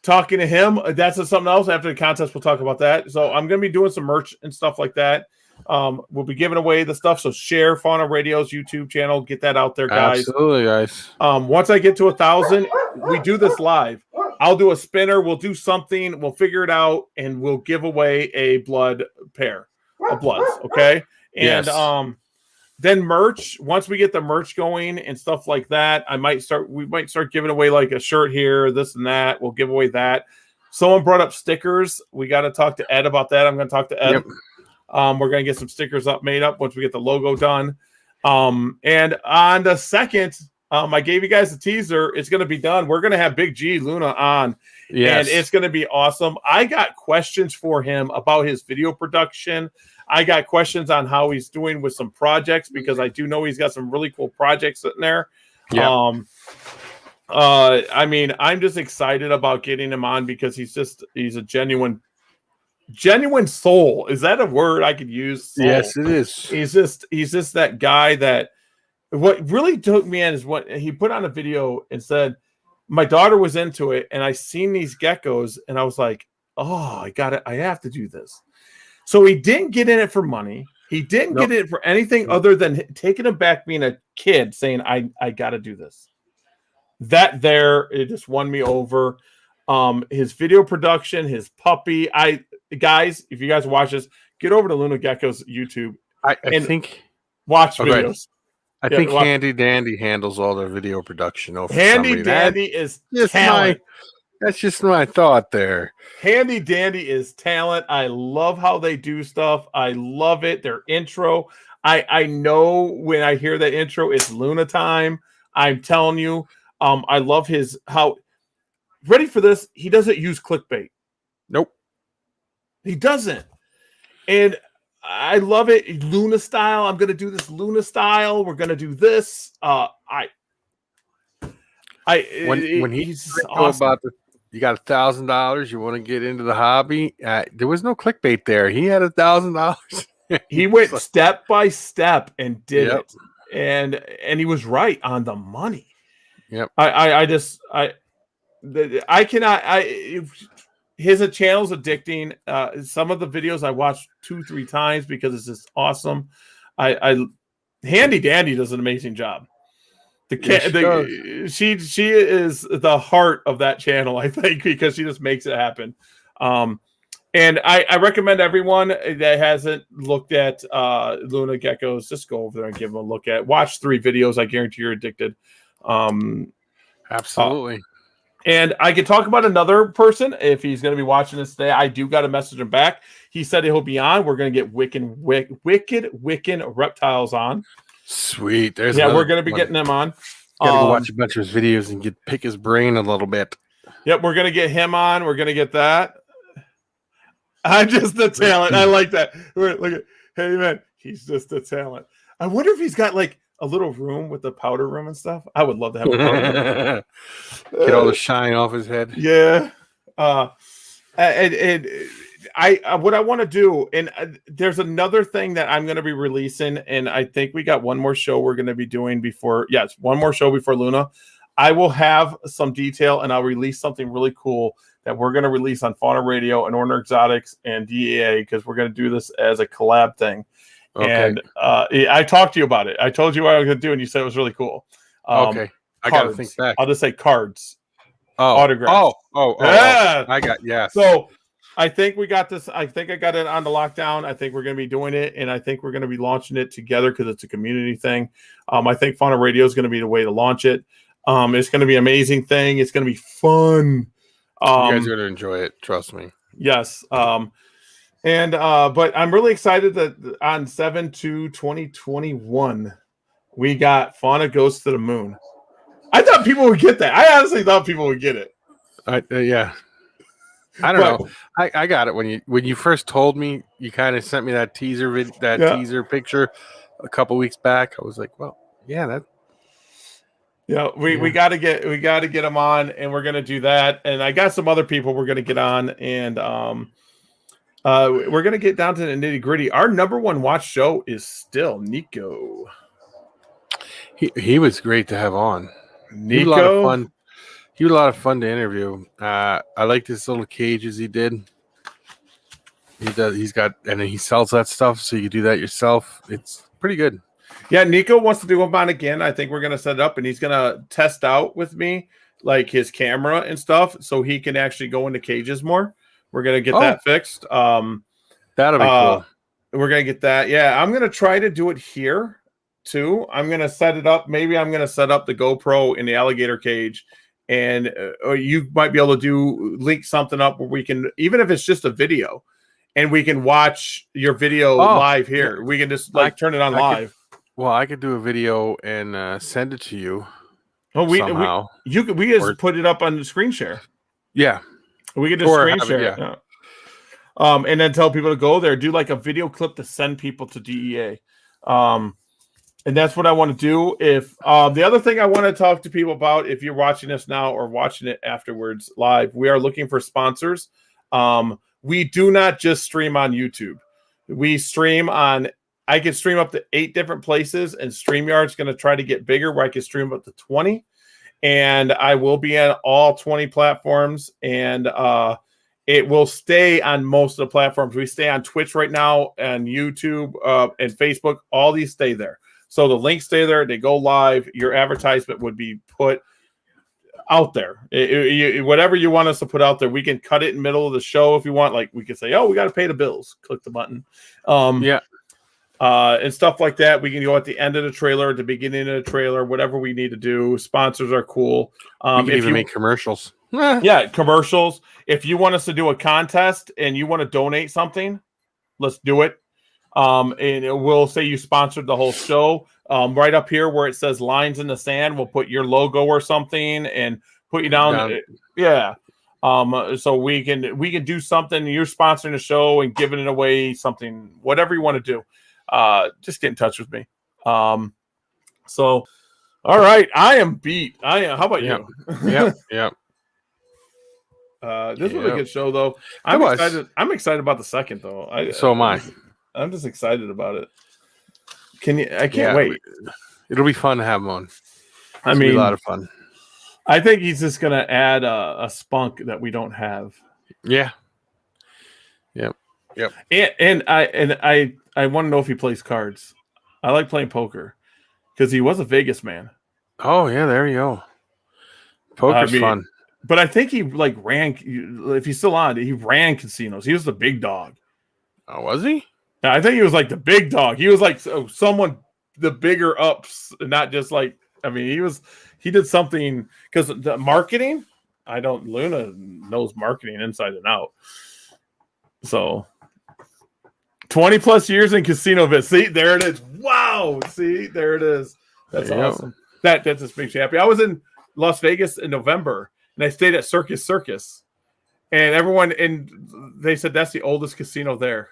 [SPEAKER 1] talking to him. That's something else after the contest. We'll talk about that. So I'm gonna be doing some merch and stuff like that. We'll be giving away the stuff. So share Fauna Radio's YouTube channel. Get that out there, guys.
[SPEAKER 2] Absolutely, guys.
[SPEAKER 1] Once I get to 1,000, we do this live. I'll do a spinner. We'll do something. We'll figure it out, and we'll give away a blood pair of bloods. Okay. And then merch. Once we get the merch going and stuff like that, we might start giving away like a shirt here, this and that. We'll give away that. Someone brought up stickers. We got to talk to Ed about that. I'm going to talk to Ed.
[SPEAKER 2] Yep.
[SPEAKER 1] We're going to get some stickers made up once we get the logo done. And on the 2nd, I gave you guys a teaser. It's going to be done. We're going to have Big G Luna on. Yes. And it's going to be awesome. I got questions for him about his video production. I got questions on how he's doing with some projects, because I do know he's got some really cool projects sitting there. Yeah. I'm just excited about getting him on, because he's a genuine soul. Is that a word I could use? Soul.
[SPEAKER 2] Yes, it is.
[SPEAKER 1] He's just that guy that what really took me in is what he put on a video and said, my daughter was into it and I seen these geckos and I was like, oh, I have to do this. So he didn't get in it for money. He didn't get in it for anything other than taking him back, being a kid, saying, I got to do this. It just won me over. His video production, his puppy. Guys, if you guys watch this, get over to Luna Gecko's YouTube.
[SPEAKER 2] I think
[SPEAKER 1] watch videos.
[SPEAKER 2] I think Handy Dandy handles all their video production over.
[SPEAKER 1] Handy Dandy is talent.
[SPEAKER 2] That's just my thought there.
[SPEAKER 1] Handy Dandy is talent. I love how they do stuff. I love it. Their intro. I know when I hear that intro, it's Luna time. I'm telling you. I love how ready for this. He doesn't use clickbait.
[SPEAKER 2] Nope.
[SPEAKER 1] He doesn't. And I love it. Luna style. I'm going to do this Luna style. We're going to do this.
[SPEAKER 2] When he's awesome. About you got $1,000. You want to get into the hobby. There was no clickbait there. He had $1,000.
[SPEAKER 1] He went step by step and did it. And he was right on the money.
[SPEAKER 2] Yep.
[SPEAKER 1] His channel's addicting. Some of the videos I watched 2-3 times because it's just awesome. Handy Dandy does an amazing job. She is the heart of that channel, I think, because she just makes it happen. And I recommend everyone that hasn't looked at Luna Geckos, just go over there and give them a look at. Watch 3 videos. I guarantee you're addicted.
[SPEAKER 2] Absolutely.
[SPEAKER 1] And I could talk about another person if he's going to be watching this today. I do got to message him back. He said he'll be on. We're going to get Wicked Reptiles on.
[SPEAKER 2] Sweet.
[SPEAKER 1] We're going to be getting them on.
[SPEAKER 2] Got to go watch a bunch of his videos and pick his brain a little bit.
[SPEAKER 1] Yep, we're going to get him on. We're going to get that. I'm just a talent. I like that. Look at, hey man, he's just a talent. I wonder if he's got like a little room with the powder room and stuff. I would love to have a powder room.
[SPEAKER 2] Get all the shine off his head.
[SPEAKER 1] Yeah. What I want to do, and there's another thing that I'm going to be releasing, and I think we got one more show we're going to be doing one more show before Luna. I will have some detail, and I'll release something really cool that we're going to release on Fauna Radio and Orner Exotics and DEA, because we're going to do this as a collab thing. Okay. And I talked to you about it. I told you what I was going to do, and you said it was really cool.
[SPEAKER 2] Okay. I got to think back.
[SPEAKER 1] I'll just say cards.
[SPEAKER 2] Autographs.
[SPEAKER 1] Yeah.
[SPEAKER 2] So
[SPEAKER 1] I think we got this. I think I got it on the lockdown. I think we're going to be doing it, and I think we're going to be launching it together because it's a community thing. I think Fauna Radio is going to be the way to launch it. It's going to be an amazing thing. It's going to be fun.
[SPEAKER 2] You guys are going to enjoy it. Trust me.
[SPEAKER 1] Yes. But I'm really excited that on 7/2/2021, we got Fauna Goes to the Moon. I thought people would get that. I honestly thought people would get it.
[SPEAKER 2] Yeah. I don't know. I got it when you first told me. You kind of sent me that teaser teaser picture a couple weeks back. I was like, well, yeah, that.
[SPEAKER 1] Yeah, we got to get them on, and we're gonna do that. And I got some other people we're gonna get on, and we're gonna get down to the nitty gritty. Our number one watch show is still Nico.
[SPEAKER 2] He was great to have on.
[SPEAKER 1] Nico,
[SPEAKER 2] he was a lot of fun. He was a lot of fun to interview. I like his little cages he did. He's got, and he sells that stuff, so you can do that yourself. It's pretty good.
[SPEAKER 1] Yeah, Nico wants to do them on again. I think we're gonna set it up, and he's gonna test out with me like his camera and stuff, so he can actually go into cages more. We're gonna get that fixed. That'll
[SPEAKER 2] be cool.
[SPEAKER 1] We're gonna get that. Yeah, I'm gonna try to do it here too. I'm gonna set it up. Maybe I'm gonna set up the GoPro in the alligator cage. And or you might be able to link something up where we can, even if it's just a video, and we can watch your video live here. Yeah. We can just turn it on live.
[SPEAKER 2] I could do a video and send it to you.
[SPEAKER 1] Oh, we just put it up on the screen share.
[SPEAKER 2] Yeah,
[SPEAKER 1] we could just screen share it. Yeah. And then tell people to go there, do like a video clip to send people to DEA. And that's what I want to do. If the other thing I want to talk to people about, if you're watching this now or watching it afterwards live, we are looking for sponsors. We do not just stream on YouTube. We stream on, I can stream up to 8 different places, and StreamYard's going to try to get bigger where I can stream up to 20. And I will be on all 20 platforms, and it will stay on most of the platforms. We stay on Twitch right now, and YouTube and Facebook. All these stay there. So the links stay there. They go live. Your advertisement would be put out there. Whatever you want us to put out there, we can cut it in the middle of the show if you want. Like we can say, oh, we got to pay the bills. Click the button. And stuff like that. We can go at the end of the trailer, at the beginning of the trailer, whatever we need to do. Sponsors are cool.
[SPEAKER 2] We can even make commercials.
[SPEAKER 1] Yeah, commercials. If you want us to do a contest and you want to donate something, let's do it. And it will say you sponsored the whole show. Right up here where it says lines in the sand, we'll put your logo or something and put you down. Yeah. So we can do something. You're sponsoring the show and giving it away, something, whatever you want to do. Just get in touch with me. So, all right. I am beat. How about you?
[SPEAKER 2] Yep.
[SPEAKER 1] This was a good show though. I'm excited. I'm excited about the second though.
[SPEAKER 2] So am I.
[SPEAKER 1] I'm just excited about it. I can't wait.
[SPEAKER 2] It'll be fun to have him on.
[SPEAKER 1] I mean,
[SPEAKER 2] be a lot of fun.
[SPEAKER 1] I think he's just going to add a spunk that we don't have.
[SPEAKER 2] Yeah. Yep.
[SPEAKER 1] And I want to know if he plays cards. I like playing poker because he was a Vegas man.
[SPEAKER 2] Oh yeah, there you go. Poker's fun.
[SPEAKER 1] But I think he ran. If he's still on, he ran casinos. He was the big dog.
[SPEAKER 2] Oh, was he?
[SPEAKER 1] I think he was like the big dog. He was like someone, the bigger ups, not just like, I mean, he did something because the marketing, Luna knows marketing inside and out. So 20 plus years in casino biz. See, there it is. Wow. See, there it is. That's awesome. That just makes you happy. I was in Las Vegas in November and I stayed at Circus. And they said that's the oldest casino there.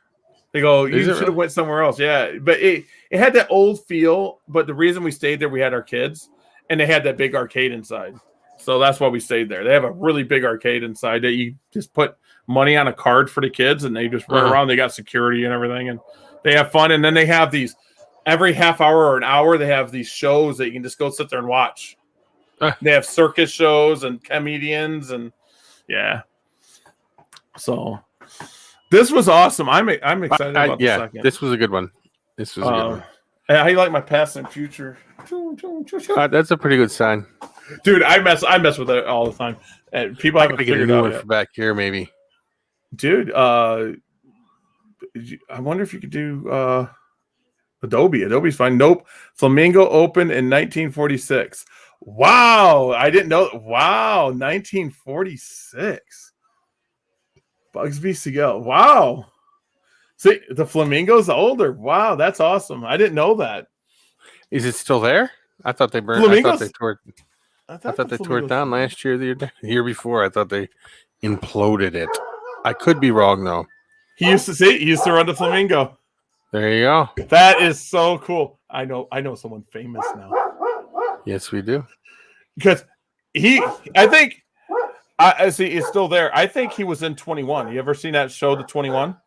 [SPEAKER 1] They go, you should have went somewhere else. Yeah. But it had that old feel. But the reason we stayed there, we had our kids and they had that big arcade inside. So that's why we stayed there. They have a really big arcade inside that you just put money on a card for the kids and they just run around. They got security and everything and they have fun. And then they have these every half hour or an hour, they have these shows that you can just go sit there and watch. They have circus shows and comedians and yeah. So this was awesome. I'm excited about the second.
[SPEAKER 2] This was a good one.
[SPEAKER 1] How you like my past and future?
[SPEAKER 2] That's a pretty good sign,
[SPEAKER 1] dude. I mess with it all the time. And people haven't figured it out yet.
[SPEAKER 2] Back here, maybe,
[SPEAKER 1] dude. I wonder if you could do Adobe. Adobe's fine. Nope. Flamingo opened in 1946. Wow, I didn't know. Wow, 1946. Bugsby Siegel. Wow. See, the Flamingo's older. Wow, that's awesome. I didn't know that.
[SPEAKER 2] Is it still there? I thought they burned.
[SPEAKER 1] Flamingos?
[SPEAKER 2] I thought they tore it. I thought they tore it down last year, the year before. I thought they imploded it. I could be wrong though.
[SPEAKER 1] He used to run the Flamingo.
[SPEAKER 2] There you go.
[SPEAKER 1] That is so cool. I know someone famous now.
[SPEAKER 2] Yes, we do.
[SPEAKER 1] Because I think I see it's still there. I think he was in 21. You ever seen that show, The 21?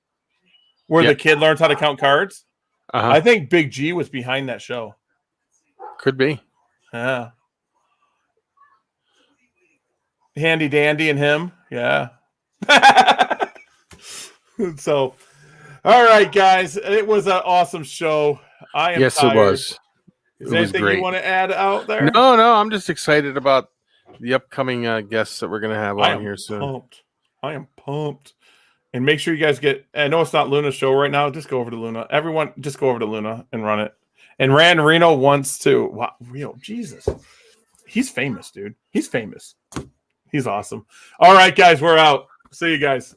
[SPEAKER 1] Where the kid learns how to count cards?
[SPEAKER 2] Uh-huh.
[SPEAKER 1] I think Big G was behind that show.
[SPEAKER 2] Could be.
[SPEAKER 1] Yeah. Handy Dandy and him. Yeah. So, all right, guys. It was an awesome show. I am tired.
[SPEAKER 2] It was.
[SPEAKER 1] Is there anything you want to add out there?
[SPEAKER 2] No. I'm just excited about the upcoming guests that we're going to have on here soon.
[SPEAKER 1] I am pumped. And make sure you guys I know it's not Luna's show right now. Just go over to Luna. Everyone, just go over to Luna and run it. And Reno wants to. Wow, Reno, Jesus. He's famous, dude. He's famous. He's awesome. All right, guys, we're out. See you guys.